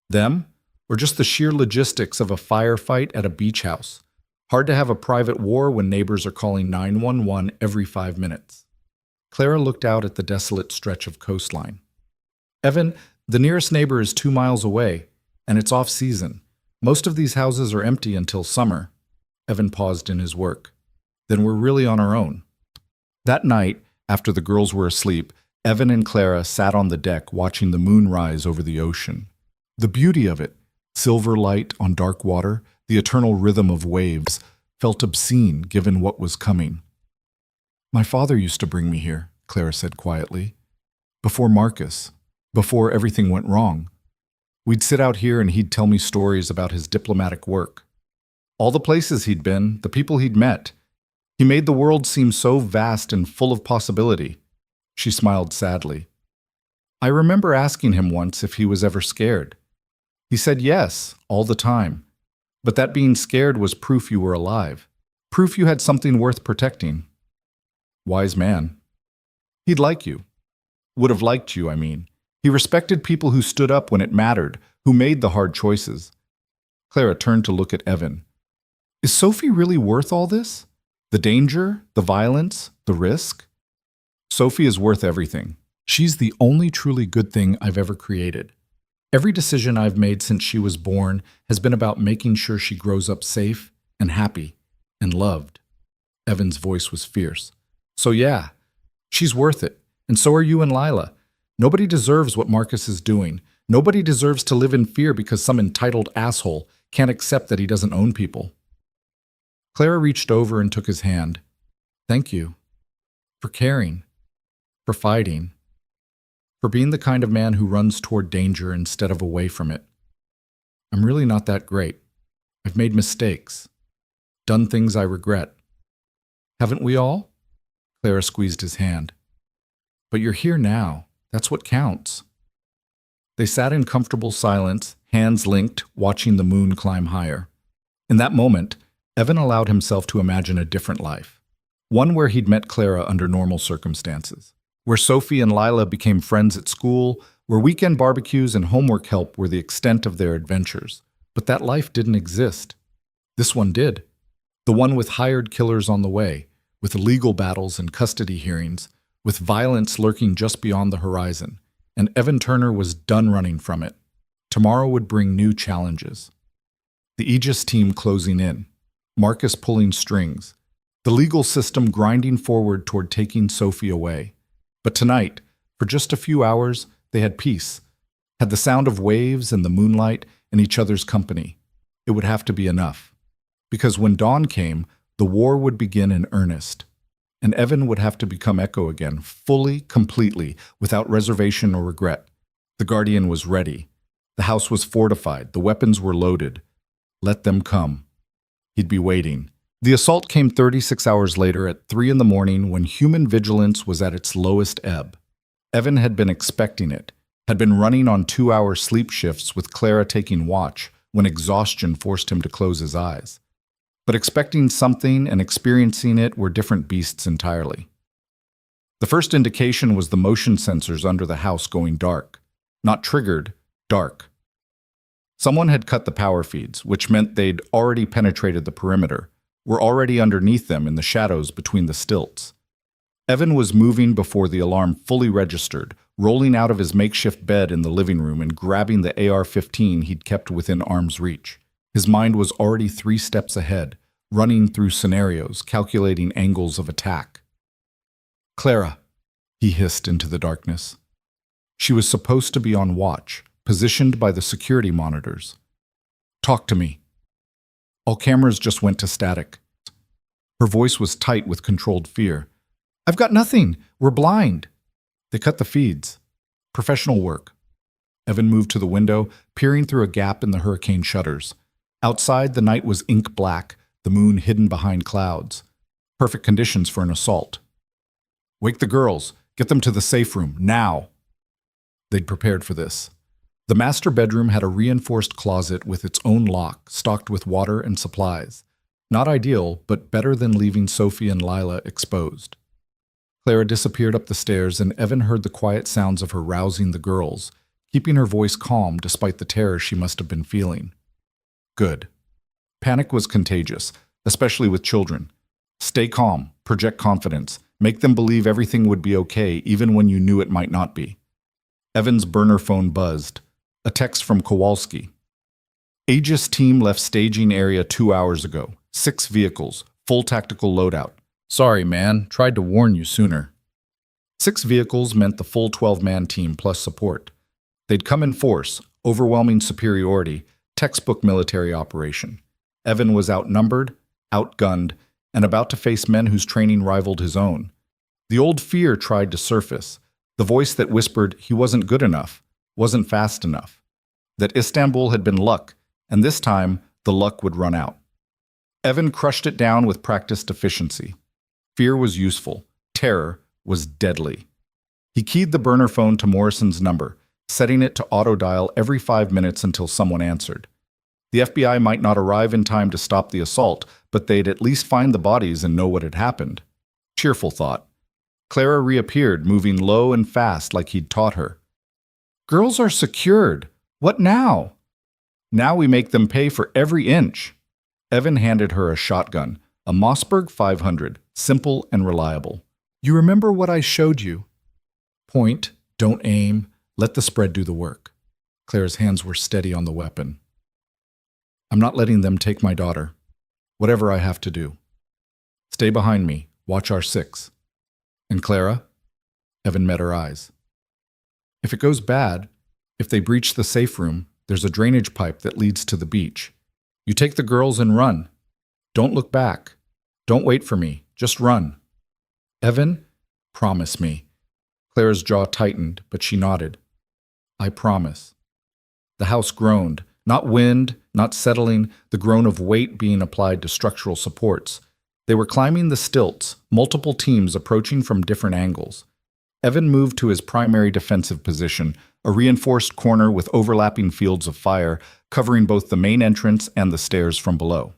Them? Or just the sheer logistics of a firefight at a beach house? Hard to have a private war when neighbors are calling 911 every 5 minutes. Clara looked out at the desolate stretch of coastline. Evan, the nearest neighbor is 2 miles away, and it's off-season. Most of these houses are empty until summer. Evan paused in his work. Then we're really on our own. That night, after the girls were asleep, Evan and Clara sat on the deck watching the moon rise over the ocean. The beauty of it, silver light on dark water, the eternal rhythm of waves, felt obscene given what was coming. My father used to bring me here, Clara said quietly. Before Marcus, before everything went wrong. We'd sit out here and he'd tell me stories about his diplomatic work. All the places he'd been, the people he'd met. He made the world seem so vast and full of possibility. She smiled sadly. I remember asking him once if he was ever scared. He said yes, all the time. But that being scared was proof you were alive. Proof you had something worth protecting. Wise man. He'd like you. Would have liked you, I mean. He respected people who stood up when it mattered, who made the hard choices. Clara turned to look at Evan. Is Sophie really worth all this? The danger, the violence, the risk? Sophie is worth everything. She's the only truly good thing I've ever created. Every decision I've made since she was born has been about making sure she grows up safe and happy and loved. Evan's voice was fierce. So yeah, she's worth it, and so are you and Lila. Nobody deserves what Marcus is doing. Nobody deserves to live in fear because some entitled asshole can't accept that he doesn't own people. Clara reached over and took his hand. Thank you. For caring. For fighting. For being the kind of man who runs toward danger instead of away from it. I'm really not that great. I've made mistakes. Done things I regret. Haven't we all? Clara squeezed his hand. But you're here now. That's what counts. They sat in comfortable silence, hands linked, watching the moon climb higher. In that moment, Evan allowed himself to imagine a different life. One where he'd met Clara under normal circumstances. Where Sophie and Lila became friends at school, where weekend barbecues and homework help were the extent of their adventures. But that life didn't exist. This one did. The one with hired killers on the way, with legal battles and custody hearings, with violence lurking just beyond the horizon. And Evan Turner was done running from it. Tomorrow would bring new challenges. The Aegis team closing in. Marcus pulling strings. The legal system grinding forward toward taking Sophie away. But tonight, for just a few hours, they had peace. Had the sound of waves and the moonlight and each other's company. It would have to be enough. Because when dawn came, the war would begin in earnest. And Evan would have to become Echo again, fully, completely, without reservation or regret. The Guardian was ready. The house was fortified. The weapons were loaded. Let them come. He'd be waiting. The assault came 36 hours later at 3 in the morning when human vigilance was at its lowest ebb. Evan had been expecting it, had been running on 2-hour sleep shifts with Clara taking watch when exhaustion forced him to close his eyes. But expecting something and experiencing it were different beasts entirely. The first indication was the motion sensors under the house going dark. Not triggered, dark. Someone had cut the power feeds, which meant they'd already penetrated the perimeter, were already underneath them in the shadows between the stilts. Evan was moving before the alarm fully registered, rolling out of his makeshift bed in the living room and grabbing the AR-15 he'd kept within arm's reach. His mind was already 3 steps ahead, running through scenarios, calculating angles of attack. Clara, he hissed into the darkness. She was supposed to be on watch, positioned by the security monitors. Talk to me. All cameras just went to static. Her voice was tight with controlled fear. I've got nothing. We're blind. They cut the feeds. Professional work. Evan moved to the window, peering through a gap in the hurricane shutters. Outside, the night was ink black, the moon hidden behind clouds. Perfect conditions for an assault. Wake the girls. Get them to the safe room, now. They'd prepared for this. The master bedroom had a reinforced closet with its own lock, stocked with water and supplies. Not ideal, but better than leaving Sophie and Lila exposed. Clara disappeared up the stairs, and Evan heard the quiet sounds of her rousing the girls, keeping her voice calm despite the terror she must have been feeling. Good. Panic was contagious, especially with children. Stay calm, project confidence, make them believe everything would be okay even when you knew it might not be. Evan's burner phone buzzed. A text from Kowalski. Aegis team left staging area 2 hours ago. 6 vehicles, full tactical loadout. Sorry, man, tried to warn you sooner. 6 vehicles meant the full 12-man team plus support. They'd come in force, overwhelming superiority, textbook military operation. Evan was outnumbered, outgunned, and about to face men whose training rivaled his own. The old fear tried to surface, the voice that whispered he wasn't good enough, wasn't fast enough, that Istanbul had been luck, and this time the luck would run out. Evan crushed it down with practiced efficiency. Fear was useful. Terror was deadly. He keyed the burner phone to Morrison's number, setting it to auto-dial every 5 minutes until someone answered. The FBI might not arrive in time to stop the assault, but they'd at least find the bodies and know what had happened. Cheerful thought. Clara reappeared, moving low and fast like he'd taught her. Girls are secured. What now? Now we make them pay for every inch. Evan handed her a shotgun, a Mossberg 500, simple and reliable. You remember what I showed you? Point, don't aim, let the spread do the work. Clara's hands were steady on the weapon. I'm not letting them take my daughter. Whatever I have to do. Stay behind me, watch our 6. And Clara? Evan met her eyes. If it goes bad, if they breach the safe room, there's a drainage pipe that leads to the beach. You take the girls and run. Don't look back. Don't wait for me. Just run. Evan, promise me. Clara's jaw tightened, but she nodded. I promise. The house groaned. Not wind, not settling, the groan of weight being applied to structural supports. They were climbing the stilts, multiple teams approaching from different angles. Evan moved to his primary defensive position, a reinforced corner with overlapping fields of fire, covering both the main entrance and the stairs from below.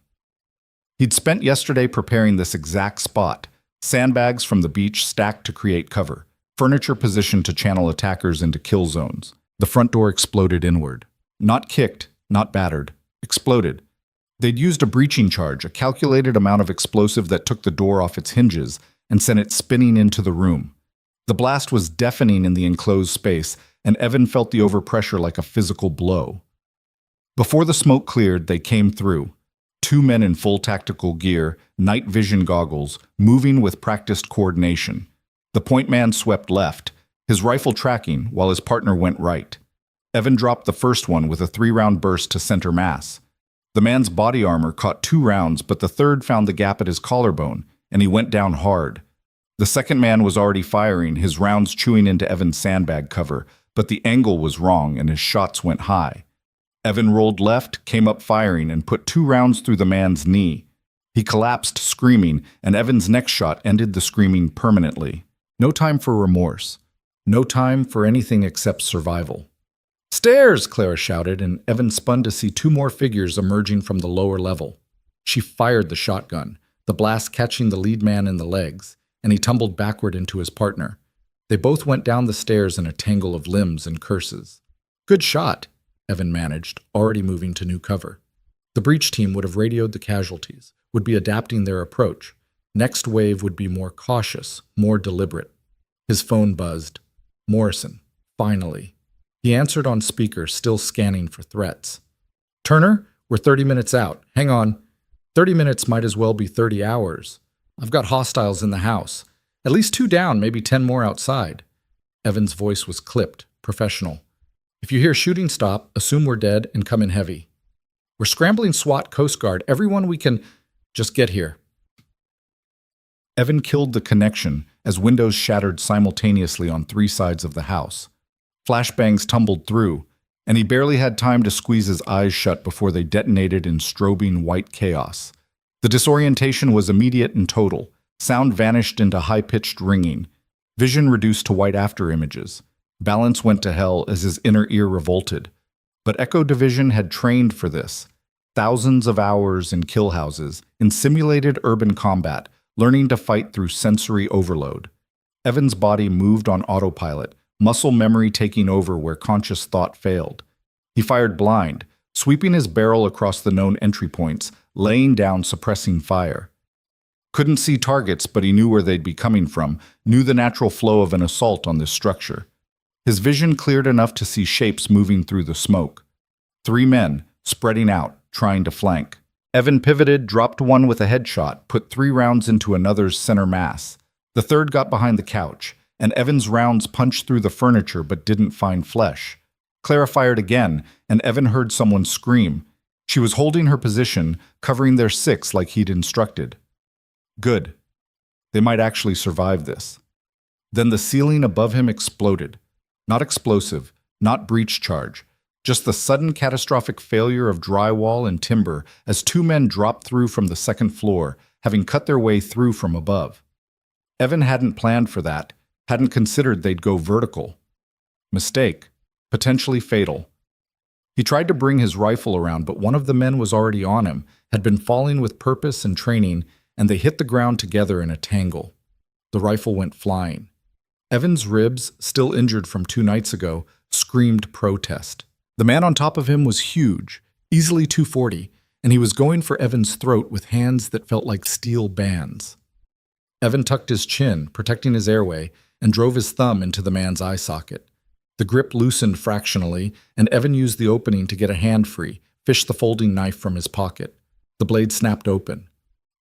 He'd spent yesterday preparing this exact spot, sandbags from the beach stacked to create cover, furniture positioned to channel attackers into kill zones. The front door exploded inward. Not kicked, not battered. Exploded. They'd used a breaching charge, a calculated amount of explosive that took the door off its hinges and sent it spinning into the room. The blast was deafening in the enclosed space, and Evan felt the overpressure like a physical blow. Before the smoke cleared, they came through. 2 men in full tactical gear, night vision goggles, moving with practiced coordination. The point man swept left, his rifle tracking while his partner went right. Evan dropped the first one with a 3-round burst to center mass. The man's body armor caught 2 rounds, but the third found the gap at his collarbone, and he went down hard. The second man was already firing, his rounds chewing into Evan's sandbag cover, but the angle was wrong and his shots went high. Evan rolled left, came up firing, and put 2 rounds through the man's knee. He collapsed screaming, and Evan's next shot ended the screaming permanently. No time for remorse. No time for anything except survival. Stairs! Clara shouted, and Evan spun to see 2 more figures emerging from the lower level. She fired the shotgun, the blast catching the lead man in the legs, and he tumbled backward into his partner. They both went down the stairs in a tangle of limbs and curses. Good shot, Evan managed, already moving to new cover. The breach team would have radioed the casualties, would be adapting their approach. Next wave would be more cautious, more deliberate. His phone buzzed. Morrison, finally. He answered on speaker, still scanning for threats. Turner, we're 30 minutes out. Hang on. 30 minutes might as well be 30 hours. I've got hostiles in the house. At least 2 down, maybe 10 more outside. Evan's voice was clipped, professional. If you hear shooting stop, assume we're dead and come in heavy. We're scrambling SWAT, Coast Guard, everyone we can. Just get here. Evan killed the connection as windows shattered simultaneously on 3 sides of the house. Flashbangs tumbled through, and he barely had time to squeeze his eyes shut before they detonated in strobing white chaos. The disorientation was immediate and total. Sound vanished into high-pitched ringing. Vision reduced to white afterimages. Balance went to hell as his inner ear revolted. But Echo Division had trained for this. Thousands of hours in kill houses, in simulated urban combat, learning to fight through sensory overload. Evan's body moved on autopilot, muscle memory taking over where conscious thought failed. He fired blind, sweeping his barrel across the known entry points, laying down suppressing fire. Couldn't see targets, but he knew where they'd be coming from, knew the natural flow of an assault on this structure. His vision cleared enough to see shapes moving through the smoke. 3 men, spreading out, trying to flank. Evan pivoted, dropped one with a headshot, put 3 rounds into another's center mass. The third got behind the couch, and Evan's rounds punched through the furniture but didn't find flesh. Clara fired again, and Evan heard someone scream. She was holding her position, covering their 6 like he'd instructed. Good. They might actually survive this. Then the ceiling above him exploded. Not explosive, not breach charge, just the sudden catastrophic failure of drywall and timber as 2 men dropped through from the 2nd floor, having cut their way through from above. Evan hadn't planned for that, hadn't considered they'd go vertical. Mistake, potentially fatal. He tried to bring his rifle around, but one of the men was already on him, had been falling with purpose and training, and they hit the ground together in a tangle. The rifle went flying. Evan's ribs, still injured from 2 nights ago, screamed protest. The man on top of him was huge, easily 240, and he was going for Evan's throat with hands that felt like steel bands. Evan tucked his chin, protecting his airway, and drove his thumb into the man's eye socket. The grip loosened fractionally, and Evan used the opening to get a hand free, fished the folding knife from his pocket. The blade snapped open.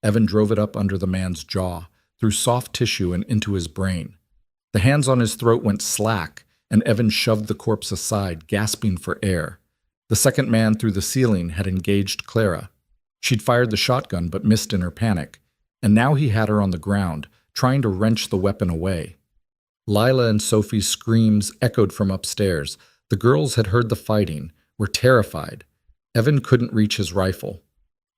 Evan drove it up under the man's jaw, through soft tissue and into his brain. The hands on his throat went slack, and Evan shoved the corpse aside, gasping for air. The second man through the ceiling had engaged Clara. She'd fired the shotgun but missed in her panic, and now he had her on the ground, trying to wrench the weapon away. Lila and Sophie's screams echoed from upstairs. The girls had heard the fighting, were terrified. Evan couldn't reach his rifle.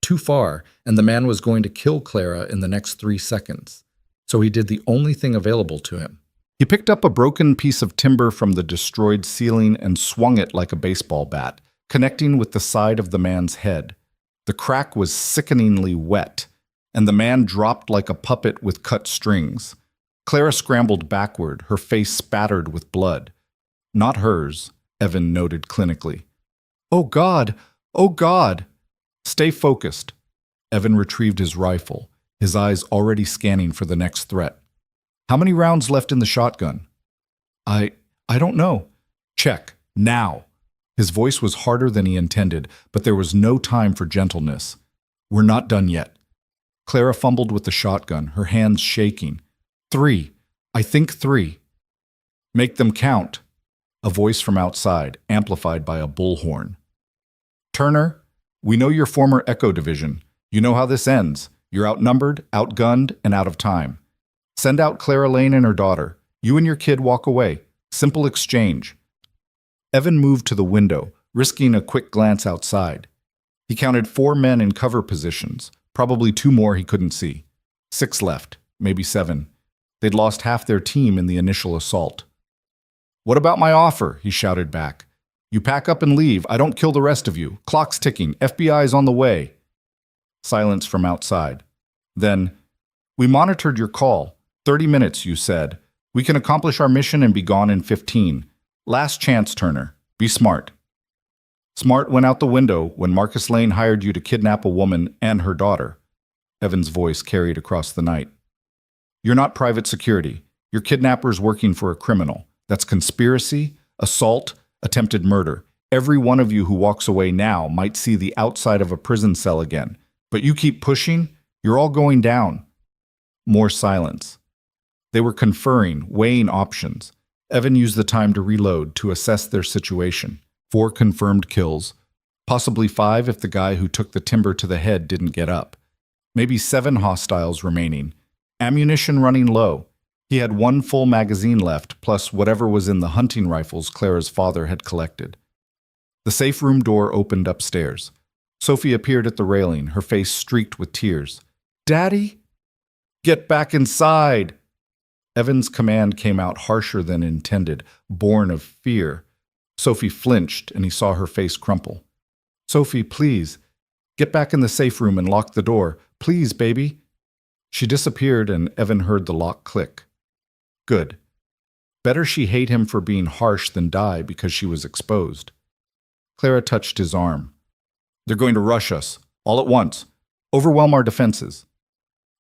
Too far, and the man was going to kill Clara in the next 3 seconds. So he did the only thing available to him. He picked up a broken piece of timber from the destroyed ceiling and swung it like a baseball bat, connecting with the side of the man's head. The crack was sickeningly wet, and the man dropped like a puppet with cut strings. Clara scrambled backward, her face spattered with blood. Not hers, Evan noted clinically. "Oh God! Oh God!" "Stay focused." Evan retrieved his rifle, his eyes already scanning for the next threat. "How many rounds left in the shotgun?" I don't know." "Check, now." His voice was harder than he intended, but there was no time for gentleness. "We're not done yet." Clara fumbled with the shotgun, her hands shaking. 3. I think 3. "Make them count." A voice from outside, amplified by a bullhorn. "Turner, we know your former Echo Division. You know how this ends. You're outnumbered, outgunned, and out of time. Send out Clara Lane and her daughter. You and your kid walk away. Simple exchange." Evan moved to the window, risking a quick glance outside. He counted 4 men in cover positions, probably 2 more he couldn't see. 6 left, maybe 7. They'd lost half their team in the initial assault. "What about my offer?" he shouted back. "You pack up and leave. I don't kill the rest of you. Clock's ticking. FBI's on the way." Silence from outside. Then, "We monitored your call. 30 minutes, you said. We can accomplish our mission and be gone in 15. Last chance, Turner. Be smart." "Smart went out the window when Marcus Lane hired you to kidnap a woman and her daughter." Evan's voice carried across the night. "You're not private security. Your kidnapper's working for a criminal. That's conspiracy, assault, attempted murder. Every one of you who walks away now might see the outside of a prison cell again. But you keep pushing, you're all going down." More silence. They were conferring, weighing options. Evan used the time to reload, to assess their situation. 4 confirmed kills. Possibly 5 if the guy who took the timber to the head didn't get up. Maybe 7 hostiles remaining. Ammunition running low. He had 1 full magazine left, plus whatever was in the hunting rifles Clara's father had collected. The safe room door opened upstairs. Sophie appeared at the railing, her face streaked with tears. "Daddy?" "Get back inside!" Evan's command came out harsher than intended, born of fear. Sophie flinched, and he saw her face crumple. "Sophie, please. Get back in the safe room and lock the door. Please, baby." She disappeared, and Evan heard the lock click. Good. Better she hate him for being harsh than die because she was exposed. Clara touched his arm. "They're going to rush us, all at once. Overwhelm our defenses."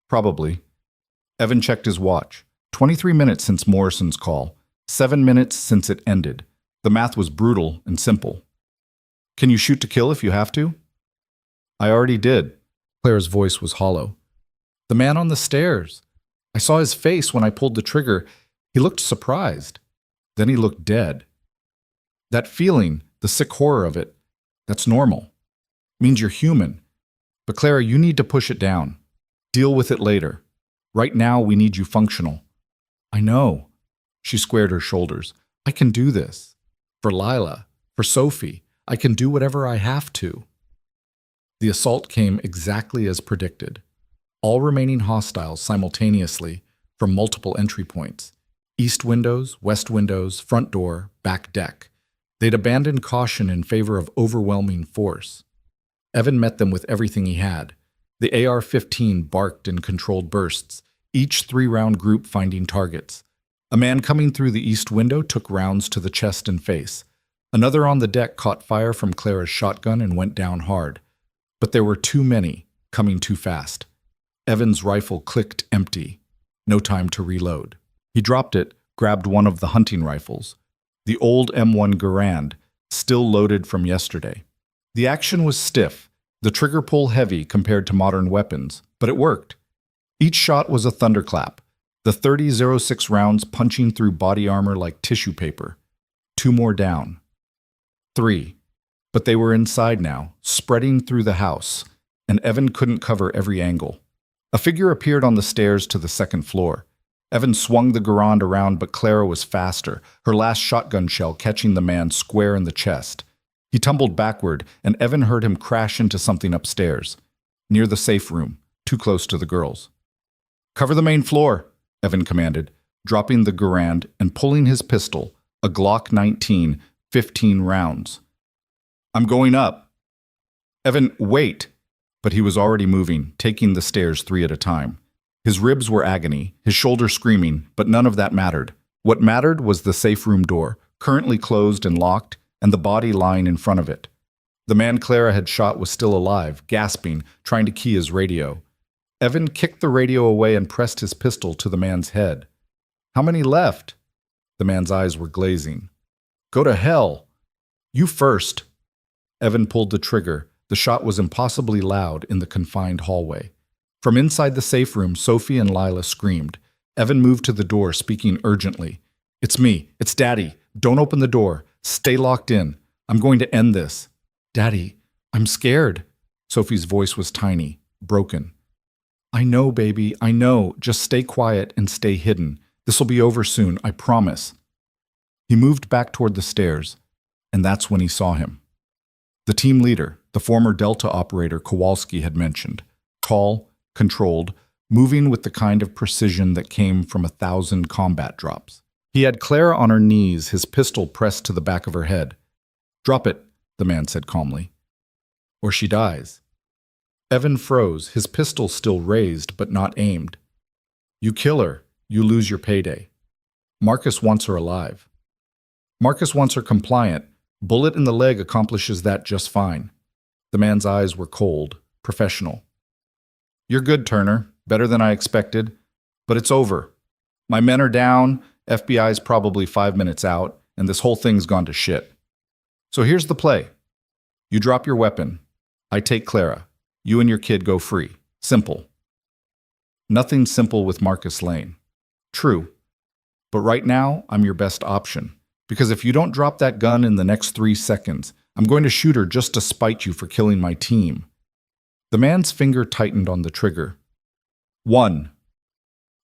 "Probably." Evan checked his watch. 23 minutes since Morrison's call. 7 minutes since it ended. The math was brutal and simple. "Can you shoot to kill if you have to?" "I already did." Clara's voice was hollow. "The man on the stairs. I saw his face when I pulled the trigger. He looked surprised. Then he looked dead. That feeling, the sick horror of it, that's normal. Means you're human. But Clara, you need to push it down. Deal with it later. Right now, we need you functional." "I know." She squared her shoulders. "I can do this. For Lila, for Sophie, I can do whatever I have to." The assault came exactly as predicted. All remaining hostiles simultaneously from multiple entry points. East windows, west windows, front door, back deck. They'd abandoned caution in favor of overwhelming force. Evan met them with everything he had. The AR-15 barked in controlled bursts, each 3-round group finding targets. A man coming through the east window took rounds to the chest and face. Another on the deck caught fire from Clara's shotgun and went down hard. But there were too many, coming too fast. Evan's rifle clicked empty. No time to reload. He dropped it, grabbed one of the hunting rifles. The old M1 Garand, still loaded from yesterday. The action was stiff, the trigger pull heavy compared to modern weapons, but it worked. Each shot was a thunderclap, the 30-06 rounds punching through body armor like tissue paper. 2 more down. 3. But they were inside now, spreading through the house, and Evan couldn't cover every angle. A figure appeared on the stairs to the second floor. Evan swung the Garand around, but Clara was faster, her last shotgun shell catching the man square in the chest. He tumbled backward, and Evan heard him crash into something upstairs, near the safe room, too close to the girls. "Cover the main floor," Evan commanded, dropping the Garand and pulling his pistol, a Glock 19, 15 rounds. "I'm going up." "Evan, wait." But he was already moving, taking the stairs 3 at a time. His ribs were agony, his shoulder screaming, but none of that mattered. What mattered was the safe room door, currently closed and locked, and the body lying in front of it. The man Clara had shot was still alive, gasping, trying to key his radio. Evan kicked the radio away and pressed his pistol to the man's head. "How many left?" The man's eyes were glazing. "Go to hell." "You first." Evan pulled the trigger. The shot was impossibly loud in the confined hallway. From inside the safe room, Sophie and Lila screamed. Evan moved to the door, speaking urgently. "It's me. It's Daddy. Don't open the door. Stay locked in. I'm going to end this." "Daddy, I'm scared." Sophie's voice was tiny, broken. "I know, baby. I know. Just stay quiet and stay hidden. This'll be over soon, I promise." He moved back toward the stairs, and that's when he saw him. The team leader, the former Delta operator Kowalski had mentioned. Tall, controlled, moving with the kind of precision that came from 1,000 combat drops. He had Clara on her knees, his pistol pressed to the back of her head. "Drop it," the man said calmly, "or she dies." Evan froze, his pistol still raised but not aimed. "You kill her, you lose your payday. Marcus wants her alive. Marcus wants her compliant. Bullet in the leg accomplishes that just fine." The man's eyes were cold, professional. "You're good, Turner. Better than I expected. But it's over. My men are down, FBI's probably 5 minutes out, and this whole thing's gone to shit. So here's the play. You drop your weapon. I take Clara. You and your kid go free. Simple." Nothing simple with Marcus Lane. True. But right now, I'm your best option. Because if you don't drop that gun in the next 3 seconds, I'm going to shoot her just to spite you for killing my team. The man's finger tightened on the trigger. 1.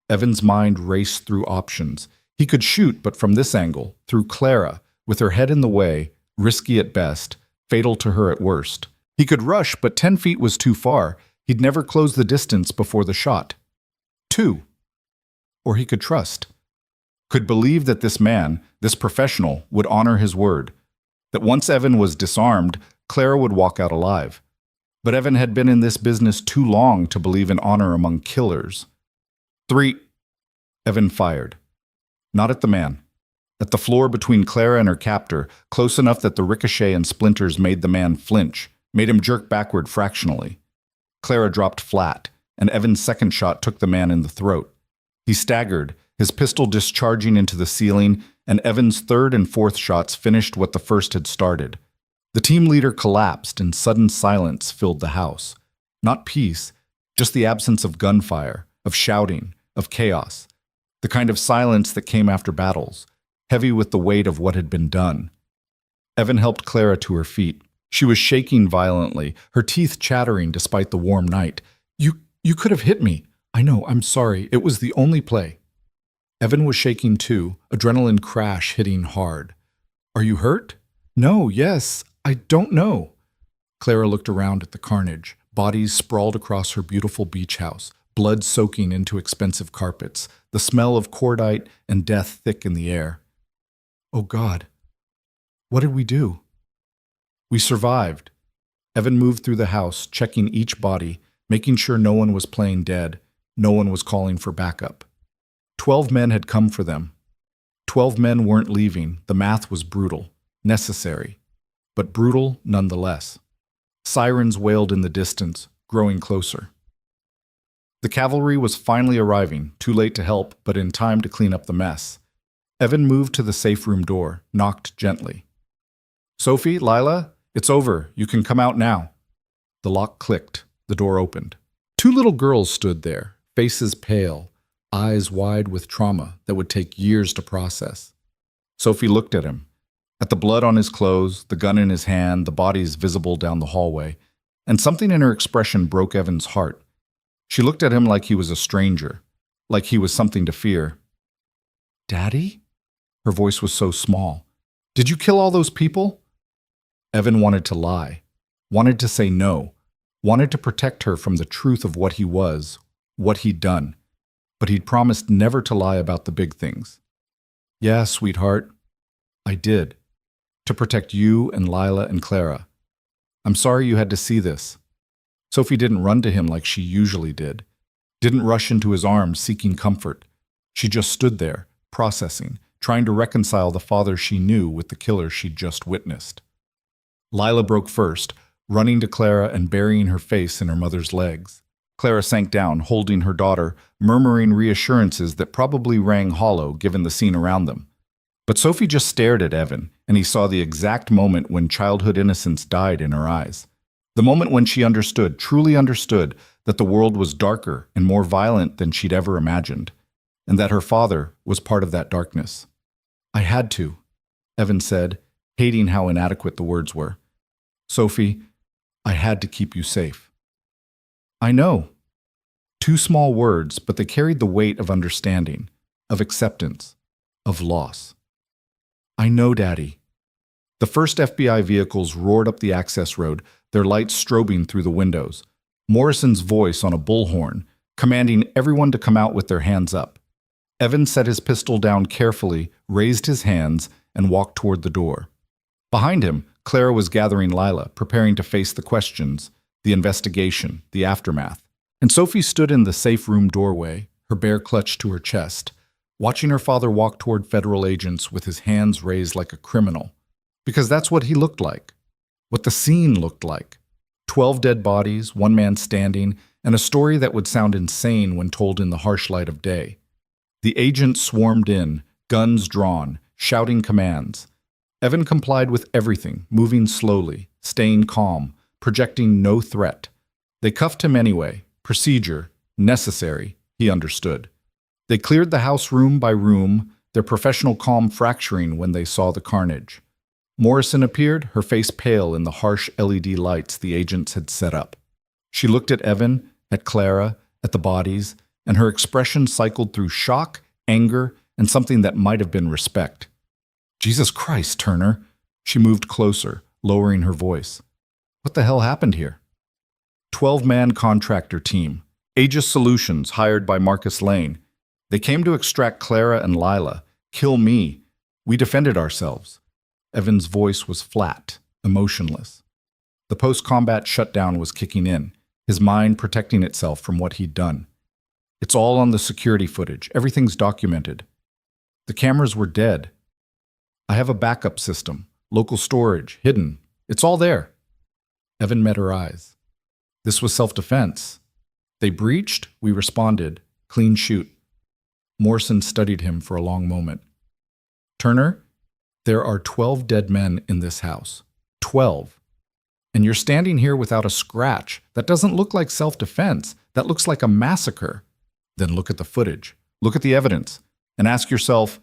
Evan's mind raced through options. He could shoot, but from this angle, through Clara, with her head in the way, risky at best, fatal to her at worst. He could rush, but 10 feet was too far. He'd never close the distance before the shot. 2. Or he could trust. could believe that this man, this professional, would honor his word, that once Evan was disarmed, Clara would walk out alive. But Evan had been in this business too long to believe in honor among killers. 3. Evan fired. Not at the man. At the floor between Clara and her captor, close enough that the ricochet and splinters made the man flinch, made him jerk backward fractionally. Clara dropped flat, and Evan's second shot took the man in the throat. He staggered, his pistol discharging into the ceiling, and Evan's third and fourth shots finished what the first had started. The team leader collapsed, and sudden silence filled the house. Not peace, just the absence of gunfire, of shouting, of chaos. The kind of silence that came after battles, heavy with the weight of what had been done. Evan helped Clara to her feet. She was shaking violently, her teeth chattering despite the warm night. You could have hit me. I know, I'm sorry. It was the only play. Evan was shaking too, adrenaline crash hitting hard. Are you hurt? No, yes, I don't know. Clara looked around at the carnage, bodies sprawled across her beautiful beach house, blood soaking into expensive carpets, the smell of cordite and death thick in the air. Oh God, what did we do? We survived. Evan moved through the house, checking each body, making sure no one was playing dead, no one was calling for backup. 12 men had come for them. 12 men weren't leaving. The math was brutal, necessary, but brutal nonetheless. Sirens wailed in the distance, growing closer. The cavalry was finally arriving, too late to help, but in time to clean up the mess. Evan moved to the safe room door, knocked gently. Sophie, Lila, it's over. You can come out now. The lock clicked. The door opened. 2 little girls stood there, faces pale, eyes wide with trauma that would take years to process. Sophie looked at him, at the blood on his clothes, the gun in his hand, the bodies visible down the hallway, and something in her expression broke Evan's heart. She looked at him like he was a stranger, like he was something to fear. Daddy? Her voice was so small. Did you kill all those people? Evan wanted to lie, wanted to say no, wanted to protect her from the truth of what he was, what he'd done. But he'd promised never to lie about the big things. Yeah, sweetheart, I did. To protect you and Lila and Clara. I'm sorry you had to see this. Sophie didn't run to him like she usually did. Didn't rush into his arms seeking comfort. She just stood there, processing, trying to reconcile the father she knew with the killer she'd just witnessed. Lila broke first, running to Clara and burying her face in her mother's legs. Clara sank down, holding her daughter, murmuring reassurances that probably rang hollow given the scene around them. But Sophie just stared at Evan, and he saw the exact moment when childhood innocence died in her eyes. The moment when she understood, truly understood, that the world was darker and more violent than she'd ever imagined, and that her father was part of that darkness. I had to, Evan said, hating how inadequate the words were. Sophie, I had to keep you safe. I know. 2 small words, but they carried the weight of understanding, of acceptance, of loss. I know, Daddy. The first FBI vehicles roared up the access road, their lights strobing through the windows. Morrison's voice on a bullhorn, commanding everyone to come out with their hands up. Evan set his pistol down carefully, raised his hands, and walked toward the door. Behind him, Clara was gathering Lila, preparing to face the questions, the investigation, the aftermath. And Sophie stood in the safe room doorway, her bear clutched to her chest, watching her father walk toward federal agents with his hands raised like a criminal. Because that's what he looked like, what the scene looked like. 12 dead bodies, 1 man standing, and a story that would sound insane when told in the harsh light of day. The agents swarmed in, guns drawn, shouting commands. Evan complied with everything, moving slowly, staying calm, projecting no threat. They cuffed him anyway. Procedure, necessary, he understood. They cleared the house room by room, their professional calm fracturing when they saw the carnage. Morrison appeared, her face pale in the harsh LED lights the agents had set up. She looked at Evan, at Clara, at the bodies, and her expression cycled through shock, anger, and something that might have been respect. Jesus Christ, Turner. She moved closer, lowering her voice. What the hell happened here? 12-man contractor team. Aegis Solutions, hired by Marcus Lane. They came to extract Clara and Lila, Kill me. We defended ourselves. Evan's voice was flat, emotionless. The post-combat shutdown was kicking in, his mind protecting itself from what he'd done. It's all on the security footage. Everything's documented. The cameras were dead. I have a backup system, local storage, hidden. It's all there. Evan met her eyes. This was self-defense. They breached, we responded. Clean shoot. Morrison studied him for a long moment. Turner, there are 12 dead men in this house. 12. And you're standing here without a scratch. That doesn't look like self-defense. That looks like a massacre. Then look at the footage. Look at the evidence. And ask yourself,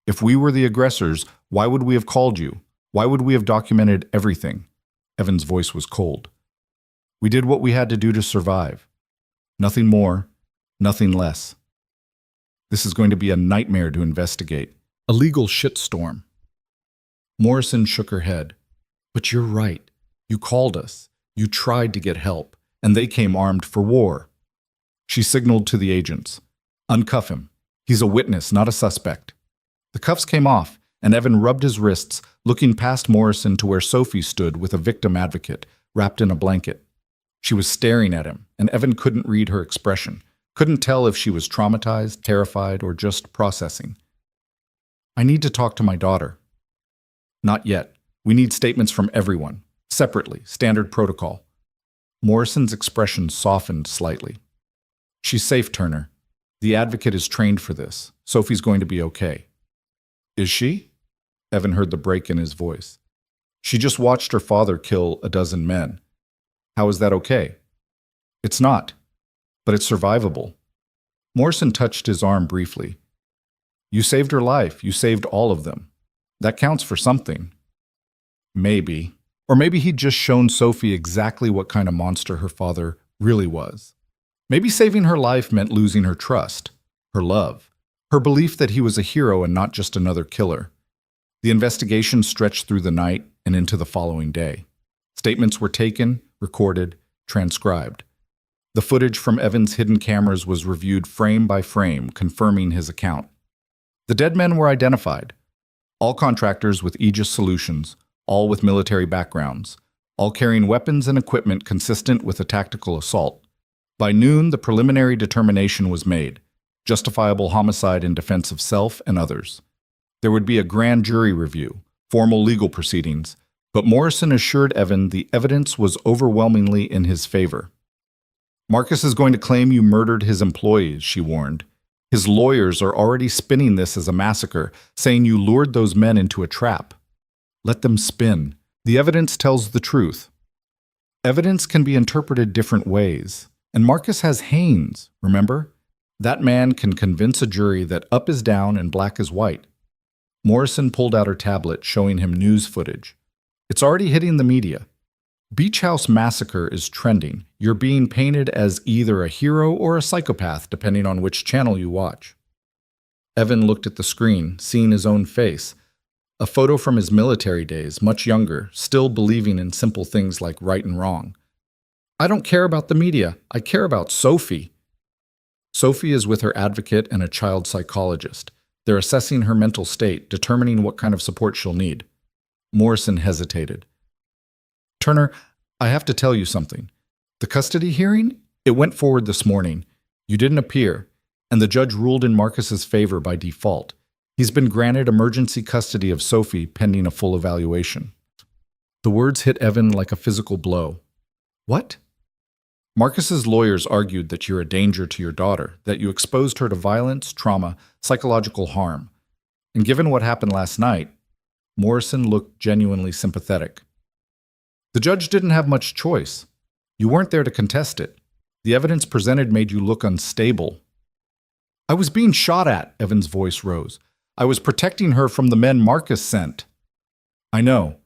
if we were the aggressors, why would we have called you? Why would we have documented everything? Evan's voice was cold. We did what we had to do to survive. Nothing more, nothing less. This is going to be a nightmare to investigate. A legal shitstorm. Morrison shook her head. But you're right. You called us. You tried to get help. And they came armed for war. She signaled to the agents. Uncuff him. He's a witness, not a suspect. The cuffs came off, and Evan rubbed his wrists, looking past Morrison to where Sophie stood with a victim advocate, wrapped in a blanket. She was staring at him, and Evan couldn't read her expression, couldn't tell if she was traumatized, terrified, or just processing. I need to talk to my daughter. Not yet. We need statements from everyone, separately, standard protocol. Morrison's expression softened slightly. She's safe, Turner. The advocate is trained for this. Sophie's going to be okay. Is she? Evan heard the break in his voice. She just watched her father kill a dozen men. How is that okay? It's not, but it's survivable. Morrison touched his arm briefly. You saved her life. You saved all of them. That counts for something. Maybe. Or maybe he'd just shown Sophie exactly what kind of monster her father really was. Maybe saving her life meant losing her trust, her love, her belief that he was a hero and not just another killer. The investigation stretched through the night and into the following day. Statements were taken, recorded, transcribed. The footage from Evan's hidden cameras was reviewed frame by frame, confirming his account. The dead men were identified. All contractors with Aegis Solutions, all with military backgrounds, all carrying weapons and equipment consistent with a tactical assault. By noon, the preliminary determination was made, justifiable homicide in defense of self and others. There would be a grand jury review, formal legal proceedings, but Morrison assured Evan the evidence was overwhelmingly in his favor. Marcus is going to claim you murdered his employees, she warned. His lawyers are already spinning this as a massacre, saying you lured those men into a trap. Let them spin. The evidence tells the truth. Evidence can be interpreted different ways. And Marcus has Haynes, remember? That man can convince a jury that up is down and black is white. Morrison pulled out her tablet, showing him news footage. It's already hitting the media. Beach House Massacre is trending. You're being painted as either a hero or a psychopath, depending on which channel you watch. Evan looked at the screen, seeing his own face. A photo from his military days, much younger, still believing in simple things like right and wrong. I don't care about the media. I care about Sophie. Sophie is with her advocate and a child psychologist. They're assessing her mental state, determining what kind of support she'll need. Morrison hesitated. Turner, I have to tell you something. The custody hearing? It went forward this morning. You didn't appear, and the judge ruled in Marcus's favor by default. He's been granted emergency custody of Sophie pending a full evaluation. The words hit Evan like a physical blow. What? Marcus's lawyers argued that you're a danger to your daughter, that you exposed her to violence, trauma, psychological harm. And given what happened last night, Morrison looked genuinely sympathetic. The judge didn't have much choice. You weren't there to contest it. The evidence presented made you look unstable. I was being shot at, Evan's voice rose. I was protecting her from the men Marcus sent. I know.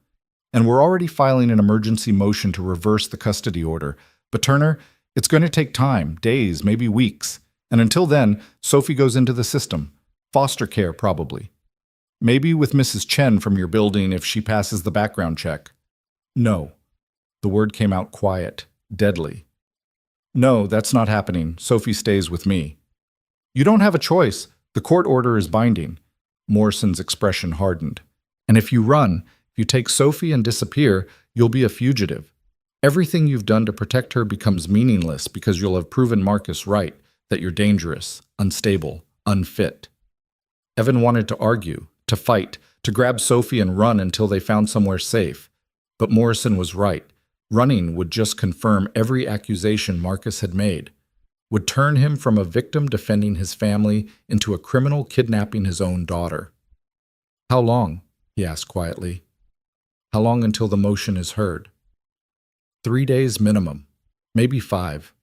And we're already filing an emergency motion to reverse the custody order. But Turner, it's going to take time, days, maybe weeks. And until then, Sophie goes into the system. Foster care, probably. Maybe with Mrs. Chen from your building if she passes the background check. No. The word came out quiet, deadly. No, that's not happening. Sophie stays with me. You don't have a choice. The court order is binding. Morrison's expression hardened. And if you run, if you take Sophie and disappear, you'll be a fugitive. Everything you've done to protect her becomes meaningless because you'll have proven Marcus right, that you're dangerous, unstable, unfit. Evan wanted to argue, to fight, to grab Sophie and run until they found somewhere safe. But Morrison was right. Running would just confirm every accusation Marcus had made, would turn him from a victim defending his family into a criminal kidnapping his own daughter. How long? He asked quietly. How long until the motion is heard? 3 days minimum, maybe 5.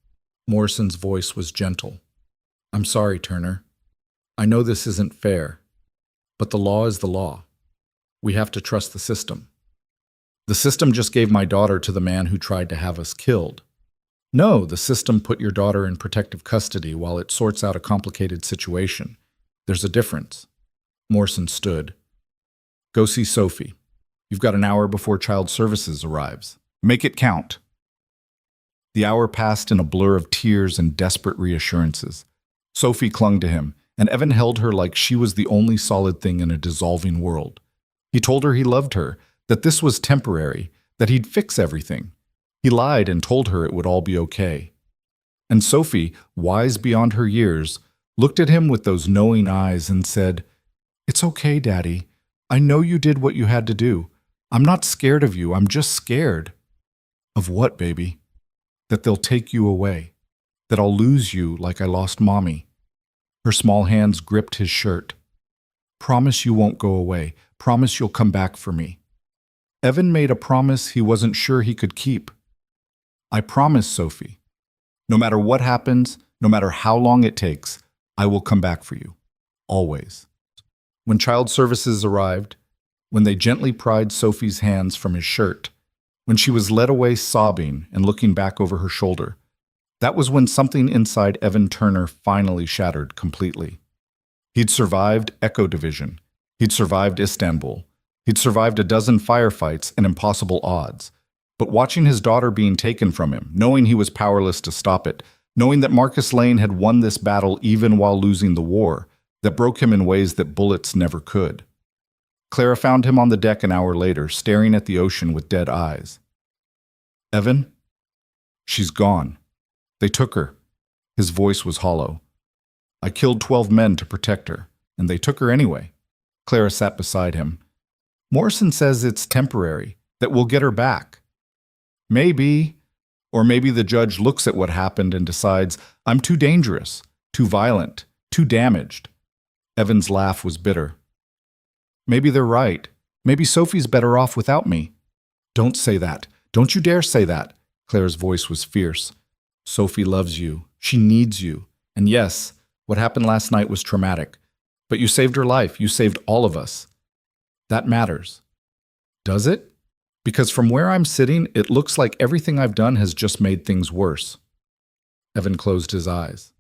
Morrison's voice was gentle. I'm sorry, Turner. I know this isn't fair, but the law is the law. We have to trust the system. The system just gave my daughter to the man who tried to have us killed. No, the system put your daughter in protective custody while it sorts out a complicated situation. There's a difference. Morrison stood. Go see Sophie. You've got an hour before child services arrives. Make it count. The hour passed in a blur of tears and desperate reassurances. Sophie clung to him, and Evan held her like she was the only solid thing in a dissolving world. He told her he loved her, that this was temporary, that he'd fix everything. He lied and told her it would all be okay. And Sophie, wise beyond her years, looked at him with those knowing eyes and said, It's okay, Daddy. I know you did what you had to do. I'm not scared of you. I'm just scared. Of what, baby? That they'll take you away. That I'll lose you like I lost Mommy. Her small hands gripped his shirt. Promise you won't go away. Promise you'll come back for me. Evan made a promise he wasn't sure he could keep. I promise, Sophie. No matter what happens, no matter how long it takes, I will come back for you. Always. When child services arrived, when they gently pried Sophie's hands from his shirt, when she was led away sobbing and looking back over her shoulder, that was when something inside Evan Turner finally shattered completely. He'd survived Echo Division. He'd survived Istanbul. He'd survived a dozen firefights and impossible odds. But watching his daughter being taken from him, knowing he was powerless to stop it, knowing that Marcus Lane had won this battle even while losing the war, that broke him in ways that bullets never could. Clara found him on the deck an hour later, staring at the ocean with dead eyes. Evan? She's gone. They took her. His voice was hollow. I killed 12 men to protect her, and they took her anyway. Clara sat beside him. Morrison says it's temporary, that we'll get her back. Maybe. Or maybe the judge looks at what happened and decides, I'm too dangerous, too violent, too damaged. Evan's laugh was bitter. Maybe they're right. Maybe Sophie's better off without me. Don't say that. Don't you dare say that. Claire's voice was fierce. Sophie loves you. She needs you. And yes, what happened last night was traumatic. But you saved her life. You saved all of us. That matters. Does it? Because from where I'm sitting, it looks like everything I've done has just made things worse. Evan closed his eyes.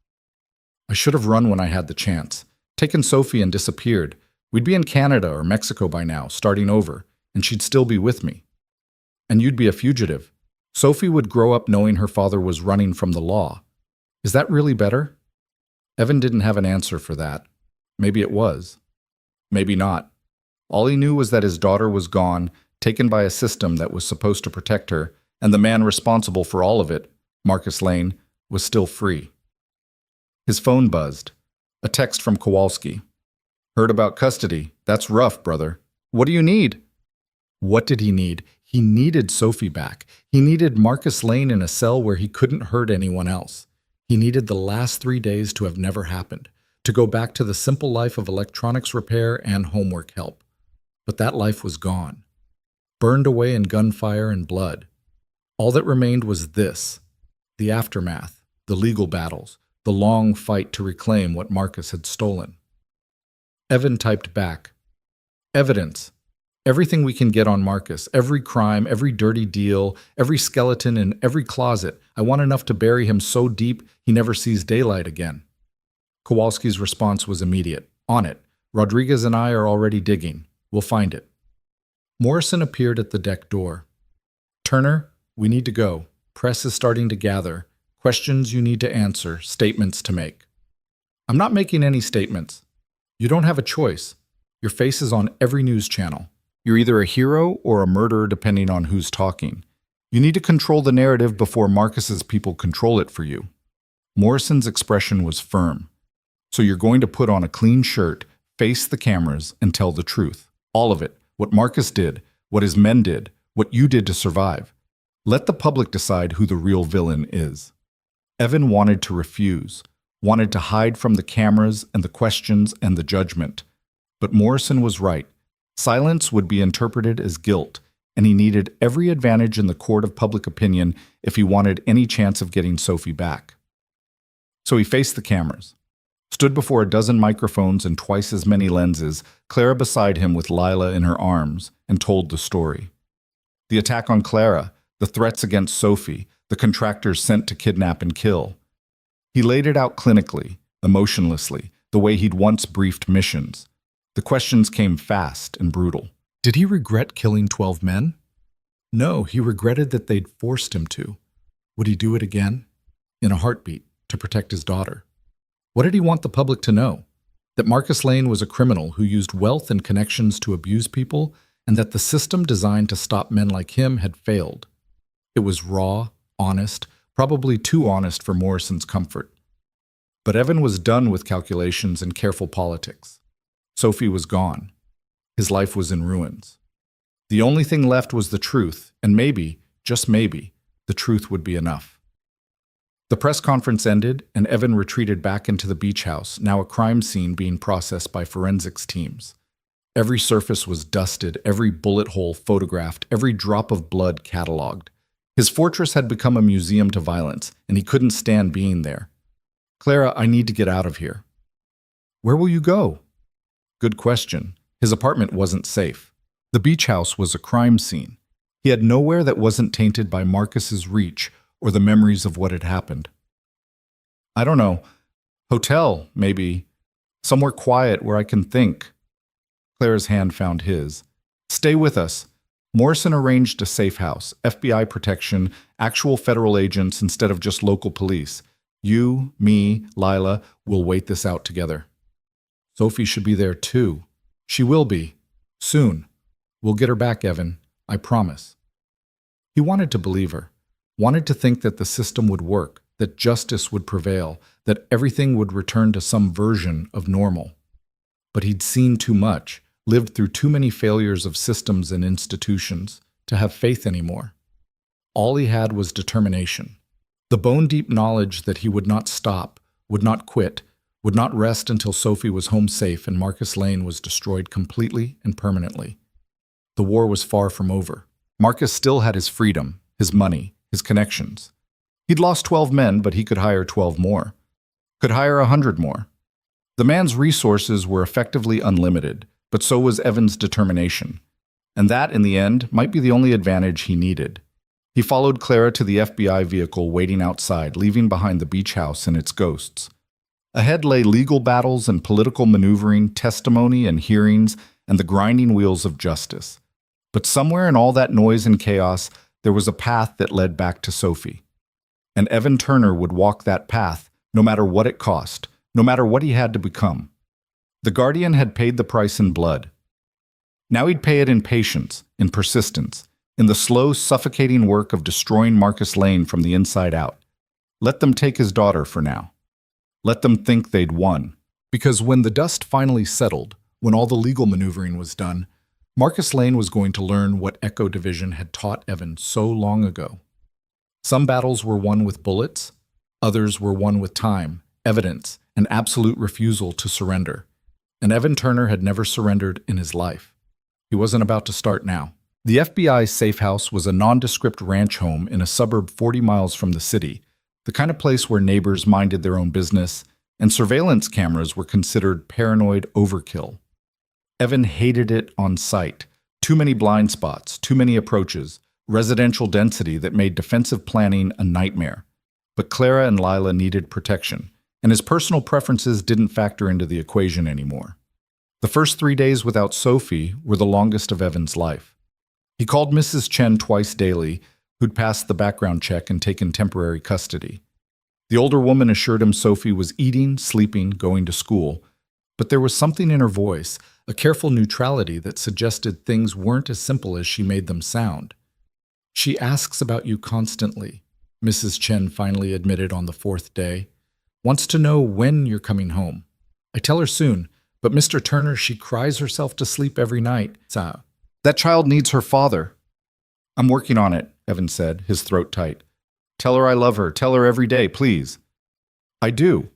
I should have run when I had the chance. Taken Sophie and disappeared. We'd be in Canada or Mexico by now, starting over, and she'd still be with me. And you'd be a fugitive. Sophie would grow up knowing her father was running from the law. Is that really better? Evan didn't have an answer for that. Maybe it was. Maybe not. All he knew was that his daughter was gone, taken by a system that was supposed to protect her, and the man responsible for all of it, Marcus Lane, was still free. His phone buzzed. A text from Kowalski. Heard about custody. That's rough, brother. What do you need? What did he need? He needed Sophie back. He needed Marcus Lane in a cell where he couldn't hurt anyone else. He needed the last 3 days to have never happened, to go back to the simple life of electronics repair and homework help. But that life was gone. Burned away in gunfire and blood. All that remained was this, the aftermath, the legal battles, the long fight to reclaim what Marcus had stolen. Evan typed back, evidence. Everything we can get on Marcus, every crime, every dirty deal, every skeleton in every closet. I want enough to bury him so deep he never sees daylight again. Kowalski's response was immediate. On it. Rodriguez and I are already digging. We'll find it. Morrison appeared at the deck door. Turner, we need to go. Press is starting to gather. Questions you need to answer, statements to make. I'm not making any statements. You don't have a choice. Your face is on every news channel. You're either a hero or a murderer depending on who's talking. You need to control the narrative before Marcus's people control it for you. Morrison's expression was firm. So you're going to put on a clean shirt, face the cameras, and tell the truth. All of it. What Marcus did, what his men did, what you did to survive. Let the public decide who the real villain is. Evan wanted to refuse, wanted to hide from the cameras and the questions and the judgment. But Morrison was right. Silence would be interpreted as guilt, and he needed every advantage in the court of public opinion if he wanted any chance of getting Sophie back. So he faced the cameras, stood before a dozen microphones and twice as many lenses, Clara beside him with Lila in her arms, and told the story. The attack on Clara, the threats against Sophie, the contractors sent to kidnap and kill. He laid it out clinically, emotionlessly, the way he'd once briefed missions. The questions came fast and brutal. Did he regret killing 12 men? No, he regretted that they'd forced him to. Would he do it again? In a heartbeat, to protect his daughter. What did he want the public to know? That Marcus Lane was a criminal who used wealth and connections to abuse people, and that the system designed to stop men like him had failed. It was raw, honest, probably too honest for Morrison's comfort. But Evan was done with calculations and careful politics. Sophie was gone. His life was in ruins. The only thing left was the truth, and maybe, just maybe, the truth would be enough. The press conference ended, and Evan retreated back into the beach house, now a crime scene being processed by forensics teams. Every surface was dusted, every bullet hole photographed, every drop of blood cataloged. His fortress had become a museum to violence, and he couldn't stand being there. Clara, I need to get out of here. Where will you go? Good question. His apartment wasn't safe. The beach house was a crime scene. He had nowhere that wasn't tainted by Marcus's reach or the memories of what had happened. I don't know. Hotel, maybe. Somewhere quiet where I can think. Clara's hand found his. Stay with us. Morrison arranged a safe house, FBI protection, actual federal agents instead of just local police. You, me, Lila, will wait this out together. Sophie should be there too. She will be. Soon. We'll get her back, Evan. I promise. He wanted to believe her. Wanted to think that the system would work, that justice would prevail, that everything would return to some version of normal. But he'd seen too much, lived through too many failures of systems and institutions, to have faith anymore. All he had was determination. The bone-deep knowledge that he would not stop, would not quit, would not rest until Sophie was home safe and Marcus Lane was destroyed completely and permanently. The war was far from over. Marcus still had his freedom, his money, his connections. He'd lost 12 men, but he could hire 12 more. Could hire 100 more. The man's resources were effectively unlimited, but so was Evan's determination. And that, in the end, might be the only advantage he needed. He followed Clara to the FBI vehicle waiting outside, leaving behind the beach house and its ghosts. Ahead lay legal battles and political maneuvering, testimony and hearings, and the grinding wheels of justice. But somewhere in all that noise and chaos, there was a path that led back to Sophie. And Evan Turner would walk that path, no matter what it cost, no matter what he had to become. The Guardian had paid the price in blood. Now he'd pay it in patience, in persistence, in the slow, suffocating work of destroying Marcus Lane from the inside out. Let them take his daughter for now. Let them think they'd won. Because when the dust finally settled, when all the legal maneuvering was done, Marcus Lane was going to learn what Echo Division had taught Evan so long ago. Some battles were won with bullets, others were won with time, evidence, and absolute refusal to surrender. And Evan Turner had never surrendered in his life. He wasn't about to start now. The FBI's safe house was a nondescript ranch home in a suburb 40 miles from the city, the kind of place where neighbors minded their own business, and surveillance cameras were considered paranoid overkill. Evan hated it on sight. Too many blind spots, too many approaches, residential density that made defensive planning a nightmare. But Clara and Lila needed protection, and his personal preferences didn't factor into the equation anymore. The first 3 days without Sophie were the longest of Evan's life. He called Mrs. Chen twice daily, who'd passed the background check and taken temporary custody. The older woman assured him Sophie was eating, sleeping, going to school, but there was something in her voice, a careful neutrality that suggested things weren't as simple as she made them sound. "She asks about you constantly," Mrs. Chen finally admitted on the fourth day. "Wants to know when you're coming home. I tell her soon, but Mr. Turner, she cries herself to sleep every night. That child needs her father." "I'm working on it," Evan said, his throat tight. "Tell her I love her. Tell her every day, please." "I do.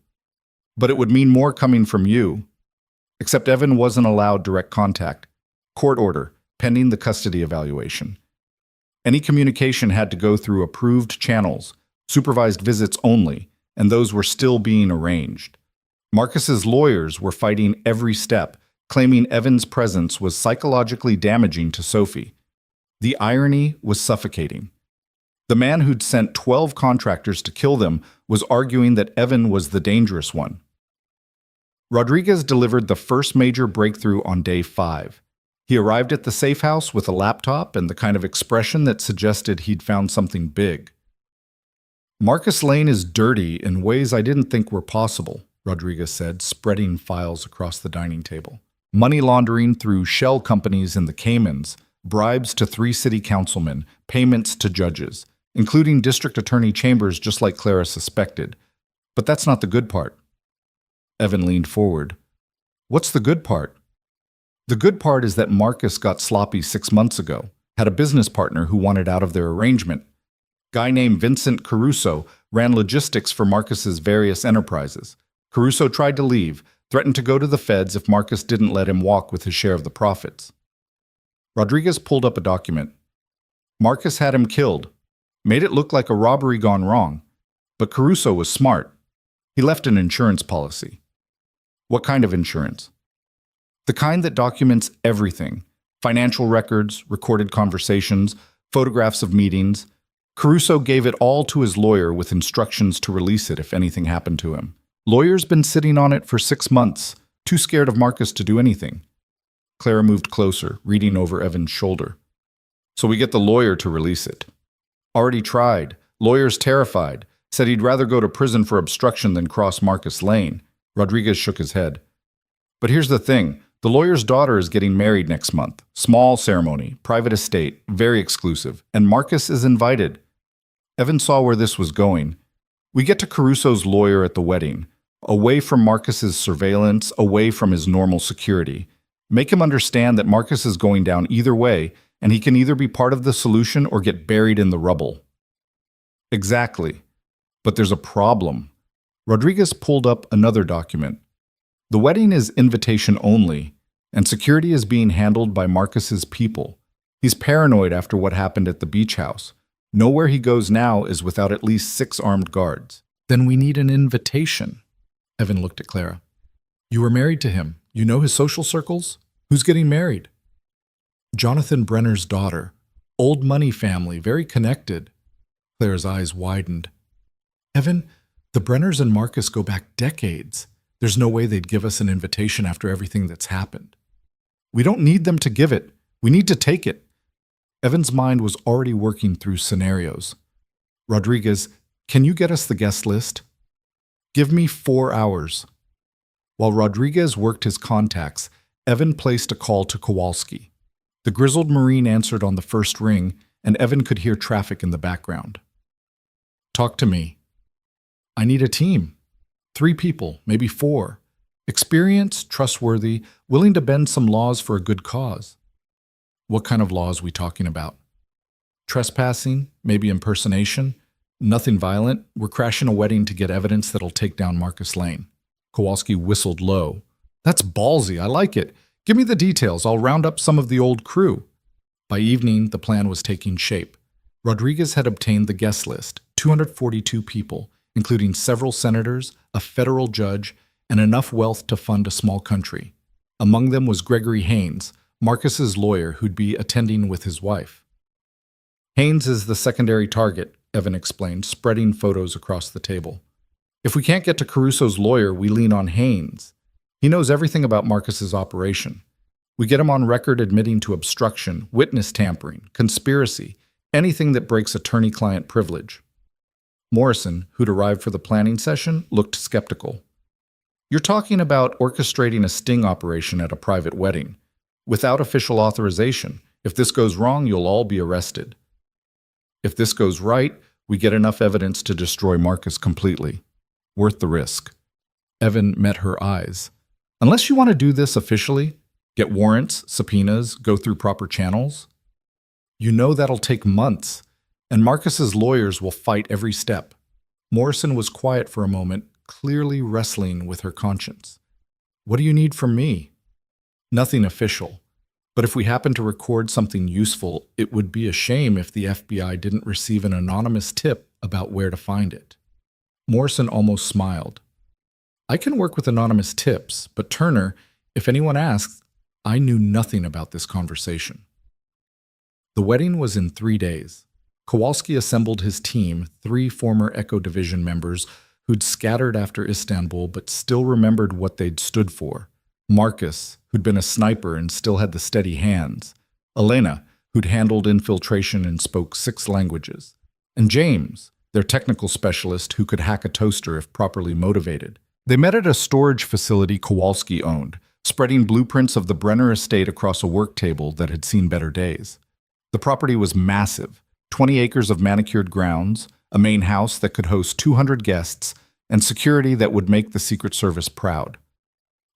But it would mean more coming from you." Except Evan wasn't allowed direct contact. Court order, pending the custody evaluation. Any communication had to go through approved channels, supervised visits only, and those were still being arranged. Marcus's lawyers were fighting every step, claiming Evan's presence was psychologically damaging to Sophie. The irony was suffocating. The man who'd sent 12 contractors to kill them was arguing that Evan was the dangerous one. Rodriguez delivered the first major breakthrough on day 5. He arrived at the safe house with a laptop and the kind of expression that suggested he'd found something big. "Marcus Lane is dirty in ways I didn't think were possible," Rodriguez said, spreading files across the dining table. "Money laundering through shell companies in the Caymans, bribes to 3 city councilmen, payments to judges, including District Attorney Chambers just like Clara suspected. But that's not the good part." Evan leaned forward. "What's the good part?" "The good part is that Marcus got sloppy 6 months ago, had a business partner who wanted out of their arrangement. Guy named Vincent Caruso ran logistics for Marcus's various enterprises. Caruso tried to leave, threatened to go to the feds if Marcus didn't let him walk with his share of the profits." Rodriguez pulled up a document. "Marcus had him killed. Made it look like a robbery gone wrong. But Caruso was smart. He left an insurance policy." "What kind of insurance?" "The kind that documents everything. Financial records, recorded conversations, photographs of meetings. Caruso gave it all to his lawyer with instructions to release it if anything happened to him. Lawyer's been sitting on it for 6 months, too scared of Marcus to do anything." Clara moved closer, reading over Evan's shoulder. "So we get the lawyer to release it." "Already tried. Lawyer's terrified. Said he'd rather go to prison for obstruction than cross Marcus Lane." Rodriguez shook his head. "But here's the thing. The lawyer's daughter is getting married next month. Small ceremony, private estate, very exclusive, and Marcus is invited." Evan saw where this was going. "We get to Caruso's lawyer at the wedding, away from Marcus's surveillance, away from his normal security. Make him understand that Marcus is going down either way, and he can either be part of the solution or get buried in the rubble." "Exactly. But there's a problem." Rodriguez pulled up another document. "The wedding is invitation only, and security is being handled by Marcus's people. He's paranoid after what happened at the beach house. Nowhere he goes now is without at least 6 armed guards." "Then we need an invitation." Evan looked at Clara. "You were married to him. You know his social circles? Who's getting married?" "Jonathan Brenner's daughter. Old money family, very connected." Clara's eyes widened. "Evan, the Brenners and Marcus go back decades. There's no way they'd give us an invitation after everything that's happened." "We don't need them to give it. We need to take it." Evan's mind was already working through scenarios. "Rodriguez, can you get us the guest list?" "Give me 4 hours." While Rodriguez worked his contacts, Evan placed a call to Kowalski. The grizzled Marine answered on the first ring, and Evan could hear traffic in the background. "Talk to me." "I need a team. 3 people, maybe 4. Experienced, trustworthy, willing to bend some laws for a good cause." "What kind of laws we talking about?" "Trespassing, maybe impersonation. Nothing violent. We're crashing a wedding to get evidence that'll take down Marcus Lane." Kowalski whistled low. "That's ballsy. I like it. Give me the details. I'll round up some of the old crew." By evening, the plan was taking shape. Rodriguez had obtained the guest list, 242 people, including several senators, a federal judge, and enough wealth to fund a small country. Among them was Gregory Haynes, Marcus's lawyer who'd be attending with his wife. "Haynes is the secondary target," Evan explained, spreading photos across the table. "If we can't get to Caruso's lawyer, we lean on Haynes. He knows everything about Marcus's operation. We get him on record admitting to obstruction, witness tampering, conspiracy, anything that breaks attorney-client privilege." Morrison, who'd arrived for the planning session, looked skeptical. You're talking about orchestrating a sting operation at a private wedding. Without official authorization. If this goes wrong, you'll all be arrested. If this goes right, we get enough evidence to destroy Marcus completely. Worth the risk. Evan met her eyes. Unless you want to do this officially, get warrants, subpoenas, go through proper channels, you know that'll take months, and Marcus's lawyers will fight every step. Morrison was quiet for a moment, clearly wrestling with her conscience. What do you need from me? Nothing official. But if we happen to record something useful, it would be a shame if the FBI didn't receive an anonymous tip about where to find it. Morrison almost smiled. I can work with anonymous tips, but Turner, if anyone asks, I knew nothing about this conversation. The wedding was in 3 days. Kowalski assembled his team, 3 former Echo Division members who'd scattered after Istanbul but still remembered what they'd stood for. Marcus, who'd been a sniper and still had the steady hands. Elena, who'd handled infiltration and spoke 6 languages. And James, their technical specialist who could hack a toaster if properly motivated. They met at a storage facility Kowalski owned, spreading blueprints of the Brenner estate across a work table that had seen better days. The property was massive, 20 acres of manicured grounds, a main house that could host 200 guests, and security that would make the Secret Service proud.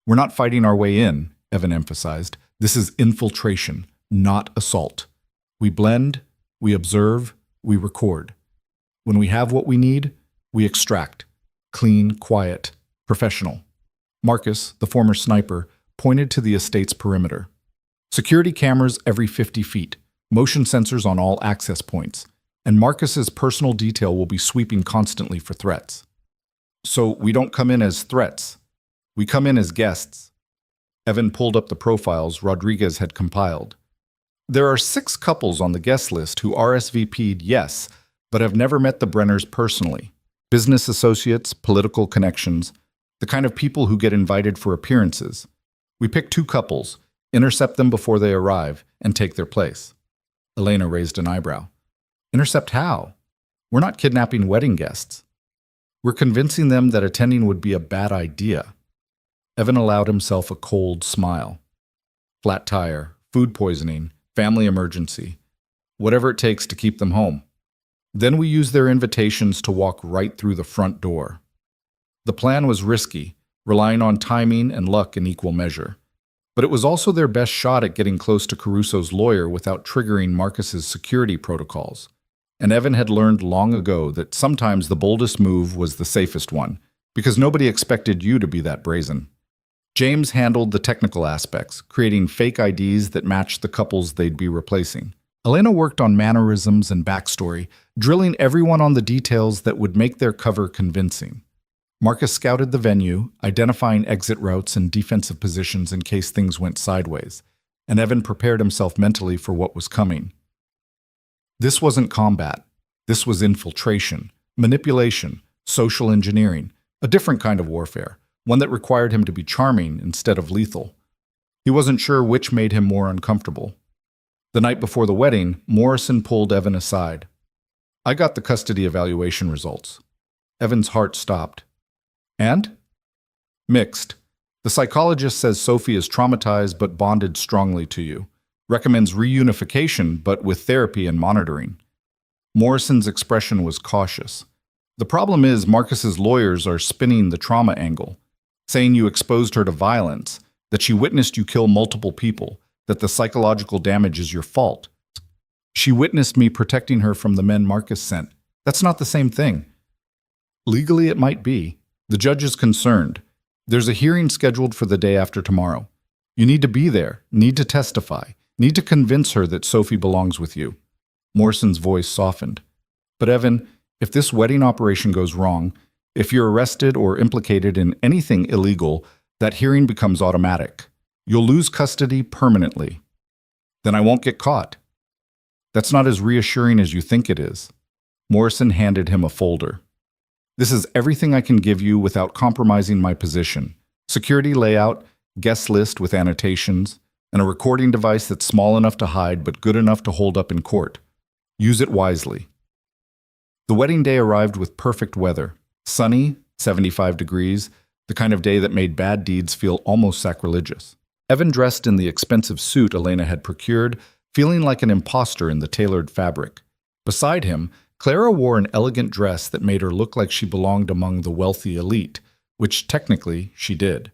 We're not fighting our way in, Evan emphasized. This is infiltration, not assault. We blend, we observe, we record. When we have what we need, we extract. Clean, quiet, professional. Marcus, the former sniper, pointed to the estate's perimeter. Security cameras every 50 feet, motion sensors on all access points, and Marcus's personal detail will be sweeping constantly for threats. So we don't come in as threats. We come in as guests. Evan pulled up the profiles Rodriguez had compiled. There are 6 couples on the guest list who RSVP'd yes, but have never met the Brenners personally. Business associates, political connections, the kind of people who get invited for appearances. We pick 2 couples, intercept them before they arrive, and take their place. Elena raised an eyebrow. Intercept how? We're not kidnapping wedding guests. We're convincing them that attending would be a bad idea. Evan allowed himself a cold smile. Flat tire, food poisoning, family emergency, whatever it takes to keep them home. Then we use their invitations to walk right through the front door. The plan was risky, relying on timing and luck in equal measure. But it was also their best shot at getting close to Caruso's lawyer without triggering Marcus's security protocols. And Evan had learned long ago that sometimes the boldest move was the safest one, because nobody expected you to be that brazen. James handled the technical aspects, creating fake IDs that matched the couples they'd be replacing. Elena worked on mannerisms and backstory, drilling everyone on the details that would make their cover convincing. Marcus scouted the venue, identifying exit routes and defensive positions in case things went sideways, and Evan prepared himself mentally for what was coming. This wasn't combat. This was infiltration, manipulation, social engineering, a different kind of warfare, one that required him to be charming instead of lethal. He wasn't sure which made him more uncomfortable. The night before the wedding, Morrison pulled Evan aside. I got the custody evaluation results. Evan's heart stopped. And? Mixed. The psychologist says Sophie is traumatized but bonded strongly to you. Recommends reunification but with therapy and monitoring. Morrison's expression was cautious. The problem is Marcus's lawyers are spinning the trauma angle, saying you exposed her to violence, that she witnessed you kill multiple people, that the psychological damage is your fault. She witnessed me protecting her from the men Marcus sent. That's not the same thing. Legally, it might be. The judge is concerned. There's a hearing scheduled for the day after tomorrow. You need to be there, need to testify, need to convince her that Sophie belongs with you. Morrison's voice softened. But Evan, if this wedding operation goes wrong, if you're arrested or implicated in anything illegal, that hearing becomes automatic. You'll lose custody permanently. Then I won't get caught. That's not as reassuring as you think it is. Morrison handed him a folder. This is everything I can give you without compromising my position. Security layout, guest list with annotations, and a recording device that's small enough to hide but good enough to hold up in court. Use it wisely. The wedding day arrived with perfect weather. Sunny, 75 degrees, the kind of day that made bad deeds feel almost sacrilegious. Evan dressed in the expensive suit Elena had procured, feeling like an imposter in the tailored fabric. Beside him, Clara wore an elegant dress that made her look like she belonged among the wealthy elite, which technically she did.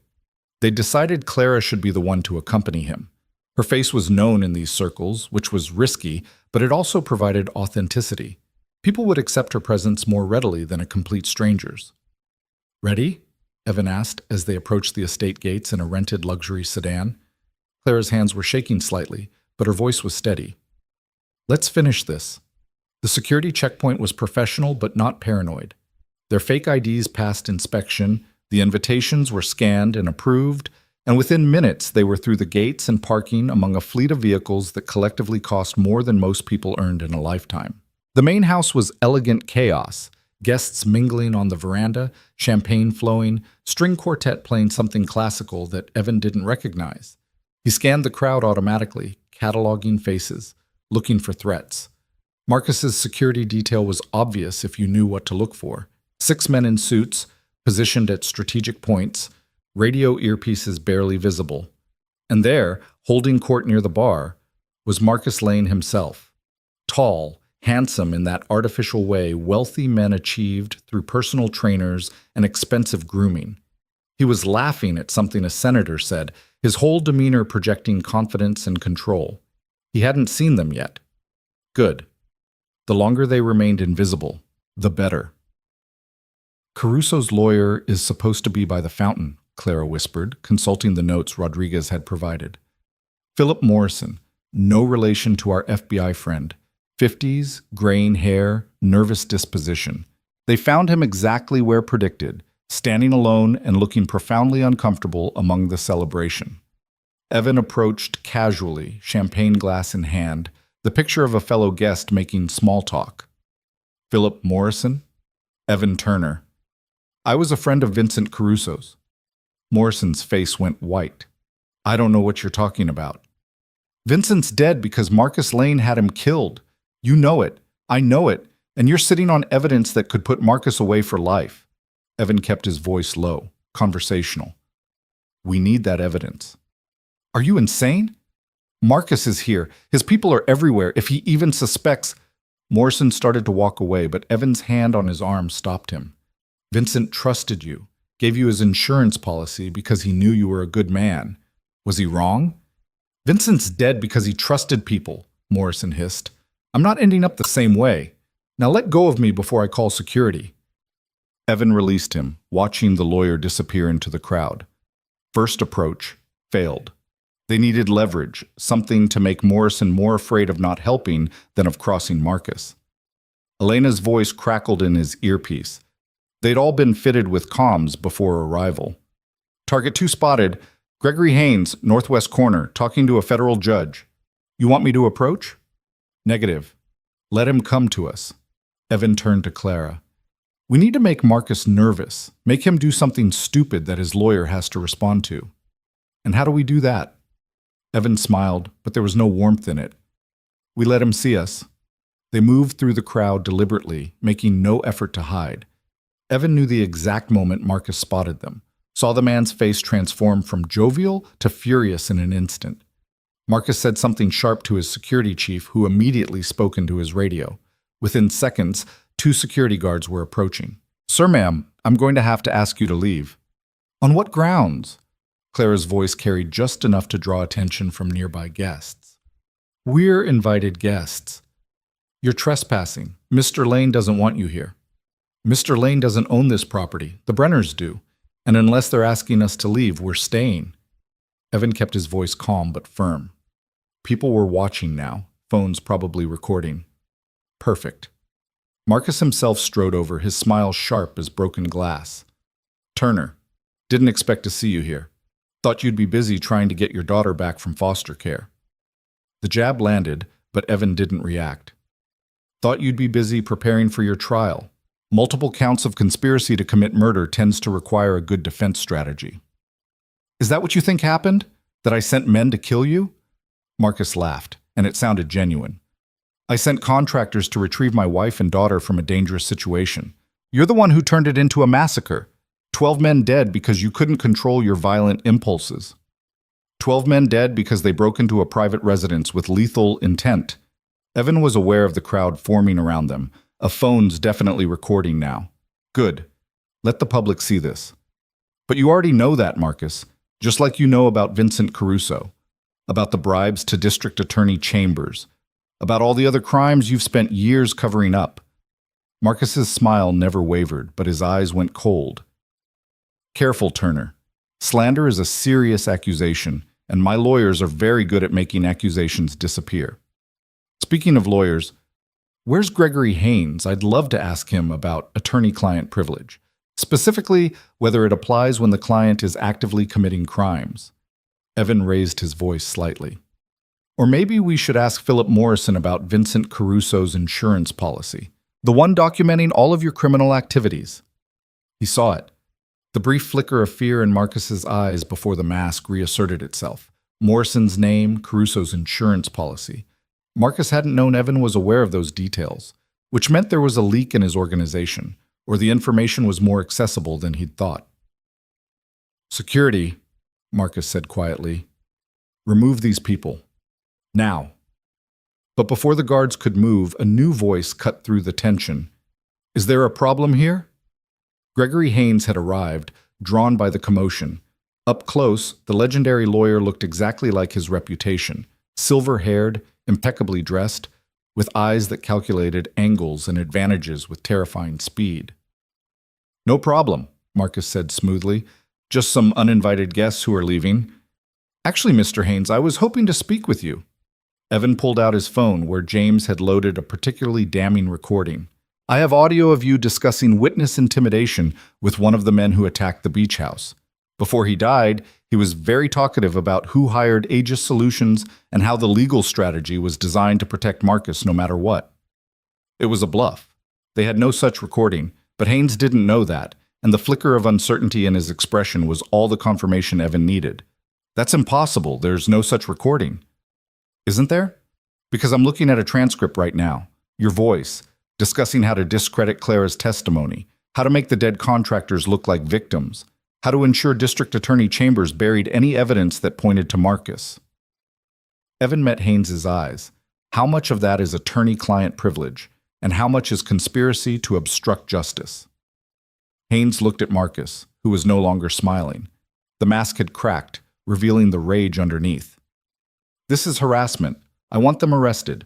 They decided Clara should be the one to accompany him. Her face was known in these circles, which was risky, but it also provided authenticity. People would accept her presence more readily than a complete stranger's. "Ready?" Evan asked as they approached the estate gates in a rented luxury sedan. Clara's hands were shaking slightly, but her voice was steady. "Let's finish this." The security checkpoint was professional but not paranoid. Their fake IDs passed inspection, the invitations were scanned and approved, and within minutes they were through the gates and parking among a fleet of vehicles that collectively cost more than most people earned in a lifetime. The main house was elegant chaos, guests mingling on the veranda, champagne flowing, string quartet playing something classical that Evan didn't recognize. He scanned the crowd automatically, cataloging faces, looking for threats. Marcus's security detail was obvious if you knew what to look for. 6 men in suits, positioned at strategic points, radio earpieces barely visible. And there, holding court near the bar, was Marcus Lane himself. Tall, handsome in that artificial way wealthy men achieved through personal trainers and expensive grooming. He was laughing at something a senator said, his whole demeanor projecting confidence and control. He hadn't seen them yet. Good. The longer they remained invisible, the better. "Caruso's lawyer is supposed to be by the fountain," Clara whispered, consulting the notes Rodriguez had provided. "Philip Morrison, no relation to our FBI friend. 50s, graying hair, nervous disposition. They found him exactly where predicted, standing alone and looking profoundly uncomfortable among the celebration." Evan approached casually, champagne glass in hand, the picture of a fellow guest making small talk. "Philip Morrison?" "Evan Turner. I was a friend of Vincent Caruso's." Morrison's face went white. "I don't know what you're talking about." "Vincent's dead because Marcus Lane had him killed. You know it. I know it. And you're sitting on evidence that could put Marcus away for life." Evan kept his voice low, conversational. "We need that evidence." "Are you insane? Marcus is here. His people are everywhere. If he even suspects—" Morrison started to walk away, but Evan's hand on his arm stopped him. "Vincent trusted you, gave you his insurance policy because he knew you were a good man. Was he wrong?" "Vincent's dead because he trusted people," Morrison hissed. "I'm not ending up the same way. Now let go of me before I call security." Evan released him, watching the lawyer disappear into the crowd. First approach failed. They needed leverage, something to make Morrison more afraid of not helping than of crossing Marcus. Elena's voice crackled in his earpiece. They'd all been fitted with comms before arrival. "Target 2 spotted. Gregory Haynes, northwest corner, talking to a federal judge. You want me to approach?" "Negative. Let him come to us." Evan turned to Clara. "We need to make Marcus nervous, make him do something stupid that his lawyer has to respond to." "And how do we do that?" Evan smiled, but there was no warmth in it. "We let him see us." They moved through the crowd deliberately, making no effort to hide. Evan knew the exact moment Marcus spotted them, saw the man's face transform from jovial to furious in an instant. Marcus said something sharp to his security chief, who immediately spoke into his radio. Within seconds, 2 security guards were approaching. "Sir, ma'am, I'm going to have to ask you to leave." "On what grounds?" Clara's voice carried just enough to draw attention from nearby guests. "We're invited guests." "You're trespassing. Mr. Lane doesn't want you here." "Mr. Lane doesn't own this property. The Brenners do. And unless they're asking us to leave, we're staying." Evan kept his voice calm but firm. People were watching now, phones probably recording. Perfect. Marcus himself strode over, his smile sharp as broken glass. "Turner, didn't expect to see you here. Thought you'd be busy trying to get your daughter back from foster care." The jab landed, but Evan didn't react. "Thought you'd be busy preparing for your trial. Multiple counts of conspiracy to commit murder tends to require a good defense strategy." "Is that what you think happened? That I sent men to kill you?" Marcus laughed, and it sounded genuine. "I sent contractors to retrieve my wife and daughter from a dangerous situation. You're the one who turned it into a massacre. 12 men dead because you couldn't control your violent impulses. 12 men dead because they broke into a private residence with lethal intent. Evan was aware of the crowd forming around them. A phone's definitely recording now. Good. Let the public see this. But you already know that, Marcus, just like you know about Vincent Caruso, about the bribes to District Attorney Chambers, about all the other crimes you've spent years covering up. Marcus's smile never wavered, but his eyes went cold. Careful, Turner. Slander is a serious accusation, and my lawyers are very good at making accusations disappear. Speaking of lawyers, where's Gregory Haynes? I'd love to ask him about attorney-client privilege, specifically whether it applies when the client is actively committing crimes. Evan raised his voice slightly. Or maybe we should ask Philip Morrison about Vincent Caruso's insurance policy, the one documenting all of your criminal activities. He saw it. The brief flicker of fear in Marcus's eyes before the mask reasserted itself. Morrison's name, Caruso's insurance policy. Marcus hadn't known Evan was aware of those details, which meant there was a leak in his organization, or the information was more accessible than he'd thought. Security, Marcus said quietly. Remove these people. Now. But before the guards could move, a new voice cut through the tension. Is there a problem here? Gregory Haynes had arrived, drawn by the commotion. Up close, the legendary lawyer looked exactly like his reputation, silver-haired, impeccably dressed, with eyes that calculated angles and advantages with terrifying speed. No problem, Marcus said smoothly. Just some uninvited guests who are leaving. Actually, Mr. Haynes, I was hoping to speak with you. Evan pulled out his phone, where James had loaded a particularly damning recording. I have audio of you discussing witness intimidation with one of the men who attacked the beach house. Before he died, he was very talkative about who hired Aegis Solutions and how the legal strategy was designed to protect Marcus no matter what. It was a bluff. They had no such recording, but Haynes didn't know that, and the flicker of uncertainty in his expression was all the confirmation Evan needed. That's impossible. There's no such recording. Isn't there? Because I'm looking at a transcript right now. Your voice, discussing how to discredit Clara's testimony, how to make the dead contractors look like victims, how to ensure District Attorney Chambers buried any evidence that pointed to Marcus. Evan met Haynes's eyes. How much of that is attorney-client privilege, and how much is conspiracy to obstruct justice? Haynes looked at Marcus, who was no longer smiling. The mask had cracked, revealing the rage underneath. This is harassment. I want them arrested.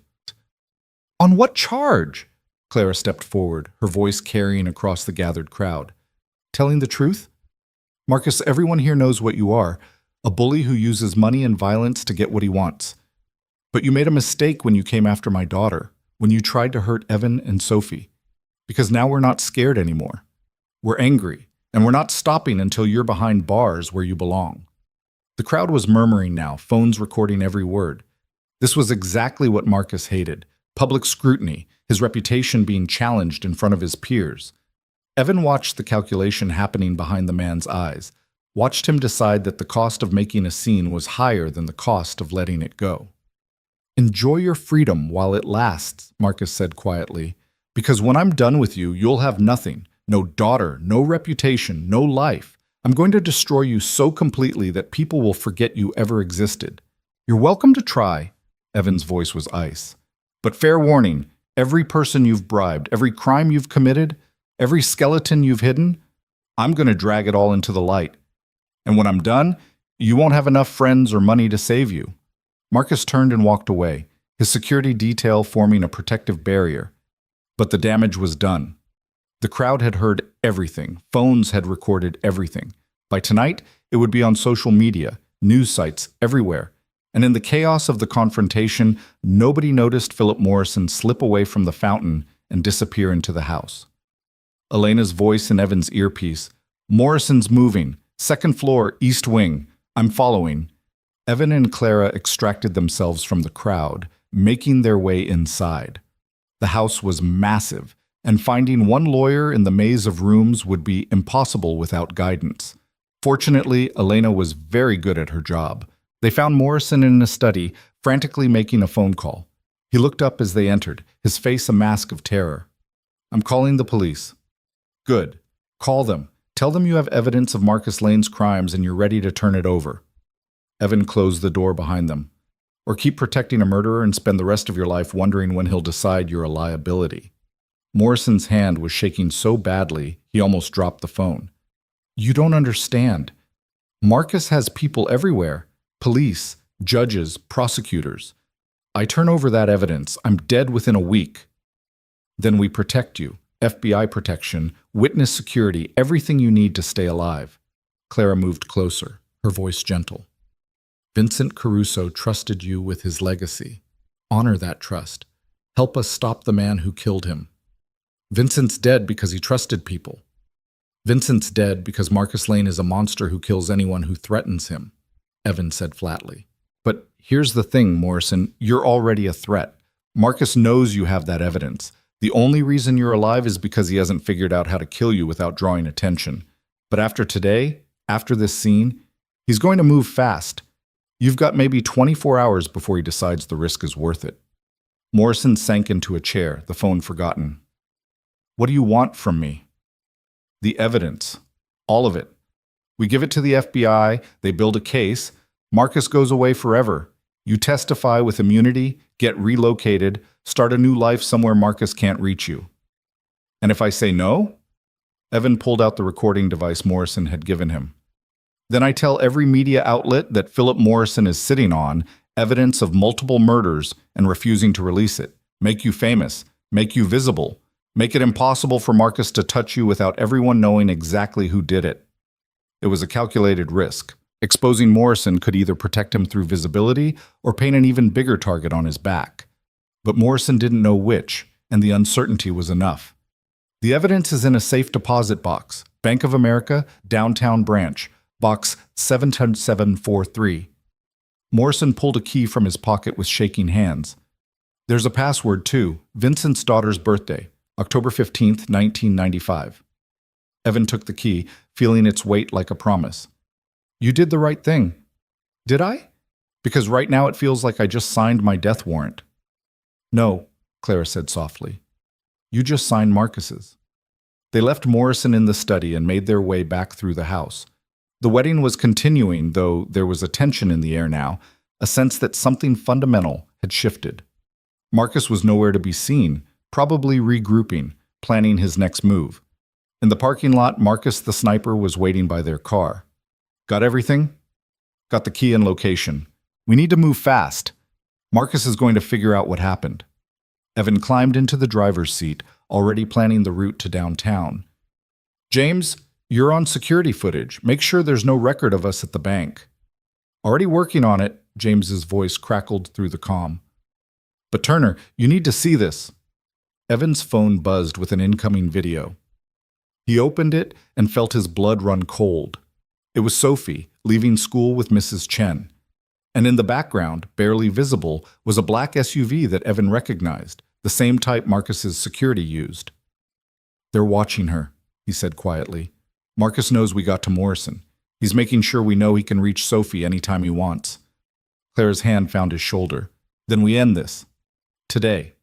On what charge? Clara stepped forward, her voice carrying across the gathered crowd. Telling the truth? Marcus, everyone here knows what you are, a bully who uses money and violence to get what he wants. But you made a mistake when you came after my daughter, when you tried to hurt Evan and Sophie. Because now we're not scared anymore. We're angry, and we're not stopping until you're behind bars where you belong. The crowd was murmuring now, phones recording every word. This was exactly what Marcus hated. Public scrutiny, his reputation being challenged in front of his peers. Evan watched the calculation happening behind the man's eyes, watched him decide that the cost of making a scene was higher than the cost of letting it go. Enjoy your freedom while it lasts, Marcus said quietly, because when I'm done with you, you'll have nothing. No daughter, no reputation, no life. I'm going to destroy you so completely that people will forget you ever existed. You're welcome to try. Evan's voice was ice. But fair warning, every person you've bribed, every crime you've committed, every skeleton you've hidden, I'm going to drag it all into the light. And when I'm done, you won't have enough friends or money to save you. Marcus turned and walked away, his security detail forming a protective barrier. But the damage was done. The crowd had heard everything. Phones had recorded everything. By tonight, it would be on social media, news sites, everywhere. And in the chaos of the confrontation, nobody noticed Philip Morrison slip away from the fountain and disappear into the house. Elena's voice in Evan's earpiece. Morrison's moving. Second floor, east wing. I'm following. Evan and Clara extracted themselves from the crowd, making their way inside. The house was massive, and finding one lawyer in the maze of rooms would be impossible without guidance. Fortunately, Elena was very good at her job. They found Morrison in a study, frantically making a phone call. He looked up as they entered, his face a mask of terror. I'm calling the police. Good. Call them. Tell them you have evidence of Marcus Lane's crimes and you're ready to turn it over. Evan closed the door behind them. Or keep protecting a murderer and spend the rest of your life wondering when he'll decide you're a liability. Morrison's hand was shaking so badly, he almost dropped the phone. You don't understand. Marcus has people everywhere. Police, judges, prosecutors. I turn over that evidence. I'm dead within a week. Then we protect you. FBI protection, witness security, everything you need to stay alive. Clara moved closer, her voice gentle. Vincent Caruso trusted you with his legacy. Honor that trust. Help us stop the man who killed him. Vincent's dead because he trusted people. Vincent's dead because Marcus Lane is a monster who kills anyone who threatens him, Evan said flatly. But here's the thing, Morrison, you're already a threat. Marcus knows you have that evidence. The only reason you're alive is because he hasn't figured out how to kill you without drawing attention. But after today, after this scene, he's going to move fast. You've got maybe 24 hours before he decides the risk is worth it. Morrison sank into a chair, the phone forgotten. What do you want from me? The evidence. All of it. We give it to the FBI, they build a case, Marcus goes away forever. You testify with immunity, get relocated, start a new life somewhere Marcus can't reach you. And if I say no? Evan pulled out the recording device Morrison had given him. Then I tell every media outlet that Philip Morrison is sitting on evidence of multiple murders and refusing to release it. Make you famous, make you visible, make it impossible for Marcus to touch you without everyone knowing exactly who did it. It was a calculated risk. Exposing Morrison could either protect him through visibility or paint an even bigger target on his back. But Morrison didn't know which, and the uncertainty was enough. The evidence is in a safe deposit box, Bank of America, downtown branch, box 77743. Morrison pulled a key from his pocket with shaking hands. There's a password too, Vincent's daughter's birthday, October 15th, 1995. Evan took the key, feeling its weight like a promise. You did the right thing. Did I? Because right now it feels like I just signed my death warrant. No, Clara said softly. You just signed Marcus's. They left Morrison in the study and made their way back through the house. The wedding was continuing, though there was a tension in the air now, a sense that something fundamental had shifted. Marcus was nowhere to be seen, probably regrouping, planning his next move. In the parking lot, Marcus the sniper was waiting by their car. Got everything? Got the key and location. We need to move fast. Marcus is going to figure out what happened. Evan climbed into the driver's seat, already planning the route to downtown. James, you're on security footage. Make sure there's no record of us at the bank. Already working on it, James's voice crackled through the comm. But Turner, you need to see this. Evan's phone buzzed with an incoming video. He opened it and felt his blood run cold. It was Sophie, leaving school with Mrs. Chen. And in the background, barely visible, was a black SUV that Evan recognized, the same type Marcus's security used. They're watching her, he said quietly. Marcus knows we got to Morrison. He's making sure we know he can reach Sophie anytime he wants. Clara's hand found his shoulder. Then we end this. Today.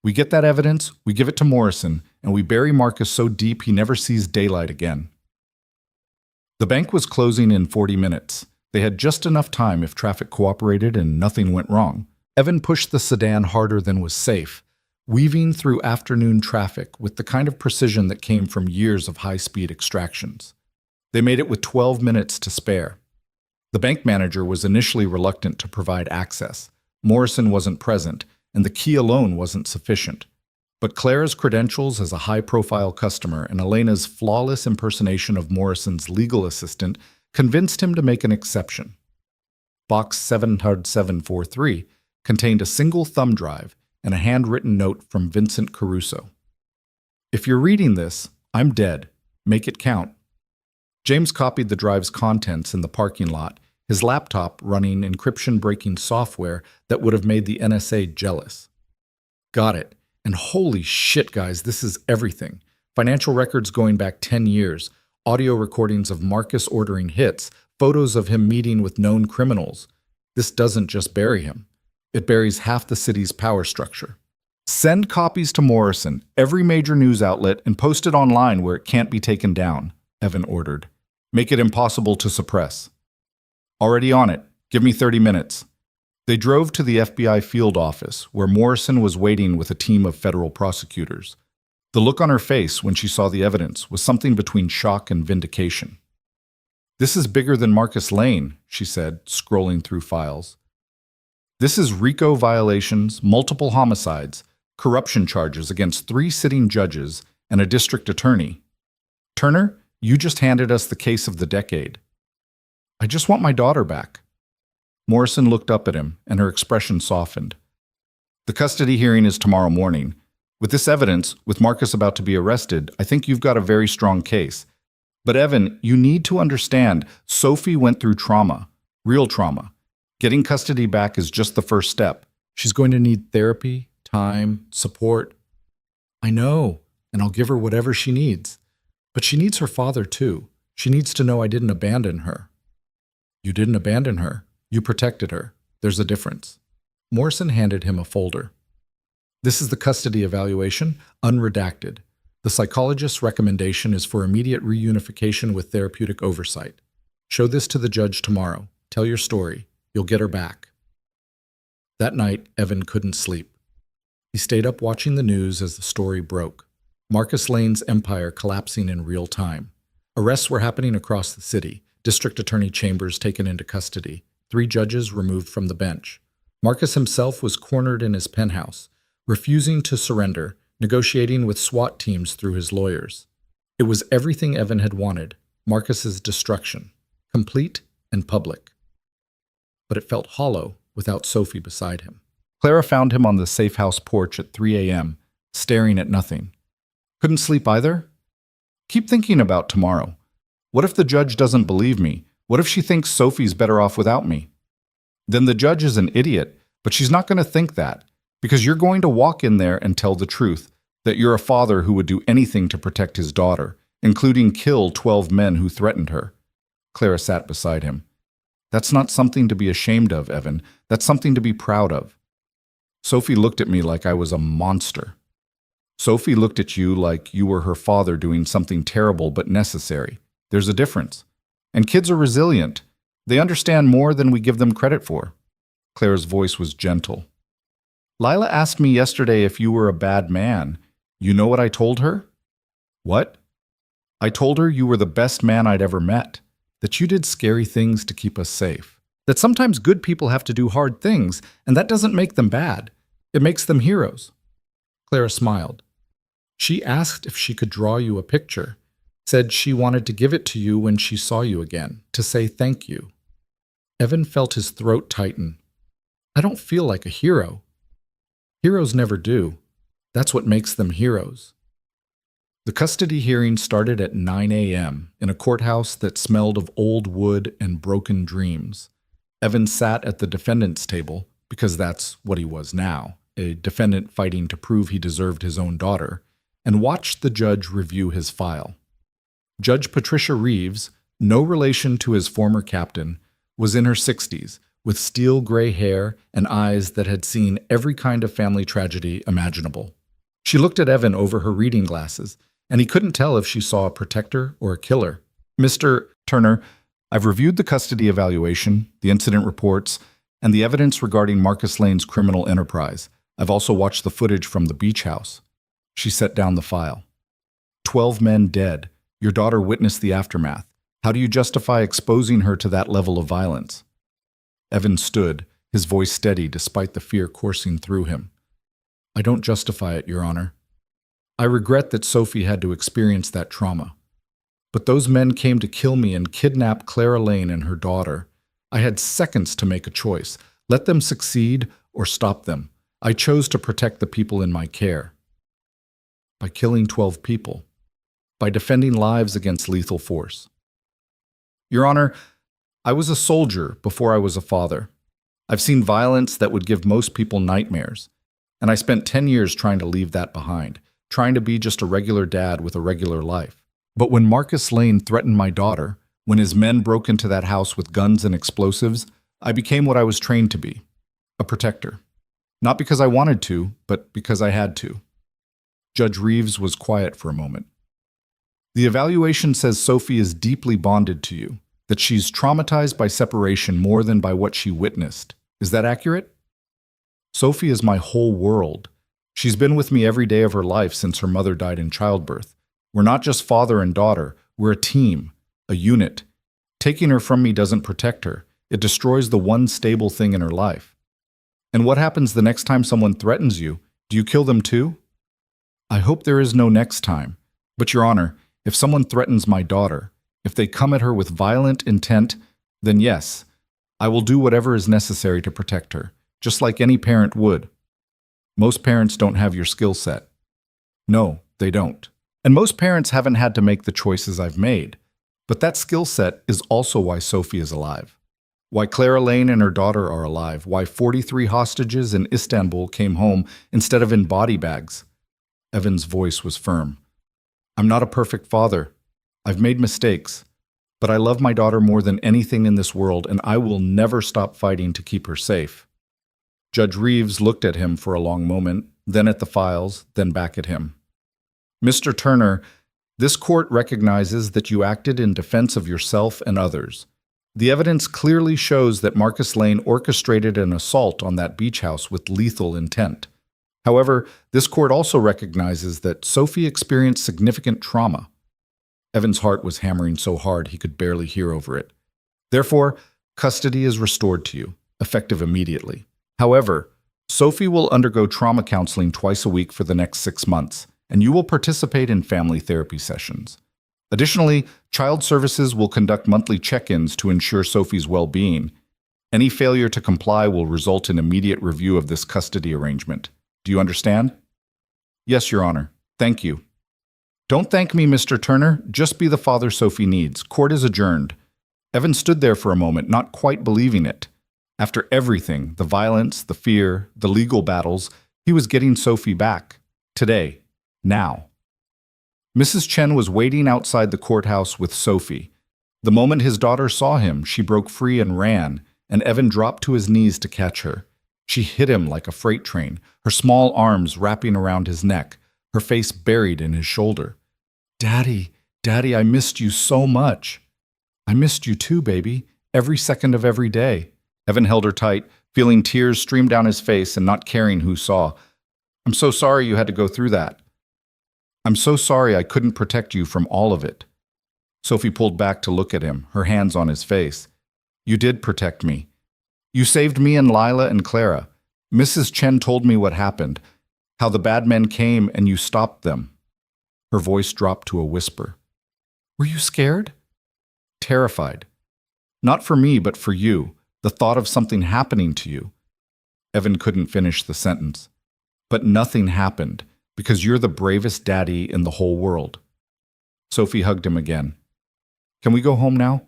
We get that evidence, we give it to Morrison, and we bury Marcus so deep he never sees daylight again. The bank was closing in 40 minutes. They had just enough time if traffic cooperated and nothing went wrong. Evan pushed the sedan harder than was safe, weaving through afternoon traffic with the kind of precision that came from years of high-speed extractions. They made it with 12 minutes to spare. The bank manager was initially reluctant to provide access. Morrison wasn't present, and the key alone wasn't sufficient. But Clara's credentials as a high-profile customer and Elena's flawless impersonation of Morrison's legal assistant convinced him to make an exception. Box 77743 contained a single thumb drive and a handwritten note from Vincent Caruso. If you're reading this, I'm dead. Make it count. James copied the drive's contents in the parking lot, his laptop running encryption-breaking software that would have made the NSA jealous. Got it. And holy shit, guys, this is everything. Financial records going back 10 years, audio recordings of Marcus ordering hits, photos of him meeting with known criminals. This doesn't just bury him. It buries half the city's power structure. Send copies to Morrison, every major news outlet, and post it online where it can't be taken down. Evan ordered. Make it impossible to suppress. Already on it. Give me 30 minutes. They drove to the FBI field office, where Morrison was waiting with a team of federal prosecutors. The look on her face when she saw the evidence was something between shock and vindication. This is bigger than Marcus Lane, she said, scrolling through files. This is RICO violations, multiple homicides, corruption charges against 3 sitting judges and a district attorney. Turner, you just handed us the case of the decade. I just want my daughter back. Morrison looked up at him, and her expression softened. The custody hearing is tomorrow morning. With this evidence, with Marcus about to be arrested, I think you've got a very strong case. But Evan, you need to understand, Sophie went through trauma, real trauma. Getting custody back is just the first step. She's going to need therapy, time, support. I know, and I'll give her whatever she needs. But she needs her father too. She needs to know I didn't abandon her. You didn't abandon her. You protected her. There's a difference. Morrison handed him a folder. This is the custody evaluation, unredacted. The psychologist's recommendation is for immediate reunification with therapeutic oversight. Show this to the judge tomorrow. Tell your story. You'll get her back. That night, Evan couldn't sleep. He stayed up watching the news as the story broke. Marcus Lane's empire collapsing in real time. Arrests were happening across the city. District Attorney Chambers taken into custody. 3 judges removed from the bench. Marcus himself was cornered in his penthouse, refusing to surrender, negotiating with SWAT teams through his lawyers. It was everything Evan had wanted, Marcus's destruction, complete and public. But it felt hollow without Sophie beside him. Clara found him on the safe house porch at 3 a.m., staring at nothing. Couldn't sleep either? Keep thinking about tomorrow. What if the judge doesn't believe me? What if she thinks Sophie's better off without me? Then the judge is an idiot, but she's not going to think that, because you're going to walk in there and tell the truth, that you're a father who would do anything to protect his daughter, including kill 12 men who threatened her. Clara sat beside him. That's not something to be ashamed of, Evan. That's something to be proud of. Sophie looked at me like I was a monster. Sophie looked at you like you were her father doing something terrible but necessary. There's a difference. And kids are resilient. They understand more than we give them credit for. Claire's voice was gentle. Lila asked me yesterday if you were a bad man. You know what I told her? What? I told her you were the best man I'd ever met, that you did scary things to keep us safe, that sometimes good people have to do hard things, and that doesn't make them bad. It makes them heroes. Clara smiled. She asked if she could draw you a picture, said she wanted to give it to you when she saw you again, to say thank you. Evan felt his throat tighten. I don't feel like a hero. Heroes never do. That's what makes them heroes. The custody hearing started at 9 a.m. in a courthouse that smelled of old wood and broken dreams. Evan sat at the defendant's table, because that's what he was now, a defendant fighting to prove he deserved his own daughter, and watched the judge review his file. Judge Patricia Reeves, no relation to his former captain, was in her 60s, with steel gray hair and eyes that had seen every kind of family tragedy imaginable. She looked at Evan over her reading glasses, and he couldn't tell if she saw a protector or a killer. Mr. Turner, I've reviewed the custody evaluation, the incident reports, and the evidence regarding Marcus Lane's criminal enterprise. I've also watched the footage from the beach house. She set down the file. 12 men dead. Your daughter witnessed the aftermath. How do you justify exposing her to that level of violence? Evan stood, his voice steady despite the fear coursing through him. I don't justify it, Your Honor. I regret that Sophie had to experience that trauma. But those men came to kill me and kidnap Clara Lane and her daughter. I had seconds to make a choice. Let them succeed or stop them. I chose to protect the people in my care. By killing 12 people. By defending lives against lethal force. Your Honor, I was a soldier before I was a father. I've seen violence that would give most people nightmares. And I spent 10 years trying to leave that behind, trying to be just a regular dad with a regular life. But when Marcus Lane threatened my daughter, when his men broke into that house with guns and explosives, I became what I was trained to be, a protector. Not because I wanted to, but because I had to. Judge Reeves was quiet for a moment. The evaluation says Sophie is deeply bonded to you, that she's traumatized by separation more than by what she witnessed. Is that accurate? Sophie is my whole world. She's been with me every day of her life since her mother died in childbirth. We're not just father and daughter, we're a team, a unit. Taking her from me doesn't protect her. It destroys the one stable thing in her life. And what happens the next time someone threatens you? Do you kill them too? I hope there is no next time. But Your Honor, if someone threatens my daughter, if they come at her with violent intent, then yes, I will do whatever is necessary to protect her, just like any parent would. Most parents don't have your skill set. No, they don't. And most parents haven't had to make the choices I've made. But that skill set is also why Sophie is alive. Why Clara Lane and her daughter are alive. Why 43 hostages in Istanbul came home instead of in body bags. Evan's voice was firm. I'm not a perfect father. I've made mistakes. But I love my daughter more than anything in this world, and I will never stop fighting to keep her safe. Judge Reeves looked at him for a long moment, then at the files, then back at him. Mr. Turner, this court recognizes that you acted in defense of yourself and others. The evidence clearly shows that Marcus Lane orchestrated an assault on that beach house with lethal intent. However, this court also recognizes that Sophie experienced significant trauma. Evan's heart was hammering so hard he could barely hear over it. Therefore, custody is restored to you, effective immediately. However, Sophie will undergo trauma counseling twice a week for the next 6 months, and you will participate in family therapy sessions. Additionally, Child Services will conduct monthly check-ins to ensure Sophie's well-being. Any failure to comply will result in immediate review of this custody arrangement. Do you understand? Yes, Your Honor. Thank you. Don't thank me, Mr. Turner. Just be the father Sophie needs. Court is adjourned. Evan stood there for a moment, not quite believing it. After everything, the violence, the fear, the legal battles, he was getting Sophie back. Today. Now. Mrs. Chen was waiting outside the courthouse with Sophie. The moment his daughter saw him, she broke free and ran, and Evan dropped to his knees to catch her. She hit him like a freight train, her small arms wrapping around his neck, her face buried in his shoulder. Daddy, Daddy, I missed you so much. I missed you too, baby, every second of every day. Evan held her tight, feeling tears stream down his face and not caring who saw. I'm so sorry you had to go through that. I'm so sorry I couldn't protect you from all of it. Sophie pulled back to look at him, her hands on his face. You did protect me. You saved me and Lila and Clara. Mrs. Chen told me what happened, how the bad men came and you stopped them. Her voice dropped to a whisper. Were you scared? Terrified. Not for me, but for you, the thought of something happening to you. Evan couldn't finish the sentence. But nothing happened, because you're the bravest daddy in the whole world. Sophie hugged him again. Can we go home now?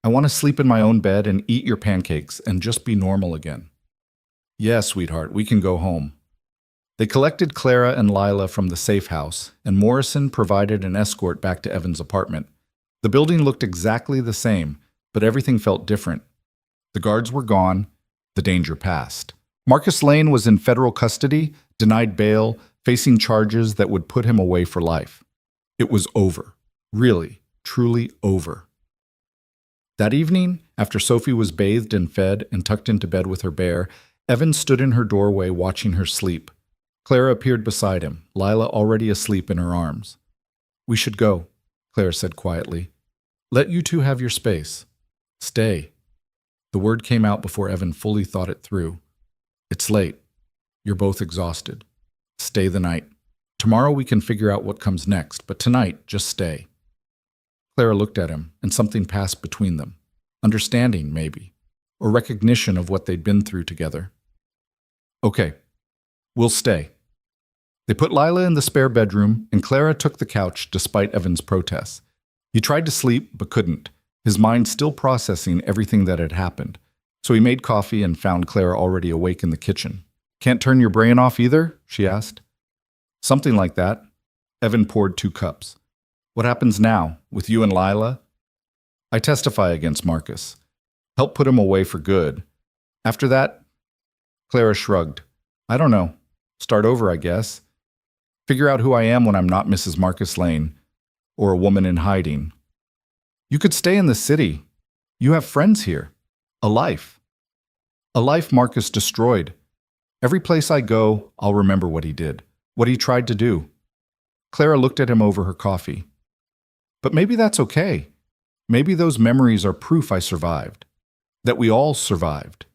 I want to sleep in my own bed and eat your pancakes and just be normal again. Yeah, sweetheart, we can go home. They collected Clara and Lila from the safe house, and Morrison provided an escort back to Evan's apartment. The building looked exactly the same, but everything felt different. The guards were gone, the danger passed. Marcus Lane was in federal custody, denied bail, facing charges that would put him away for life. It was over. Really, truly over. That evening, after Sophie was bathed and fed and tucked into bed with her bear, Evan stood in her doorway watching her sleep. Clara appeared beside him, Lila already asleep in her arms. We should go, Clara said quietly. Let you two have your space. Stay. The word came out before Evan fully thought it through. It's late. You're both exhausted. Stay the night. Tomorrow we can figure out what comes next, but tonight, just stay. Clara looked at him, and something passed between them. Understanding, maybe, or recognition of what they'd been through together. Okay, we'll stay. They put Lila in the spare bedroom, and Clara took the couch despite Evan's protests. He tried to sleep, but couldn't, his mind still processing everything that had happened. So he made coffee and found Clara already awake in the kitchen. Can't turn your brain off either? She asked. Something like that. Evan poured 2 cups. What happens now, with you and Lila? I testify against Marcus. Help put him away for good. After that, Clara shrugged. I don't know. Start over, I guess. Figure out who I am when I'm not Mrs. Marcus Lane. or a woman in hiding. You could stay in the city. You have friends here. A life. A life Marcus destroyed. Every place I go, I'll remember what he did, what he tried to do. Clara looked at him over her coffee. But maybe that's okay. Maybe those memories are proof I survived. That we all survived.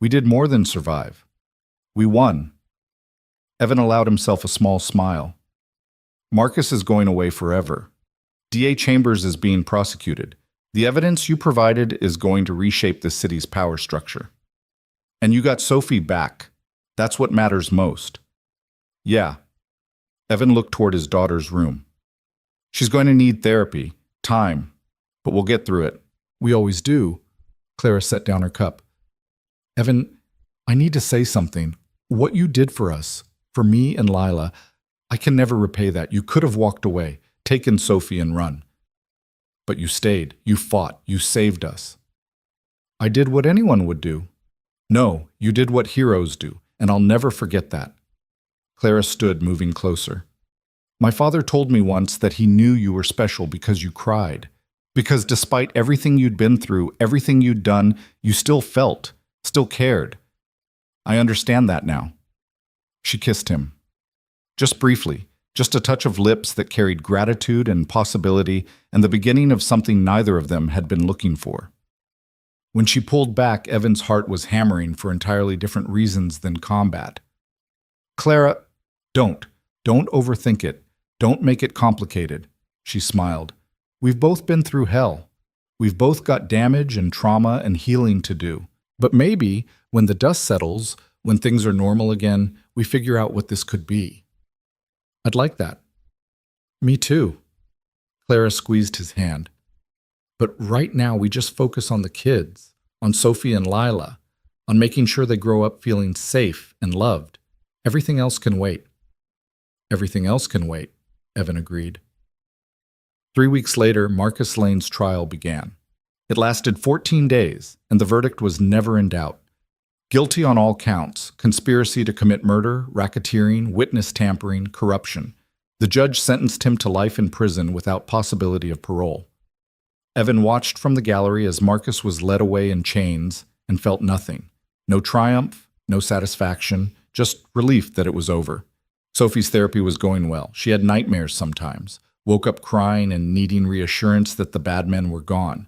We did more than survive. We won. Evan allowed himself a small smile. Marcus is going away forever. D.A. Chambers is being prosecuted. The evidence you provided is going to reshape the city's power structure. And you got Sophie back. That's what matters most. Yeah. Evan looked toward his daughter's room. She's going to need therapy, time, but we'll get through it. We always do. Clara set down her cup. Evan, I need to say something. What you did for us, for me and Lila, I can never repay that. You could have walked away, taken Sophie and run. But you stayed, you fought, you saved us. I did what anyone would do. No, you did what heroes do, and I'll never forget that. Clara stood, moving closer. My father told me once that he knew you were special because you cried. Because despite everything you'd been through, everything you'd done, you still felt, still cared. I understand that now. She kissed him. Just briefly, just a touch of lips that carried gratitude and possibility and the beginning of something neither of them had been looking for. When she pulled back, Evan's heart was hammering for entirely different reasons than combat. Clara, don't overthink it. Don't make it complicated, she smiled. We've both been through hell. We've both got damage and trauma and healing to do. But maybe, when the dust settles, when things are normal again, we figure out what this could be. I'd like that. Me too. Clara squeezed his hand. But right now we just focus on the kids, on Sophie and Lila, on making sure they grow up feeling safe and loved. Everything else can wait. Everything else can wait, Evan agreed. 3 weeks later, Marcus Lane's trial began. It lasted 14 days, and the verdict was never in doubt. Guilty on all counts: conspiracy to commit murder, racketeering, witness tampering, corruption. The judge sentenced him to life in prison without possibility of parole. Evan watched from the gallery as Marcus was led away in chains and felt nothing. No triumph, no satisfaction, just relief that it was over. Sophie's therapy was going well. She had nightmares sometimes, woke up crying and needing reassurance that the bad men were gone.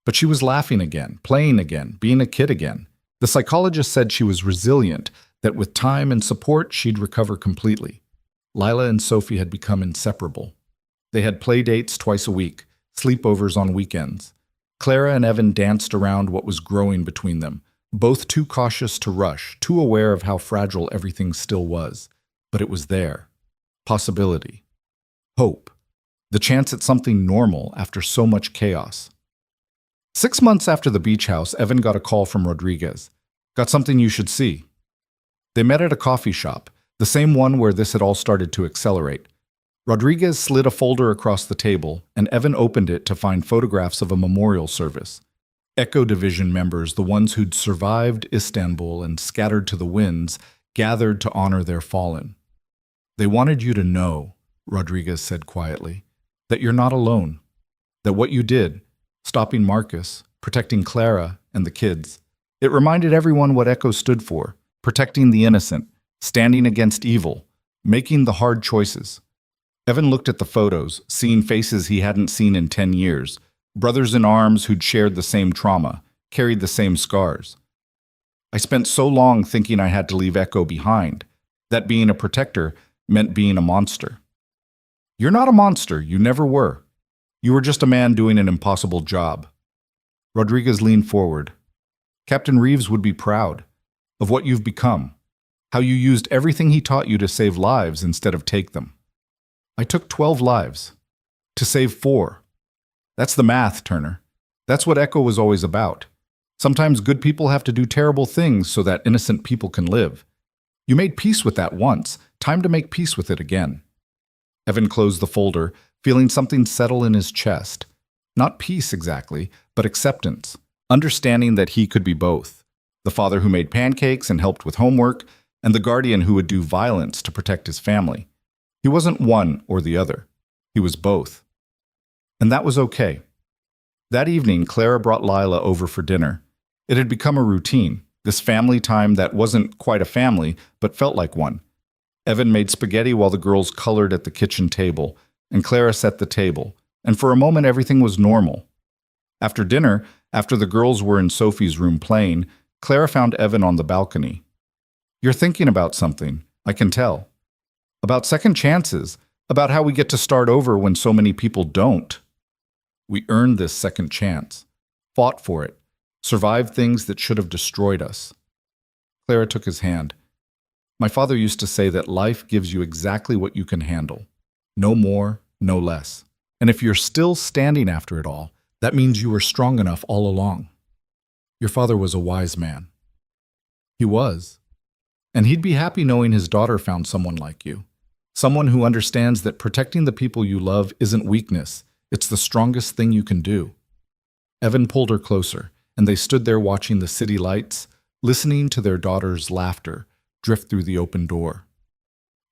But she was laughing again, playing again, being a kid again. The psychologist said she was resilient, that with time and support she'd recover completely. Lila and Sophie had become inseparable. They had play dates twice a week, sleepovers on weekends. Clara and Evan danced around what was growing between them, both too cautious to rush, too aware of how fragile everything still was. But it was there. Possibility. Hope. The chance at something normal after so much chaos. 6 months after the beach house, Evan got a call from Rodriguez. Got something you should see. They met at a coffee shop, the same one where this had all started to accelerate. Rodriguez slid a folder across the table, and Evan opened it to find photographs of a memorial service. Echo Division members, the ones who'd survived Istanbul and scattered to the winds, gathered to honor their fallen. They wanted you to know, Rodriguez said quietly, that you're not alone, that what you did, stopping Marcus, protecting Clara and the kids, it reminded everyone what Echo stood for, protecting the innocent, standing against evil, making the hard choices. Evan looked at the photos, seeing faces he hadn't seen in 10 years, brothers in arms who'd shared the same trauma, carried the same scars. I spent so long thinking I had to leave Echo behind, that being a protector meant being a monster. You're not a monster, you never were. You were just a man doing an impossible job. Rodriguez leaned forward. Captain Reeves would be proud of what you've become, how you used everything he taught you to save lives instead of take them. I took 12 lives, to save 4. That's the math, Turner. That's what Echo was always about. Sometimes good people have to do terrible things so that innocent people can live. You made peace with that once. Time to make peace with it again. Evan closed the folder, feeling something settle in his chest. Not peace exactly, but acceptance. Understanding that he could be both. The father who made pancakes and helped with homework, and the guardian who would do violence to protect his family. He wasn't one or the other. He was both. And that was okay. That evening, Clara brought Lila over for dinner. It had become a routine, this family time that wasn't quite a family, but felt like one. Evan made spaghetti while the girls colored at the kitchen table, and Clara set the table, and for a moment everything was normal. After dinner, after the girls were in Sophie's room playing, Clara found Evan on the balcony. "You're thinking about something, I can tell. About second chances, about how we get to start over when so many people don't. We earned this second chance, fought for it, survived things that should have destroyed us." Clara took his hand. "My father used to say that life gives you exactly what you can handle. No more, no less. And if you're still standing after it all, that means you were strong enough all along. Your father was a wise man." "He was. And he'd be happy knowing his daughter found someone like you. Someone who understands that protecting the people you love isn't weakness. It's the strongest thing you can do." Evan pulled her closer, and they stood there watching the city lights, listening to their daughter's laughter drift through the open door.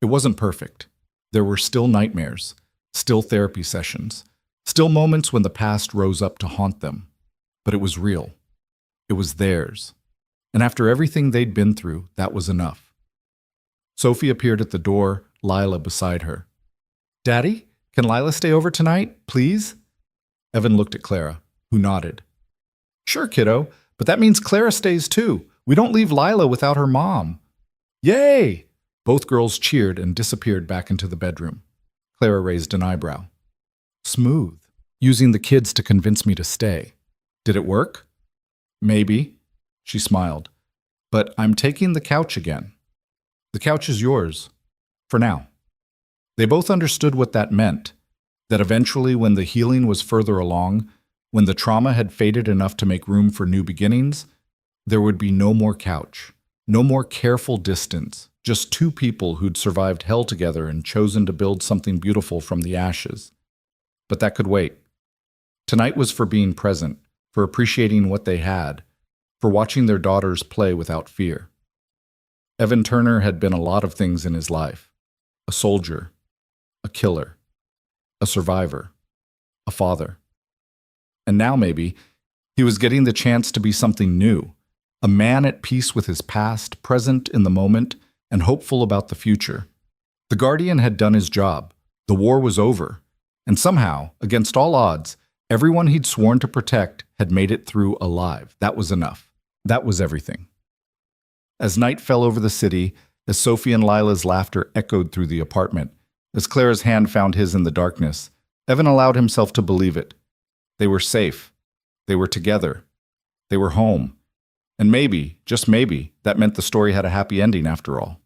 It wasn't perfect. There were still nightmares, still therapy sessions, still moments when the past rose up to haunt them. But it was real. It was theirs. And after everything they'd been through, that was enough. Sophie appeared at the door, Lila beside her. "Daddy, can Lila stay over tonight, please?" Evan looked at Clara, who nodded. "Sure, kiddo, but that means Clara stays too. We don't leave Lila without her mom." "Yay!" Both girls cheered and disappeared back into the bedroom. Clara raised an eyebrow. "Smooth. Using the kids to convince me to stay. Did it work?" "Maybe." She smiled. "But I'm taking the couch again." "The couch is yours. For now." They both understood what that meant, that eventually when the healing was further along, when the trauma had faded enough to make room for new beginnings, there would be no more couch, no more careful distance, just two people who'd survived hell together and chosen to build something beautiful from the ashes. But that could wait. Tonight was for being present, for appreciating what they had, for watching their daughters play without fear. Evan Turner had been a lot of things in his life. A soldier, a killer, a survivor, a father. And now maybe he was getting the chance to be something new, a man at peace with his past, present in the moment, and hopeful about the future. The Guardian had done his job. The war was over. And somehow, against all odds, everyone he'd sworn to protect had made it through alive. That was enough. That was everything. As night fell over the city, as Sophie and Lila's laughter echoed through the apartment, as Clara's hand found his in the darkness, Evan allowed himself to believe it. They were safe. They were together. They were home. And maybe, just maybe, that meant the story had a happy ending after all.